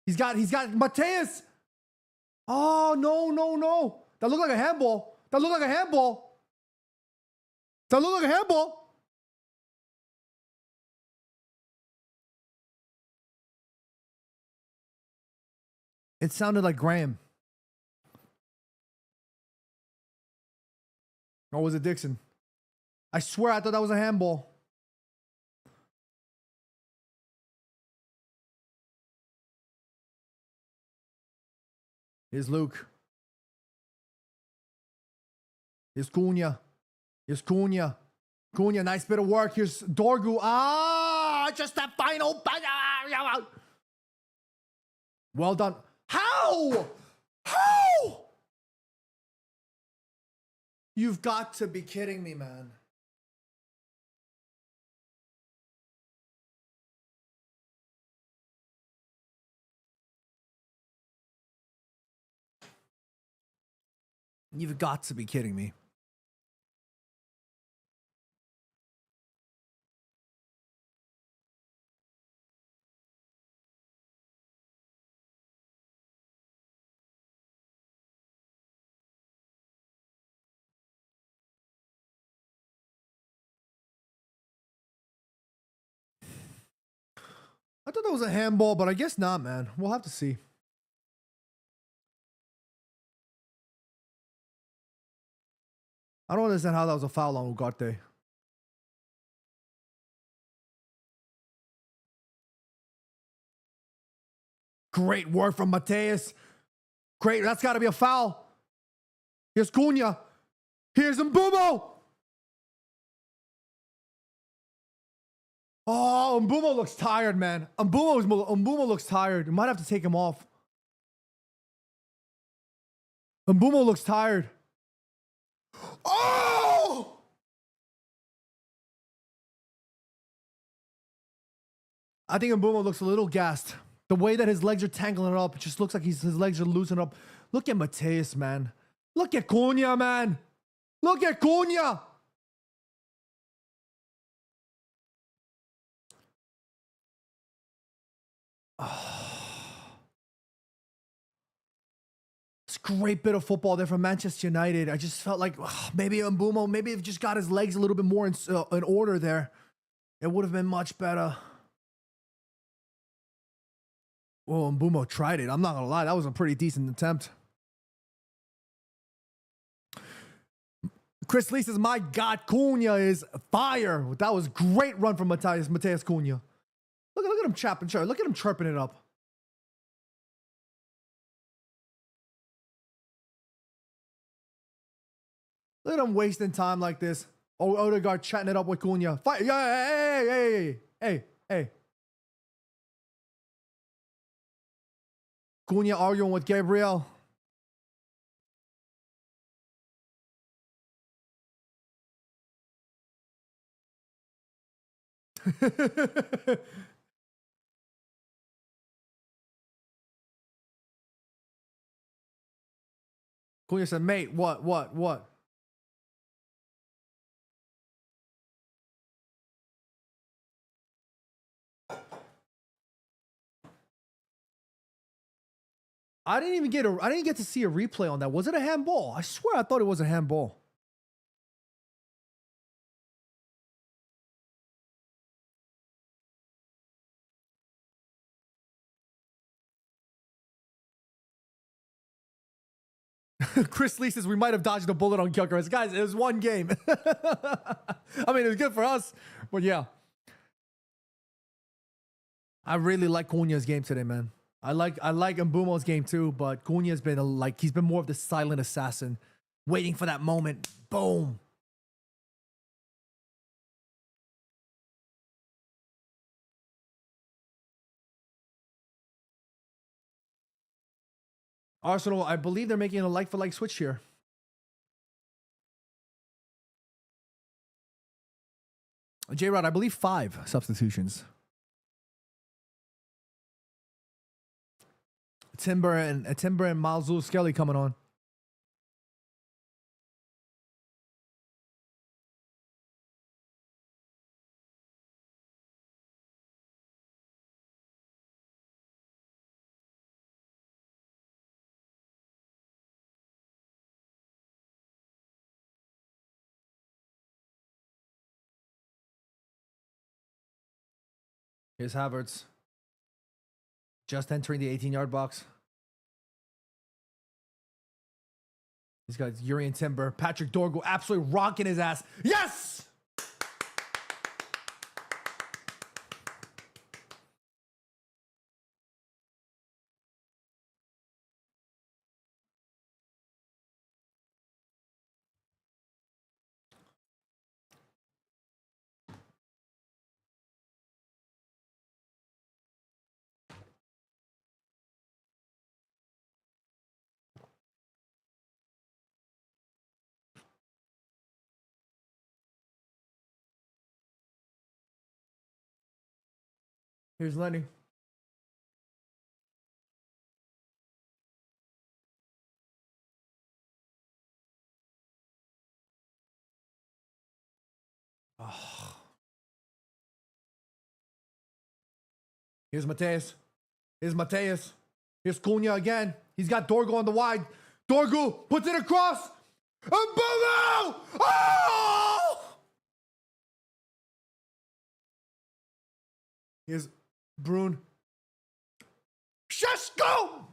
He's got Matthias. Oh, no. That looked like a handball. That looked like a handball. It sounded like Graham. Or was it Dixon? I swear I thought that was a handball. Here's Luke. Here's Cunha. Here's Cunha. Cunha, nice bit of work. Here's Dorgu. Just that final. Well done. How? How? You've got to be kidding me, man. You've got to be kidding me. I thought that was a handball, but I guess not, man. We'll have to see. I don't understand how that was a foul on Ugarte. Great work from Mateus. Great. That's got to be a foul. Here's Cunha. Here's Mbumo. Oh, Mbumo looks tired, man. Mbumo looks tired. You might have to take him off. Mbumo looks tired. Oh! I think Mbumo looks a little gassed. The way that his legs are tangling it up, it just looks like his legs are loosening up. Look at Mateus, man. Look at Cunha, man. Look at Cunha. It's a great bit of football there from Manchester United. I just felt like maybe Mbumo, maybe if just got his legs a little bit more in order there, it would have been much better. Well, Mbumo tried it. I'm not going to lie. That was a pretty decent attempt. Chris Lee says, my God, Cunha is fire. That was great run from Mateus Cunha. Look at him chopping. Look at him chirping it up. Look at him wasting time like this. Oh, Odegaard chatting it up with Cunha. Fight. Yeah, hey. Cunha arguing with Gabriel. Cunha said, mate, what? I didn't get to see a replay on that. Was it a handball? I swear I thought it was a handball. Chris Lee says we might have dodged a bullet on Gyökeres. Guys, it was one game. I mean, it was good for us, but yeah. I really like Cunha's game today, man. I like Mbumo's game too, but Cunha's been he's been more of the silent assassin, waiting for that moment. Boom. Arsenal, I believe they're making a like-for-like switch here. J-Rod, I believe 5 substitutions. Timber and Miles Lewis-Skelly coming on. Here's Havertz. Just entering the 18-yard box. He's got Urian Timber. Patrick Dorgo absolutely rocking his ass. Yes! Here's Lenny. Oh. Here's Mateus. Here's Mateus. Here's Cunha again. He's got Dorgo on the wide. Dorgo puts it across. And boom! Oh! Here's Brune. Shesko!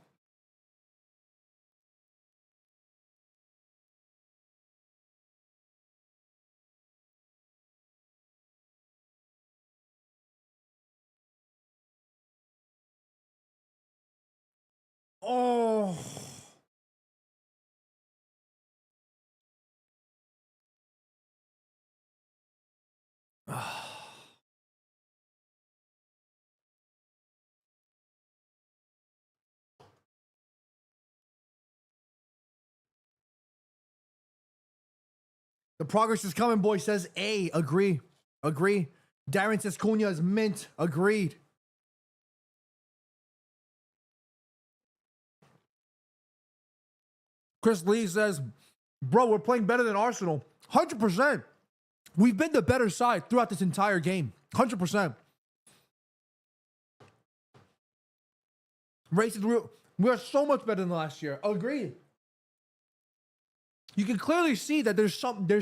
Oh. The progress is coming, boy. Says A. Agree. Agree. Darren says Cunha is mint. Agreed. Chris Lee says, bro, we're playing better than Arsenal. 100%. We've been the better side throughout this entire game. 100%. Races, we're so much better than last year. Agreed. You can clearly see that there's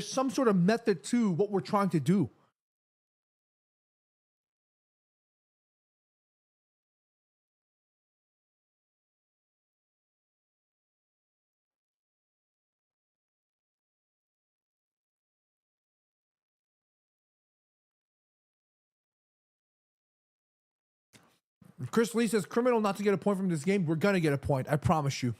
some sort of method to what we're trying to do. Chris Lee says, criminal not to get a point from this game. We're going to get a point. I promise you.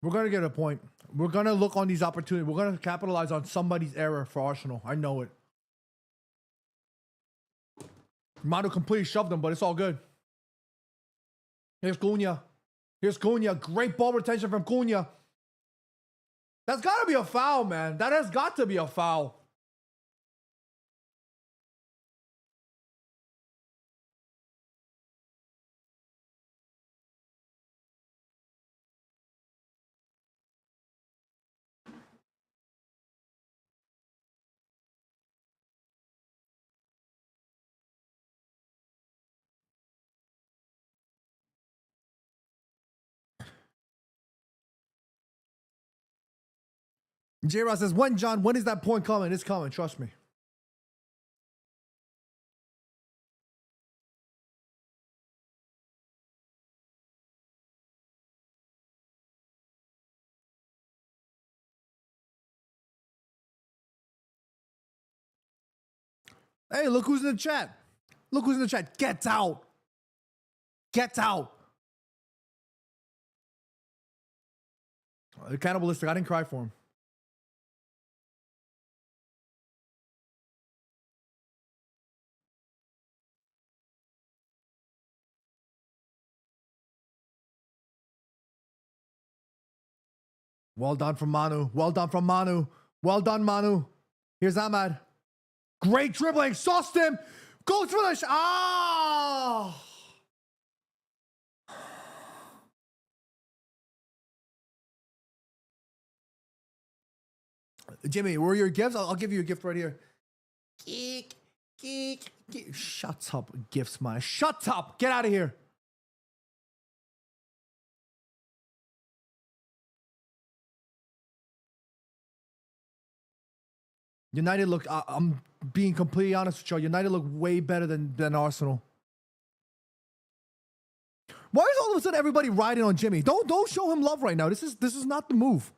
We're going to get a point. We're going to look on these opportunities. We're going to capitalize on somebody's error for Arsenal. I know it. Manu completely shoved him, but it's all good. Here's Cunha. Here's Cunha. Great ball retention from Cunha. That's got to be a foul, man. That has got to be a foul. J-Ross says, when, John? When is that point coming? It's coming. Trust me. Hey, look who's in the chat. Look who's in the chat. Get out. Get out. Cannibalistic. I didn't cry for him. Well done from Manu. Well done from Manu. Well done, Manu. Here's Ahmad. Great dribbling. Sauced him. Goes for the shot. Ah! Jimmy, were your gifts? I'll give you a gift right here. Geek, geek, geek. Shut up, gifts, man. Shut up. Get out of here. United look. I'm being completely honest with you. United look way better than Arsenal. Why is all of a sudden everybody riding on Jimmy? Don't show him love right now. This is not the move.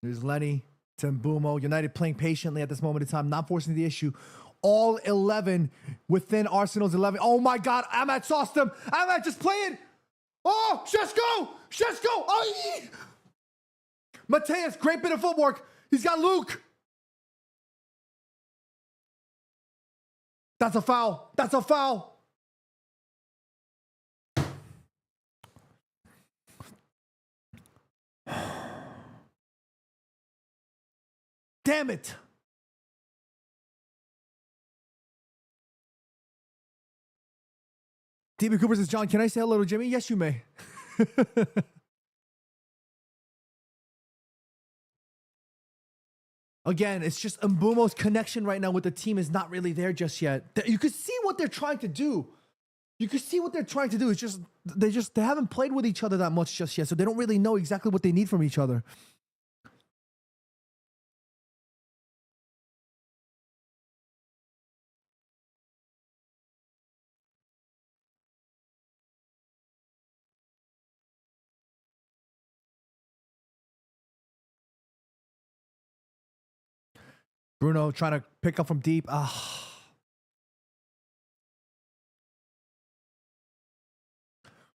There's Lenny, Timbumo. United playing patiently at this moment in time, not forcing the issue. All 11 within Arsenal's 11. Oh my God, Ahmad sauced him. Ahmad just playing. Oh, Shesko! Shesko! Oh, Mateus, great bit of footwork. He's got Luke. That's a foul. That's a foul. Damn it. DB Cooper says, John, can I say hello to Jimmy? Yes, you may. Again, it's just Mbumo's connection right now with the team is not really there just yet. You can see what they're trying to do. You can see what they're trying to do. It's just they haven't played with each other that much just yet, so they don't really know exactly what they need from each other. Bruno trying to pick up from deep.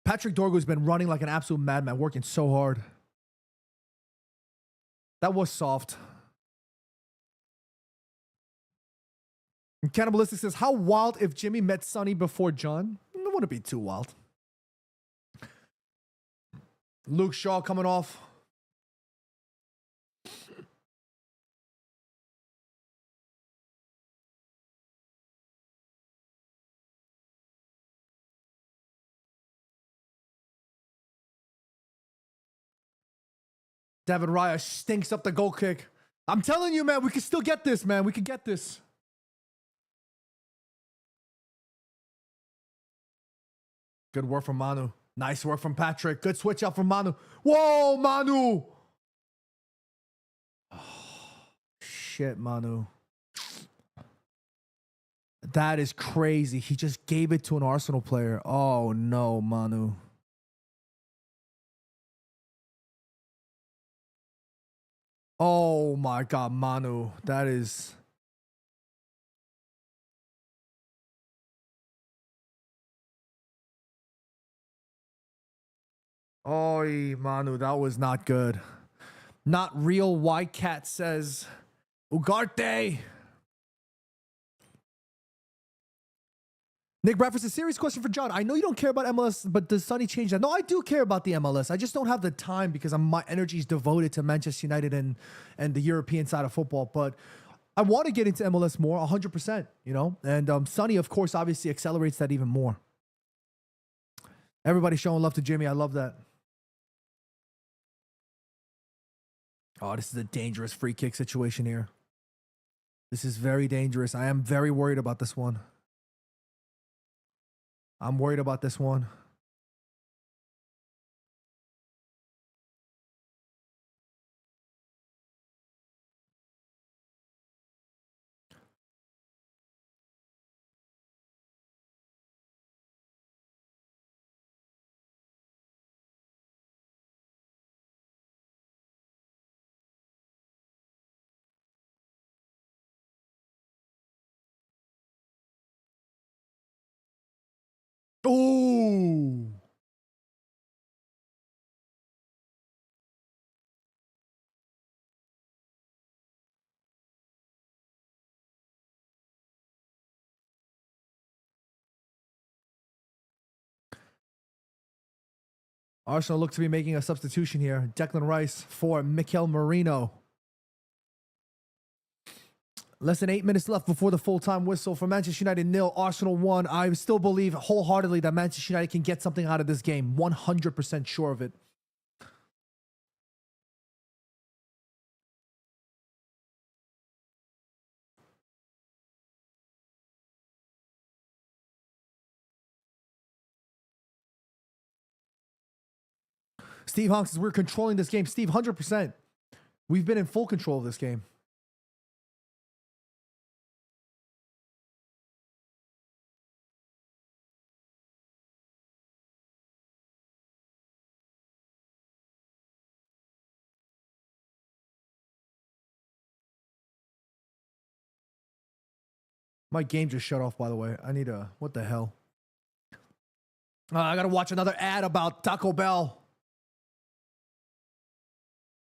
Patrick Dorgo's been running like an absolute madman, working so hard. That was soft. And Cannibalistic says, how wild if Jimmy met Sonny before John? It wouldn't be too wild. Luke Shaw coming off. David Raya stinks up the goal kick. I'm telling you, man, we can still get this, man. We can get this. Good work from Manu. Nice work from Patrick. Good switch out from Manu. Whoa, Manu. Oh, shit, Manu. That is crazy. He just gave it to an Arsenal player. Oh, no, Manu. Oh, my God, Manu. That is... Oy, Manu, that was not good. Not real. White Cat says, Ugarte. Nick Bradford says, serious question for John. I know you don't care about MLS, but does Sonny change that? No, I do care about the MLS. I just don't have the time because my energy is devoted to Manchester United and the European side of football. But I want to get into MLS more, 100%, you know? And Sonny, of course, obviously accelerates that even more. Everybody showing love to Jimmy. I love that. Oh, this is a dangerous free kick situation here. This is very dangerous. I am very worried about this one. I'm worried about this one. Oh, Arsenal look to be making a substitution here. Declan Rice for Mikel Merino. Less than 8 minutes left before the full-time whistle. For Manchester United 0, Arsenal 1. I still believe wholeheartedly that Manchester United can get something out of this game. 100% sure of it. Steve Honk says we're controlling this game. Steve, 100%. We've been in full control of this game. My game just shut off, by the way. I need a... What the hell? I gotta watch another ad about Taco Bell.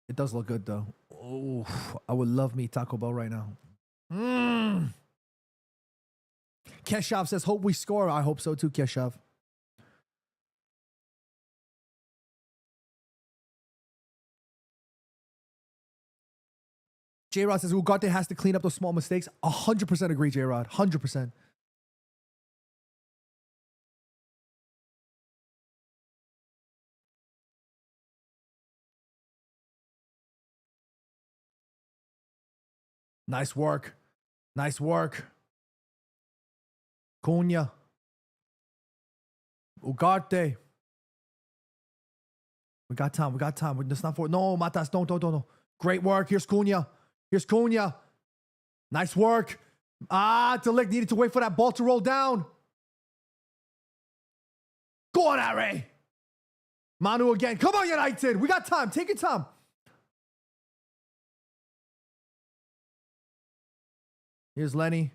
It does look good, though. Oh, I would love me Taco Bell right now. Keshav says, hope we score. I hope so too, Keshav. J-Rod says, Ugarte has to clean up those small mistakes. 100% agree, J-Rod. 100%. Nice work. Nice work. Cunha. Ugarte. We got time. We got time. Let's not for no, Matas. Don't. Great work. Here's Cunha. Here's Cunha. Nice work. De Ligt needed to wait for that ball to roll down. Go on, Harry. Manu again. Come on, United. We got time. Take your time. Here's Lenny.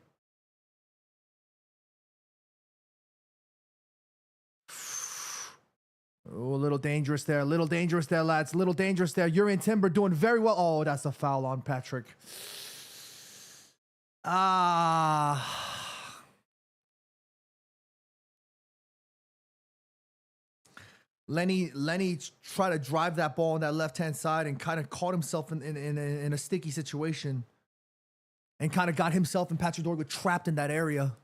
Oh, a little dangerous there. A little dangerous there, lads. A little dangerous there. Urian Timber doing very well. Oh, that's a foul on Patrick. Lenny tried to drive that ball on that left-hand side and kind of caught himself in a sticky situation and kind of got himself and Patrick Dorgu trapped in that area.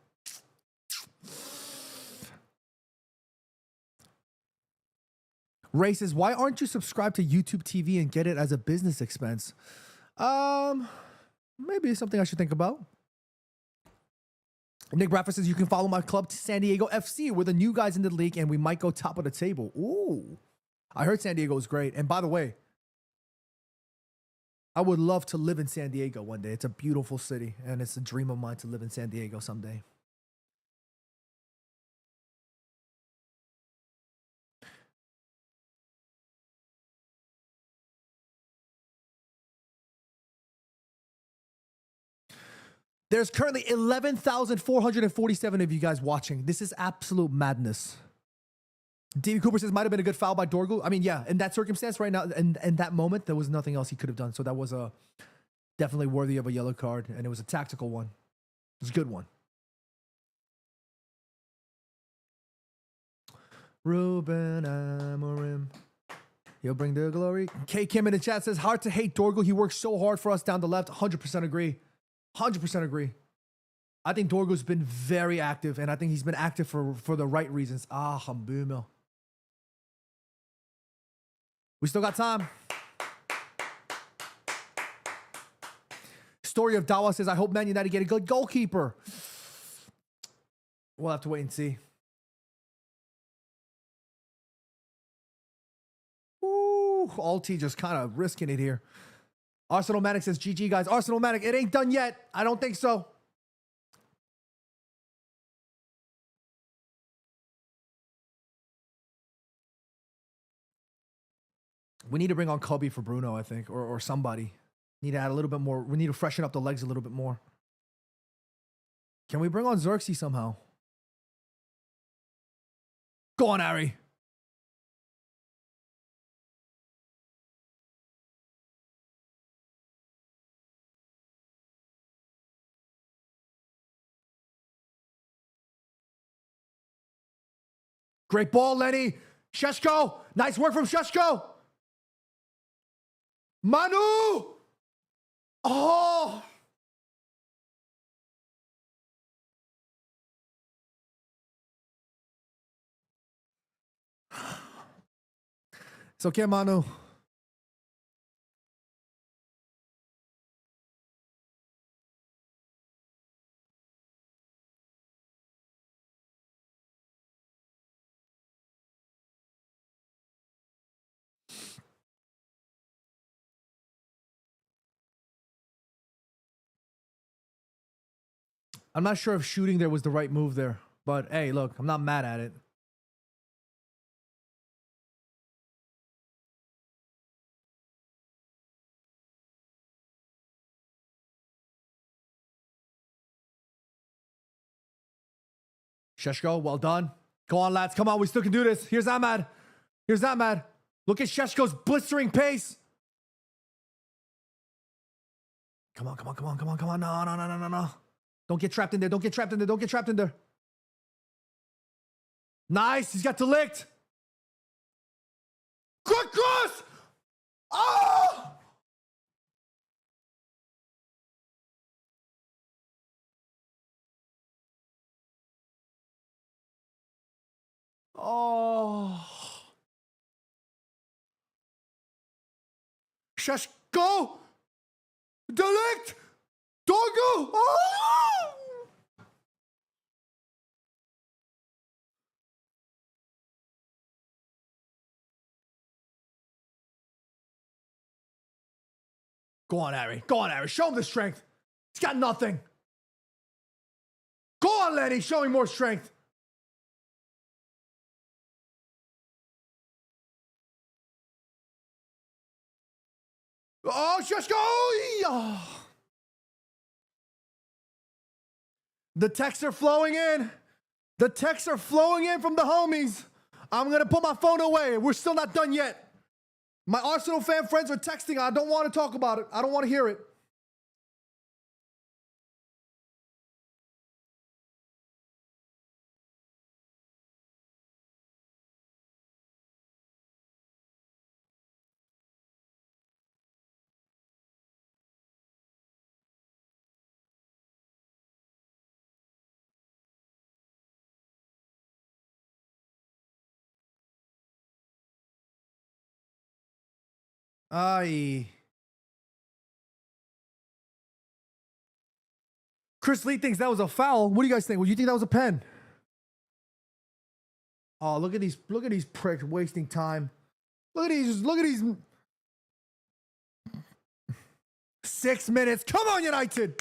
Ray says, why aren't you subscribed to YouTube TV and get it as a business expense? Maybe it's something I should think about. Nick Bradford says, you can follow my club, San Diego FC. We're the new guys in the league, and we might go top of the table. Ooh. I heard San Diego is great. And by the way, I would love to live in San Diego one day. It's a beautiful city, and it's a dream of mine to live in San Diego someday. There's currently 11,447 of you guys watching. This is absolute madness. David Cooper says, might have been a good foul by Dorgu. I mean, yeah, in that circumstance right now, and that moment, there was nothing else he could have done. So that was definitely worthy of a yellow card, and it was a tactical one. It was a good one. Ruben Amorim. He'll bring the glory. K. Kim in the chat says, hard to hate Dorgu. He works so hard for us down the left. 100% agree. 100% agree. I think Dorgu's been very active, and I think he's been active for the right reasons. Hamboomel. We still got time. Story of Dawa says, I hope Man United get a good goalkeeper. We'll have to wait and see. Ooh, Alti just kind of risking it here. Arsenal Manic says, GG, guys. Arsenal Manic, it ain't done yet. I don't think so. We need to bring on Cubby for Bruno, I think, or somebody. Need to add a little bit more. We need to freshen up the legs a little bit more. Can we bring on Xerxes somehow? Go on, Harry. Great ball, Lenny. Sheshko. Nice work from Sheshko. Manu. Oh. It's okay, Manu. I'm not sure if shooting there was the right move there, but hey, look, I'm not mad at it. Sheshko, well done. Go on, lads. Come on, we still can do this. Here's Ahmad. Here's Ahmad. Look at Sheshko's blistering pace. Come on, come on, come on, come on, come on. No, no, no, no, no, no. Don't get trapped in there. Don't get trapped in there. Don't get trapped in there. Nice. He's got Delict. Quick cross. Oh! Oh. Sheshko. Delict. Doggo. Oh! Go on, Harry. Go on, Harry. Show him the strength. He's got nothing. Go on, Lenny. Show him more strength. Oh, Sheshko. Oh. The texts are flowing in. The texts are flowing in from the homies. I'm going to put my phone away. We're still not done yet. My Arsenal fan friends are texting. I don't want to talk about it. I don't want to hear it. Aye. Chris Lee thinks that was a foul. What do you guys think? Would you think that was a pen? Oh, look at these pricks wasting time. Look at these 6 minutes. Come on, United.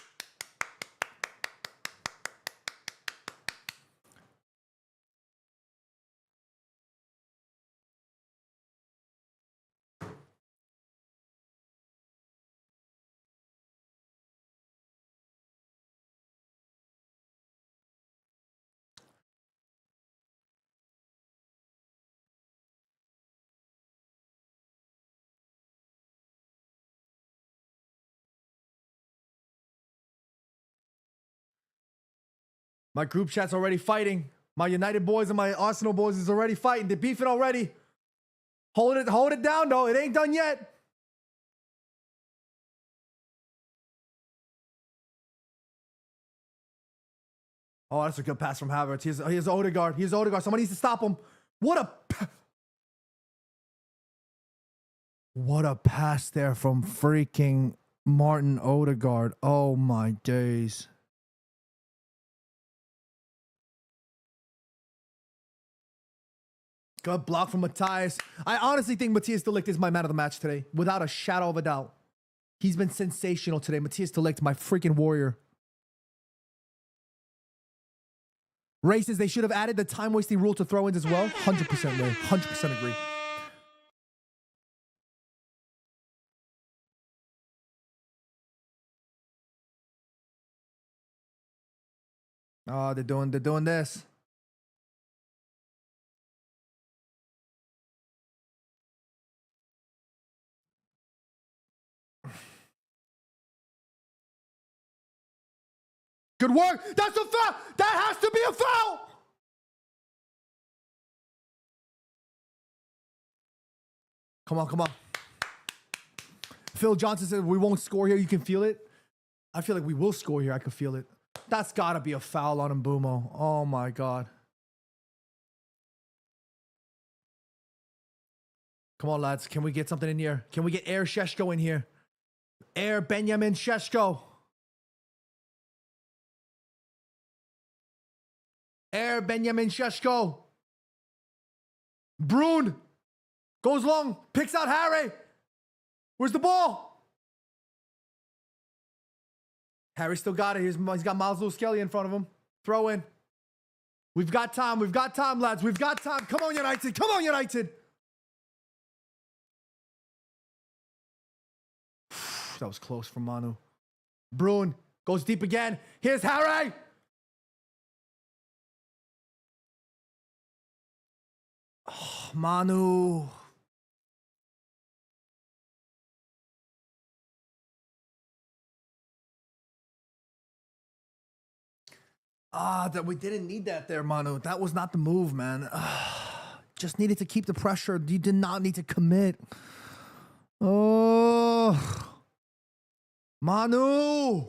My group chat's already fighting. My United boys and my Arsenal boys is already fighting. They're beefing already. Hold it down though. It ain't done yet. Oh, that's a good pass from Havertz. Here's Odegaard. Here's Odegaard. Somebody needs to stop him. What a pass there from freaking Martin Odegaard. Oh my days. Good block from Matthias. I honestly think Matthias de Ligt is my man of the match today, without a shadow of a doubt. He's been sensational today. Matthias de Ligt, my freaking warrior. Races, they should have added the time-wasting rule to throw-ins as well. 100% Ray. 100% agree. Oh, they're doing this. Good work. That's a foul. That has to be a foul. Come on, come on. Phil Johnson said we won't score here. You can feel it. I feel like we will score here. I can feel it. That's got to be a foul on Mbumo. Oh, my God. Come on, lads. Can we get something in here? Can we get Air Sheshko in here? Air Benjamin Sheshko. Air Benjamin Sheshko. Brune goes long, picks out Harry. Where's the ball? Harry still got it. He's got Miles Lewis Kelly in front of him. Throw in. We've got time. We've got time, lads. We've got time. Come on, United. Come on, United. That was close from Manu. Brune goes deep again. Here's Harry. Oh, Manu. That we didn't need that there, Manu. That was not the move, man. Just needed to keep the pressure. You did not need to commit. Oh. Manu!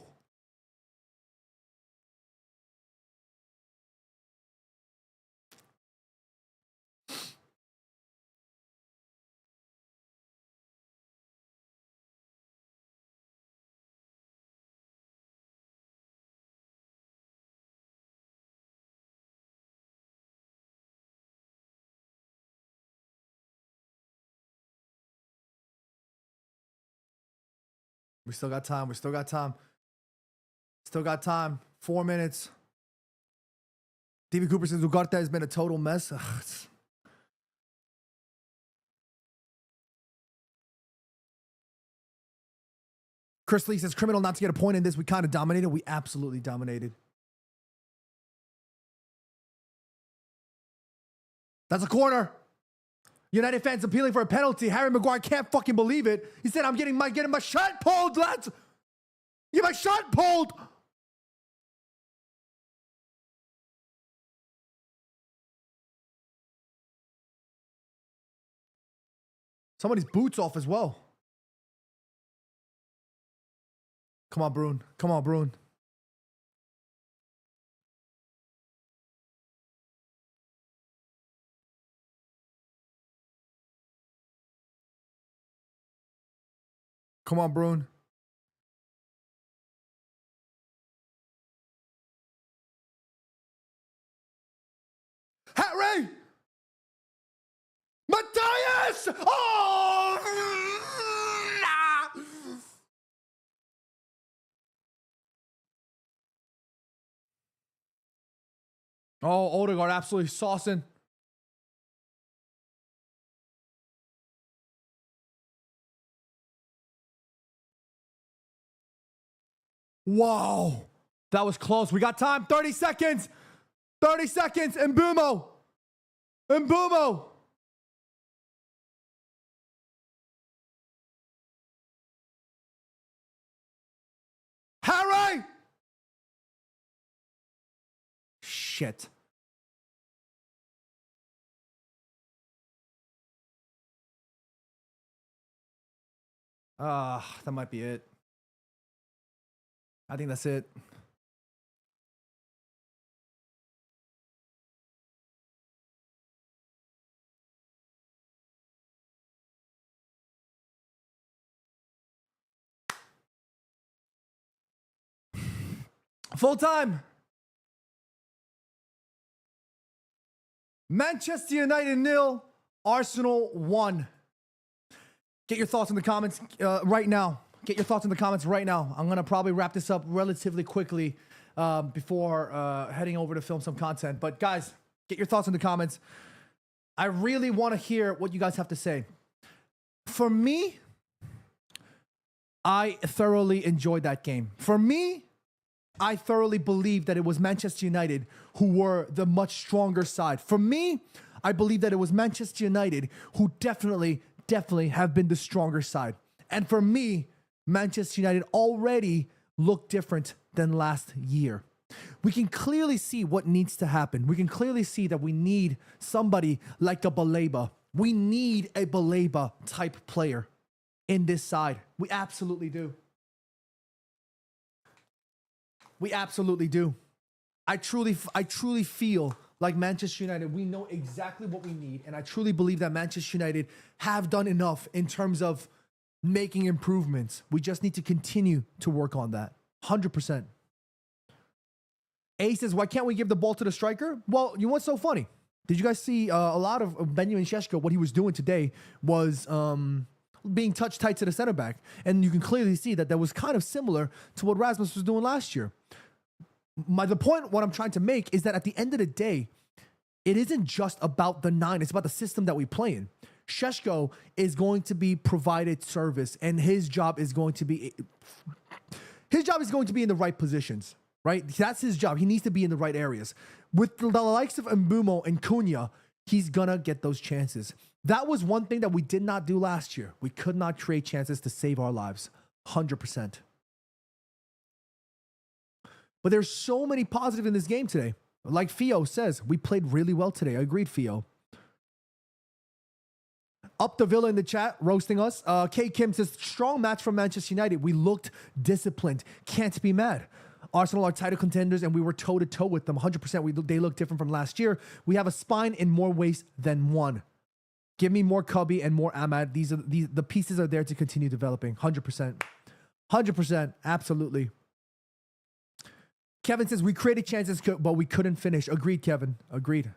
We still got time. We still got time. Still got time. 4 minutes. DB Cooper says Ugarte has been a total mess. Chris Lee says criminal not to get a point in this. We kind of dominated. We absolutely dominated. That's a corner. United fans appealing for a penalty. Harry Maguire can't fucking believe it. He said, I'm getting my shot pulled, lads. Get my shot pulled. Somebody's boots off as well. Come on, Brune. Come on, Brune. Come on, Brune. Harry! Matthias! Oh! Oh, Odegaard absolutely saucing. Wow. That was close. We got time. 30 seconds. 30 seconds. Mbumo. Mbumo. Harry. Shit. That might be it. I think that's it. Full time. Manchester United 0, Arsenal 1. Get your thoughts in the comments right now. Get your thoughts in the comments right now. I'm going to probably wrap this up relatively quickly before heading over to film some content. But guys, get your thoughts in the comments. I really want to hear what you guys have to say. For me, I thoroughly enjoyed that game. For me, I thoroughly believe that it was Manchester United who were the much stronger side. For me, I believe that it was Manchester United who definitely have been the stronger side. And for me, Manchester United already look different than last year. We can clearly see what needs to happen. We can clearly see that we need somebody like a Baleba We need a Baleba type player in this side. We absolutely do. We absolutely do. I truly feel like Manchester United, we know exactly what we need. And I truly believe that Manchester United have done enough in terms of making improvements. We just need to continue to work on that. 100%. A says, why can't we give the ball to the striker? Well, you know what's so funny? Did you guys see a lot of Benjamin Šeško? What he was doing today was being touched tight to the center back. And you can clearly see that was kind of similar to what Rasmus was doing last year. The point, what I'm trying to make is that at the end of the day, it isn't just about the 9. It's about the system that we play in. Šeško is going to be provided service, and his job is going to be in the right positions. Right? That's his job. He needs to be in the right areas. With the likes of Mbeumo and Cunha, he's going to get those chances. That was one thing that we did not do last year. We could not create chances to save our lives. 100%. But there's so many positives in this game today. Like Theo says, we played really well today. I agreed, Theo. Up the Villa in the chat, roasting us. K. Kim says, strong match from Manchester United. We looked disciplined. Can't be mad. Arsenal are title contenders, and we were toe-to-toe with them. 100%. They look different from last year. We have a spine in more ways than one. Give me more Cubby and more Ahmad. The pieces are there to continue developing. 100%. 100%. Absolutely. Kevin says, we created chances, but we couldn't finish. Agreed, Kevin. Agreed.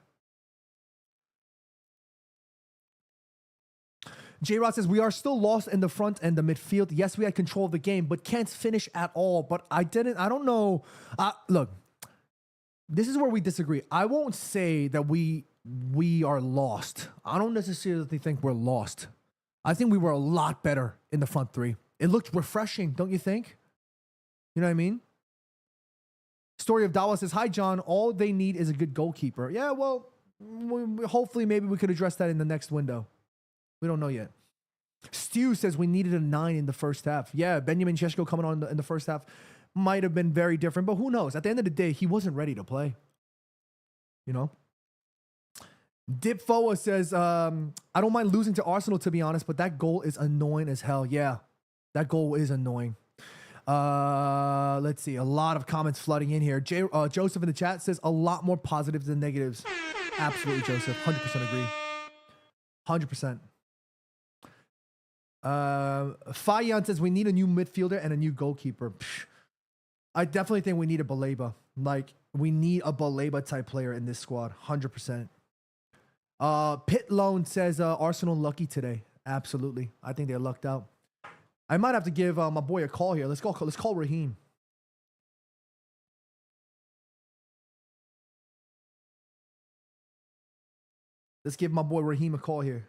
J-Rod says, we are still lost in the front and the midfield. Yes, we had control of the game, but can't finish at all. But I don't know. Look, this is where we disagree. I won't say that we are lost. I don't necessarily think we're lost. I think we were a lot better in the front three. It looked refreshing, don't you think? You know what I mean? Story of Dawa says, hi, John. All they need is a good goalkeeper. Yeah, well, hopefully maybe we could address that in the next window. We don't know yet. Stu says we needed a 9 in the first half. Yeah, Benjamin Šeško coming on in the first half might have been very different, but who knows? At the end of the day, he wasn't ready to play. You know? Dip Foa says, I don't mind losing to Arsenal, to be honest, but that goal is annoying as hell. Yeah, that goal is annoying. Let's see. A lot of comments flooding in here. Joseph in the chat says a lot more positives than negatives. Absolutely, Joseph. 100% agree. 100%. Fayan says we need a new midfielder and a new goalkeeper. I definitely think we need a Baleba. Like, we need a Baleba type player in this squad. 100%. Pit Loan says Arsenal lucky today. Absolutely. I think they lucked out. I might have to give my boy a call here. Let's call Raheem. Let's give my boy Raheem a call here.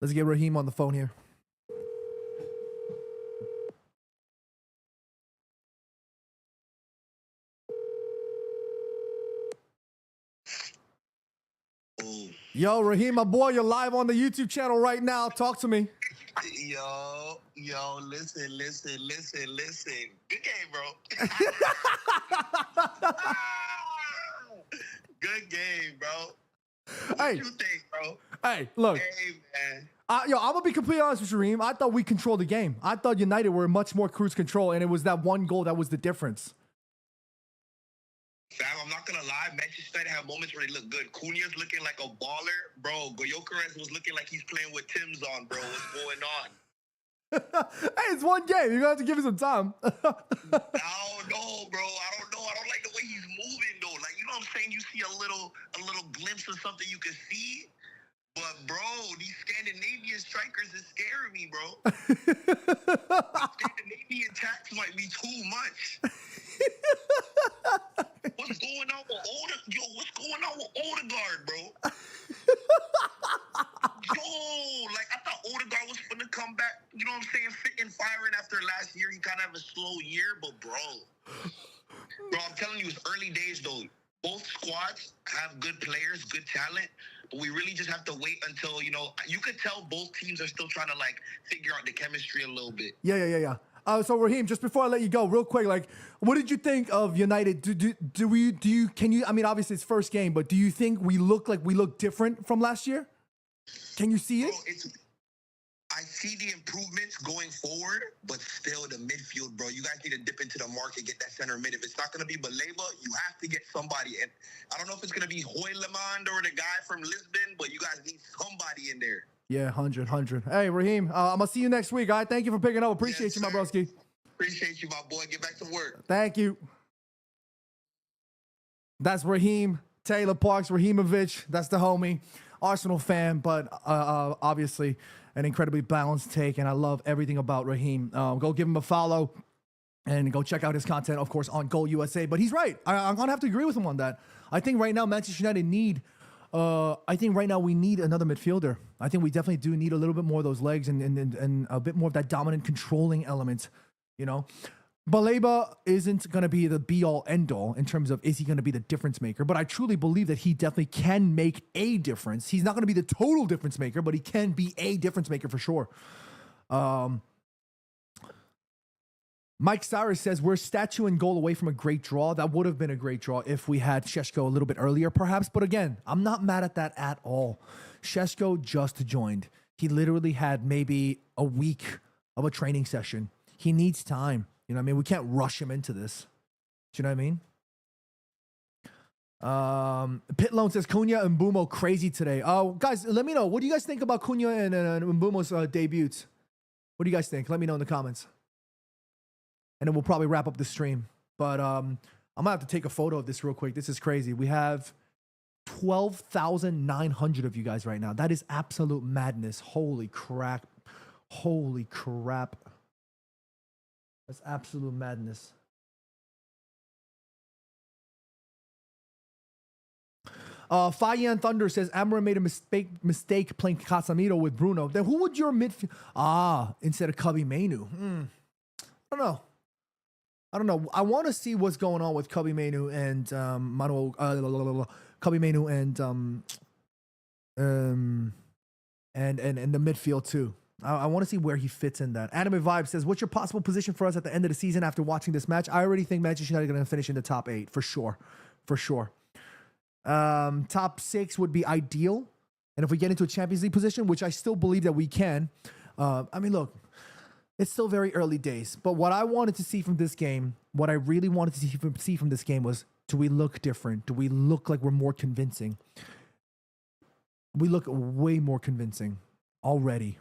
Let's get Raheem on the phone here. Yo, Raheem, my boy, you're live on the YouTube channel right now. Talk to me. Yo, listen. Good game, bro. Good game, bro. What you think, bro? Hey, look. Hey, man. I'm going to be completely honest with you, Raheem. I thought we controlled the game. I thought United were much more cruise control, and it was that one goal that was the difference. Fam, I'm not going to lie. Manchester United have moments where they look good. Cunha's looking like a baller. Bro, Gyökeres was looking like he's playing with Tim's on, bro. What's going on? Hey, it's one game. You're going to have to give it some time. I don't know, bro. I don't like the way he's moving, though. Like, you know what I'm saying? You see a little glimpse of something you can see. But, bro, these Scandinavian strikers is scaring me, bro. Scandinavian tax might be too much. What's going on with Odegaard, bro? Yo, like, I thought Odegaard was going to come back, you know what I'm saying, fit and firing after last year. He kind of have a slow year, but, bro, I'm telling you, it's early days, though. both squads have good players, good talent, but we really just have to wait until, you could tell both teams are still trying to like figure out the chemistry a little bit. Yeah. So Raheem, just before I let you go, real quick, like, what did you think of United? I mean, obviously it's first game, but do you think we look different from last year? Can you see it? Bro, I see the improvements going forward, but still the midfield, bro. You guys need to dip into the market, get that center mid. If it's not going to be Baleba, you have to get somebody. And I don't know if it's going to be Hoylemond or the guy from Lisbon, but you guys need somebody in there. Yeah, 100. Hey, Raheem, I'm going to see you next week, all right? Thank you for picking up. Appreciate you, my broski. Appreciate you, my boy. Get back to work. Thank you. That's Raheem Taylor Parks, Raheemovich. That's the homie. Arsenal fan, but obviously an incredibly balanced take, and I love everything about Raheem. Go give him a follow and go check out his content, of course, on Goal USA. But he's right. I'm going to have to agree with him on that. I think right now Manchester United we need another midfielder. I think we definitely do need a little bit more of those legs and a bit more of that dominant controlling element, you know. Baleba isn't going to be the be-all, end-all in terms of is he going to be the difference maker, but I truly believe that he definitely can make a difference. He's not going to be the total difference maker, but he can be a difference maker for sure. Mike Cyrus says, we're statue and goal away from a great draw. That would have been a great draw if we had Šeško a little bit earlier, perhaps. But again, I'm not mad at that at all. Šeško just joined. He literally had maybe a week of a training session. He needs time. You know what I mean? We can't rush him into this. Do you know what I mean? Pit Loan says, Cunha and Mbumo crazy today. Oh, guys, let me know. What do you guys think about Cunha and Mbumo's debuts? What do you guys think? Let me know in the comments. And then we'll probably wrap up the stream. But I'm going to have to take a photo of this real quick. This is crazy. We have 12,900 of you guys right now. That is absolute madness. Holy crap. Holy crap. That's absolute madness. Fayan Thunder says, Amara made a mistake playing Casemiro with Bruno. Then who would your midfield... instead of Cubby Mainu. I don't know. I want to see what's going on with Cubby Mainu and Cubby Mainu and the midfield too. I want to see where he fits in that. Anime Vibe says, what's your possible position for us at the end of the season after watching this match? I already think Manchester United are going to finish in the top 8 for sure. Top 6 would be ideal. And if we get into a Champions League position, which I still believe that we can, I mean, look, it's still very early days. But what I wanted to see from this game, what I really wanted to see from this game was, do we look different? Do we look like we're more convincing? We look way more convincing already.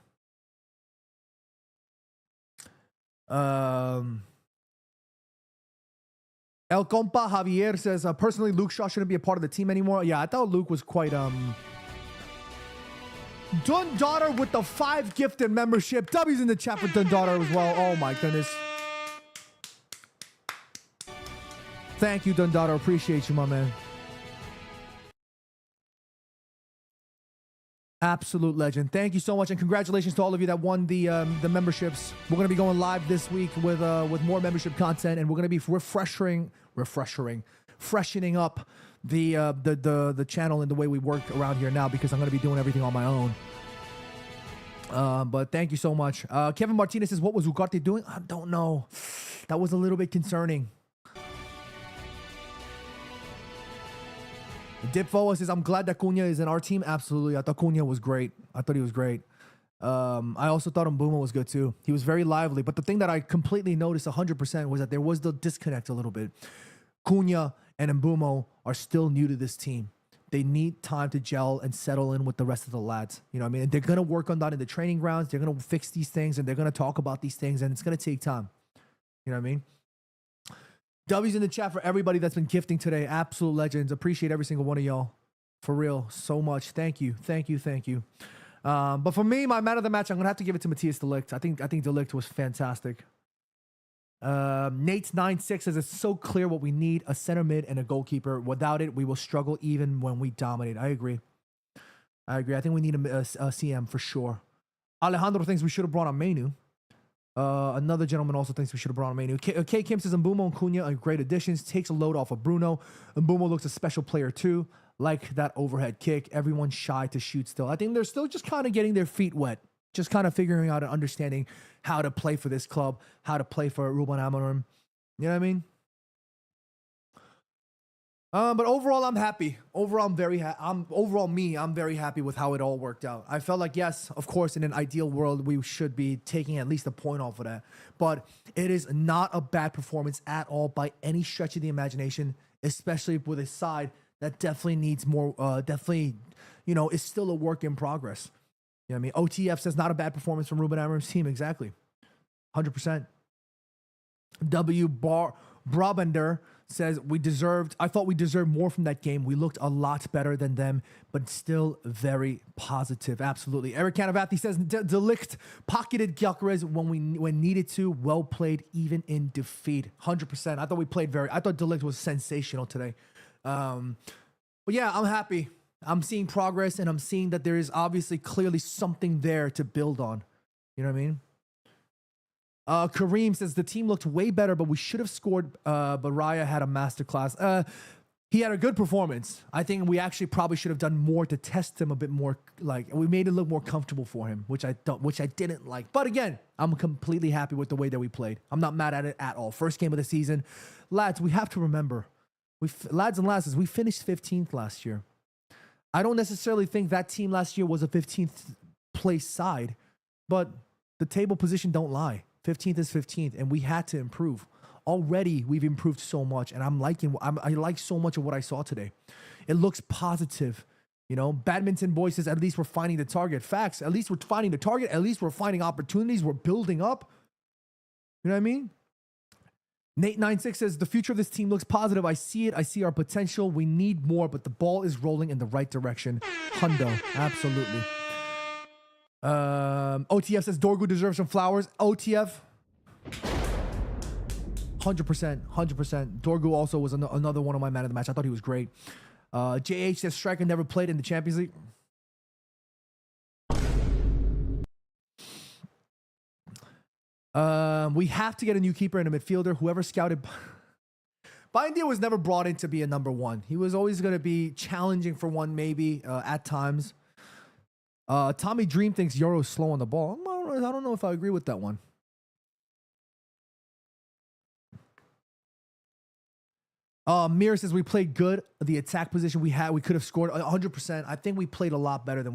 El Compa Javier says, personally, Luke Shaw shouldn't be a part of the team anymore. Yeah, I thought Luke was quite... Dundaughter with the 5 gifted membership. W's in the chat for Dundaughter as well. Oh my goodness. Thank you, Dundaughter. Appreciate you, my man. Absolute legend. Thank you so much, and congratulations to all of you that won the memberships. We're gonna be going live this week with more membership content, and we're gonna be freshening up the channel and the way we work around here now, because I'm gonna be doing everything on my own. But thank you so much. Kevin Martinez says, what was Ugarte doing? I don't know. That was a little bit concerning. Dipfoa says, I'm glad that Cunha is in our team. Absolutely. I thought Cunha was great. I thought he was great. I also thought Mbuma was good too. He was very lively. But the thing that I completely noticed 100% was that there was the disconnect a little bit. Cunha and Mbuma are still new to this team. They need time to gel and settle in with the rest of the lads. You know what I mean? And they're going to work on that in the training grounds. They're going to fix these things, and they're going to talk about these things, and it's going to take time. You know what I mean? W's in the chat for everybody that's been gifting today. Absolute legends. Appreciate every single one of y'all. For real. So much. Thank you. But for me, my man of the match, I'm going to have to give it to Matthias de Ligt. I think de Ligt was fantastic. Nate's 9-6 says, it's so clear what we need, a center mid and a goalkeeper. Without it, we will struggle even when we dominate. I agree. I think we need a CM for sure. Alejandro thinks we should have brought on Mainu. Another gentleman also thinks we should have brought him in. K Kim says Mbumo and Cunha are great additions. Takes a load off of Bruno. Mbumo looks a special player too. Like that overhead kick. Everyone's shy to shoot still. I think they're still just kind of getting their feet wet. Just kind of figuring out and understanding how to play for this club. How to play for Ruben Amorim. You know what I mean? But overall, I'm happy. Overall, I'm very I'm very happy with how it all worked out. I felt like, yes, of course, in an ideal world, we should be taking at least a point off of that. But it is not a bad performance at all by any stretch of the imagination, especially with a side that definitely needs more, is still a work in progress. You know what I mean? OTF says not a bad performance from Ruben Amorim's team. Exactly. 100%. Brabender says I thought we deserved more from that game. We looked a lot better than them, but still very positive. Absolutely. Eric Canavati says Delict pocketed Gyökeres when needed to. Well played, even in defeat. 100%. I thought Delict was sensational today. But yeah, I'm happy. I'm seeing progress, and I'm seeing that there is obviously clearly something there to build on. You know what I mean? Kareem says the team looked way better, but we should have scored. But Raya had a masterclass. He had a good performance. I think we actually probably should have done more to test him a bit more. Like, we made it look more comfortable for him, which I didn't like. But again, I'm completely happy with the way that we played. I'm not mad at it at all. First game of the season, lads. We have to remember, lads and lasses, we finished 15th last year. I don't necessarily think that team last year was a 15th place side, but the table position don't lie. 15th is 15th, and we had to improve. Already, we've improved so much, and I like so much of what I saw today. It looks positive. You know, Badminton Boy says, at least we're finding the target. Facts. At least we're finding the target. At least we're finding opportunities. We're building up. You know what I mean? Nate96 says, the future of this team looks positive. I see it. I see our potential. We need more, but the ball is rolling in the right direction. Hundo. Absolutely. OTF says Dorgu deserves some flowers. OTF 100%. Dorgu also was another one of my man of the match. I thought he was great. JH says striker never played in the Champions League. We have to get a new keeper and a midfielder. Whoever scouted Bindia was never brought in to be a number one. He was always going to be challenging for one, maybe at times. Tommy Dream thinks Euro's slow on the ball. I don't know if I agree with that one. Mir says we played good. The attack position we could have scored 100%. I think we played a lot better than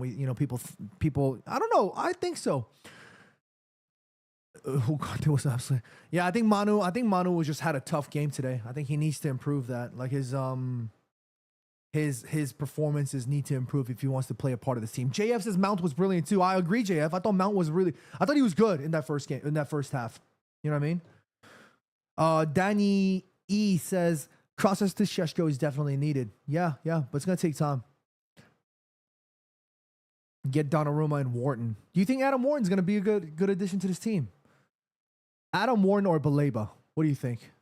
people. I don't know. I think so. Oh God, there was absolutely. Yeah, I think Manu was just had a tough game today. I think he needs to improve that. Like his performances need to improve if he wants to play a part of this team. JF says Mount was brilliant too. I agree, JF. I thought he was good in that first game, in that first half. You know what I mean? Danny E says crosses to Šeško is definitely needed. Yeah, but it's gonna take time. Get Donnarumma and Wharton. Do you think Adam Wharton's gonna be a good addition to this team? Adam Wharton or Baleba? What do you think?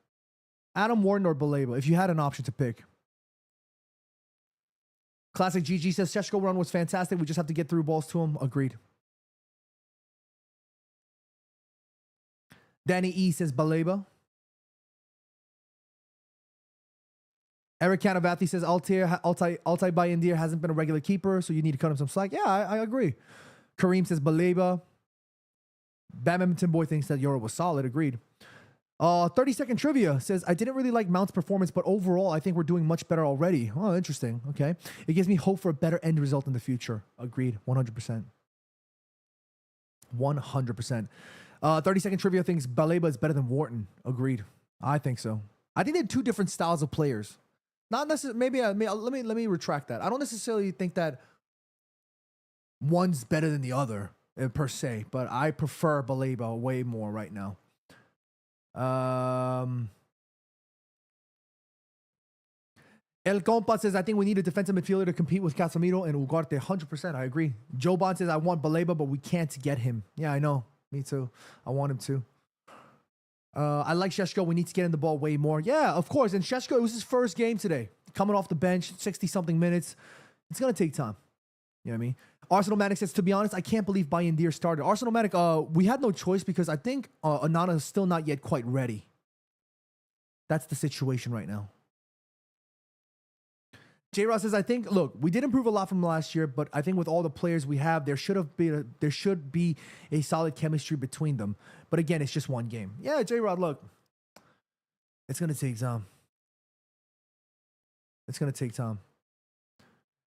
Adam Wharton or Baleba, if you had an option to pick. Classic GG says Šeško run was fantastic. We just have to get through balls to him. Agreed. Danny E says Baleba. Eric Canavati says Altai Bayindir hasn't been a regular keeper, so you need to cut him some slack. Yeah, I agree. Kareem says Baleba. Badminton Boy thinks that Euro was solid. Agreed. 30-second trivia says, I didn't really like Mount's performance, but overall, I think we're doing much better already. Oh, interesting. Okay. It gives me hope for a better end result in the future. Agreed. 100%. 100%. 30-second trivia thinks Baleba is better than Wharton. Agreed. I think so. I think they're two different styles of players. Not necessarily, let me retract that. I don't necessarily think that one's better than the other per se, but I prefer Baleba way more right now. El Compa says, I think we need a defensive midfielder to compete with Casemiro and Ugarte. 100%. I agree. Joe Bond says, I want Baleba, but we can't get him. Yeah, I know. Me too. I want him to. I like Šeško. We need to get in the ball way more. Yeah, of course. And Šeško, it was his first game today. Coming off the bench, 60-something minutes. It's going to take time. You know what I mean? Arsenal Manic says, to be honest, I can't believe Bayindir started. Arsenal Manic, we had no choice because I think Onana is still not yet quite ready. That's the situation right now. J. Ross says, I think, look, we did improve a lot from last year, but I think with all the players we have, there should be a solid chemistry between them. But again, it's just one game. Yeah, J. Rod, look, it's gonna take time. It's gonna take time.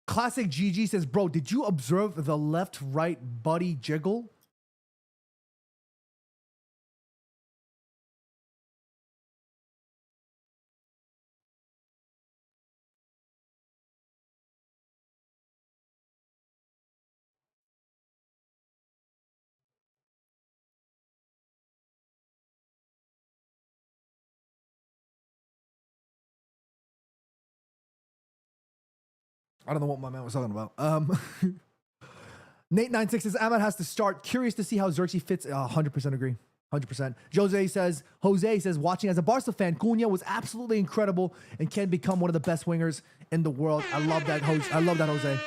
Classic GG says, bro, did you observe the left-right buddy jiggle? I don't know what my man was talking about. Nate96 says, Ahmad has to start. Curious to see how Xerxes fits. 100% agree. 100%. Jose says, watching as a Barca fan, Cunha was absolutely incredible and can become one of the best wingers in the world. I love that, Jose.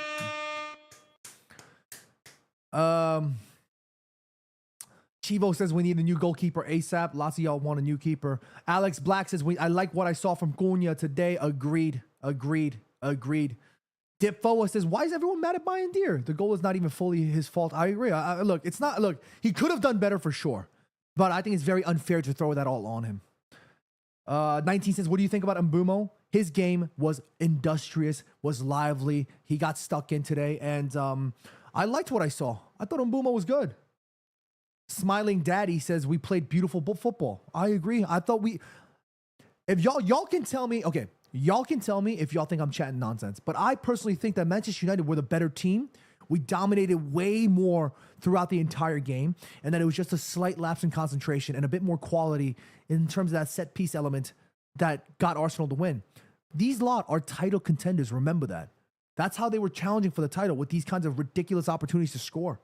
Chivo says we need a new goalkeeper ASAP. Lots of y'all want a new keeper. Alex Black says, I like what I saw from Cunha today. Agreed. Dip Foa says, why is everyone mad at Bayindir? The goal is not even fully his fault. I agree. Look, he could have done better for sure, but I think it's very unfair to throw that all on him. 19 says, what do you think about Mbumo? His game was industrious, was lively. He got stuck in today, and I liked what I saw. I thought Mbumo was good. Smiling Daddy says, we played beautiful football. I agree. I thought if y'all can tell me, okay, y'all can tell me if y'all think I'm chatting nonsense, but I personally think that Manchester United were the better team. We dominated way more throughout the entire game, and that it was just a slight lapse in concentration and a bit more quality in terms of that set piece element that got Arsenal to win. These lot are title contenders. Remember that. That's how they were challenging for the title, with these kinds of ridiculous opportunities to score.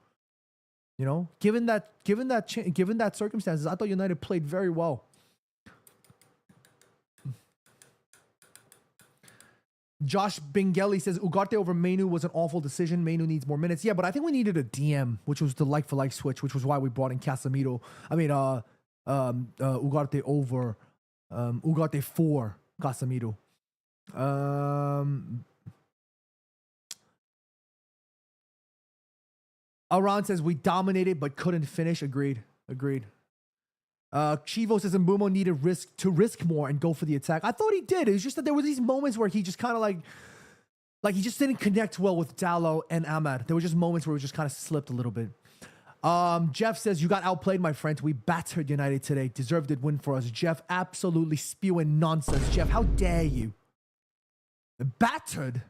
You know, given that circumstances, I thought United played very well. Josh Bingeli says, Ugarte over Mainu was an awful decision. Mainu needs more minutes. Yeah, but I think we needed a DM, which was the like-for-like switch, which was why we brought in Casemiro. Ugarte over Ugarte for Casemiro. Aran says, we dominated but couldn't finish. Agreed. Chivo says Mbumo needed to risk more and go for the attack. I thought he did. It was just that there were these moments where he just kind of like he just didn't connect well with Dallo and Ahmad. There were just moments where it just kind of slipped a little bit. Jeff says, you got outplayed, my friend. We battered United today. Deserved it win for us. Jeff absolutely spewing nonsense. Jeff, how dare you? Battered.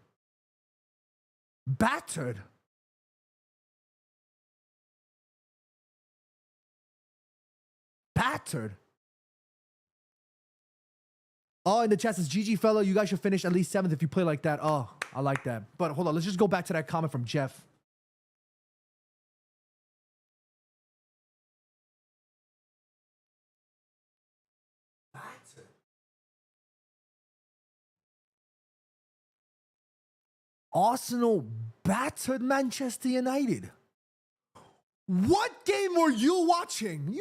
Oh, in the chat says, GG fella, you guys should finish at least 7th if you play like that. Oh, I like that. But hold on, let's just go back to that comment from Jeff. Arsenal battered Manchester United. What game were you watching?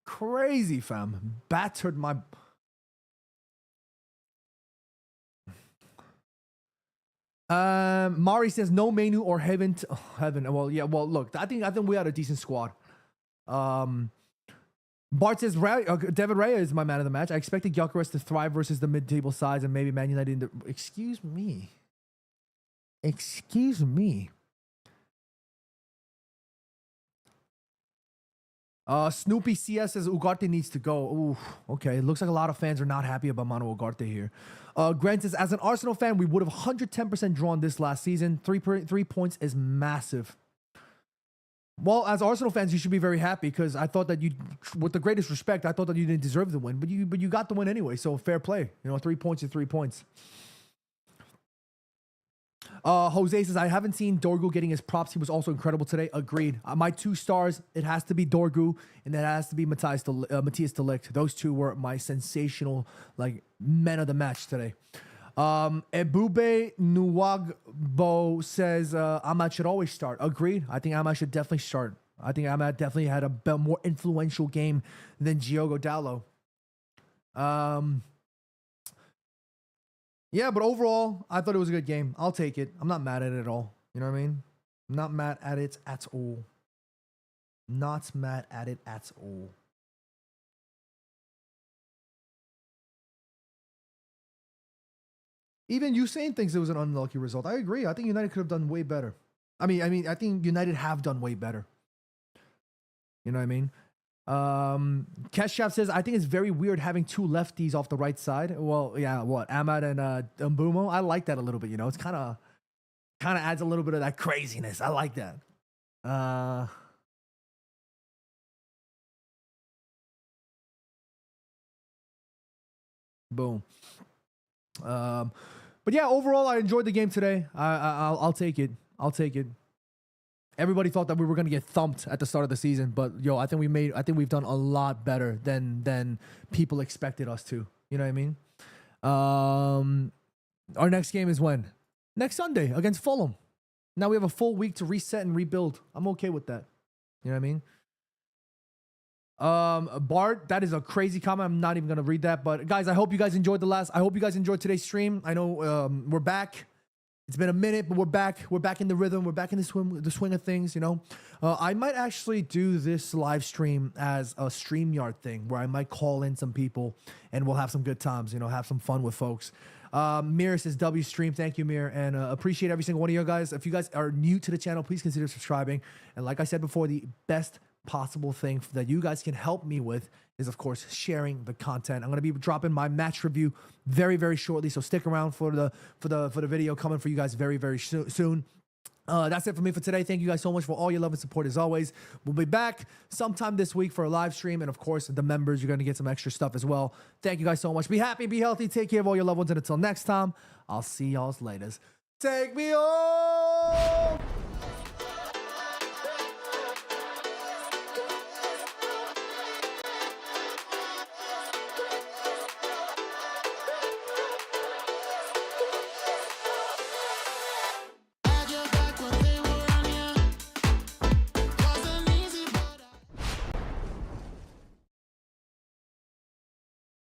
Crazy, fam. Battered my... Mari says no Mainu or Heaven. Heaven. Well, yeah. Well, look. I think we had a decent squad. Bart says David Raya is my man of the match. I expected Gyökeres to thrive versus the mid-table sides and maybe Man United. Excuse me. Snoopy CS says Ugarte needs to go. Ooh, okay. It looks like a lot of fans are not happy about Manu Ugarte here. Grant says, as an Arsenal fan, we would have 110% drawn this last season. 3 points is massive. Well, as Arsenal fans, you should be very happy because I thought that with the greatest respect, I thought that you didn't deserve the win, but you got the win anyway. So fair play. 3 points is 3 points. Jose says, I haven't seen Dorgu getting his props. He was also incredible today. Agreed. My 2 stars, it has to be Dorgu, and it has to be Matthias de Ligt. Those two were my sensational, men of the match today. Ebube Nuwagbo says Ahmad should always start. Agreed. I think Ahmad should definitely start. I think Ahmad definitely had a more influential game than Diogo Dalot. Yeah, but overall, I thought it was a good game. I'll take it. I'm not mad at it at all. You know what I mean? I'm not mad at it at all. Not mad at it at all. Even Usain thinks it was an unlucky result. I agree. I think United could have done way better. I mean, I think United have done way better. You know what I mean? Keshav says, I think it's very weird having two lefties off the right side. Well, yeah, what? Ahmad and Mbumo? I like that a little bit, you know? It's kind of adds a little bit of that craziness. I like that. Boom. But yeah, overall, I enjoyed the game today. I'll take it. I'll take it. Everybody thought that we were gonna get thumped at the start of the season, but yo, I think we've done a lot better than people expected us to. You know what I mean? Our next game is when? Next Sunday against Fulham. Now we have a full week to reset and rebuild. I'm okay with that. You know what I mean? Bart, that is a crazy comment. I'm not even gonna read that. But guys, I hope you guys enjoyed I hope you guys enjoyed today's stream. I know we're back. It's been a minute, but we're back. We're back in the rhythm. We're back in the swing of things, you know. I might actually do this live stream as a StreamYard thing where I might call in some people and we'll have some good times, you know, have some fun with folks. Mir says W stream. Thank you, Mir, and appreciate every single one of you guys. If you guys are new to the channel, please consider subscribing. And like I said before, the best possible thing that you guys can help me with is, of course, sharing the content. I'm going to be dropping my match review very, very shortly, so stick around for the video coming for you guys very, very soon. That's it for me for today. Thank you guys so much for all your love and support as always. We'll be back sometime this week for a live stream, and of course, the members, you're going to get some extra stuff as well. Thank you guys so much. Be happy, be healthy, take care of all your loved ones, and until next time, I'll see y'all later. Take me home!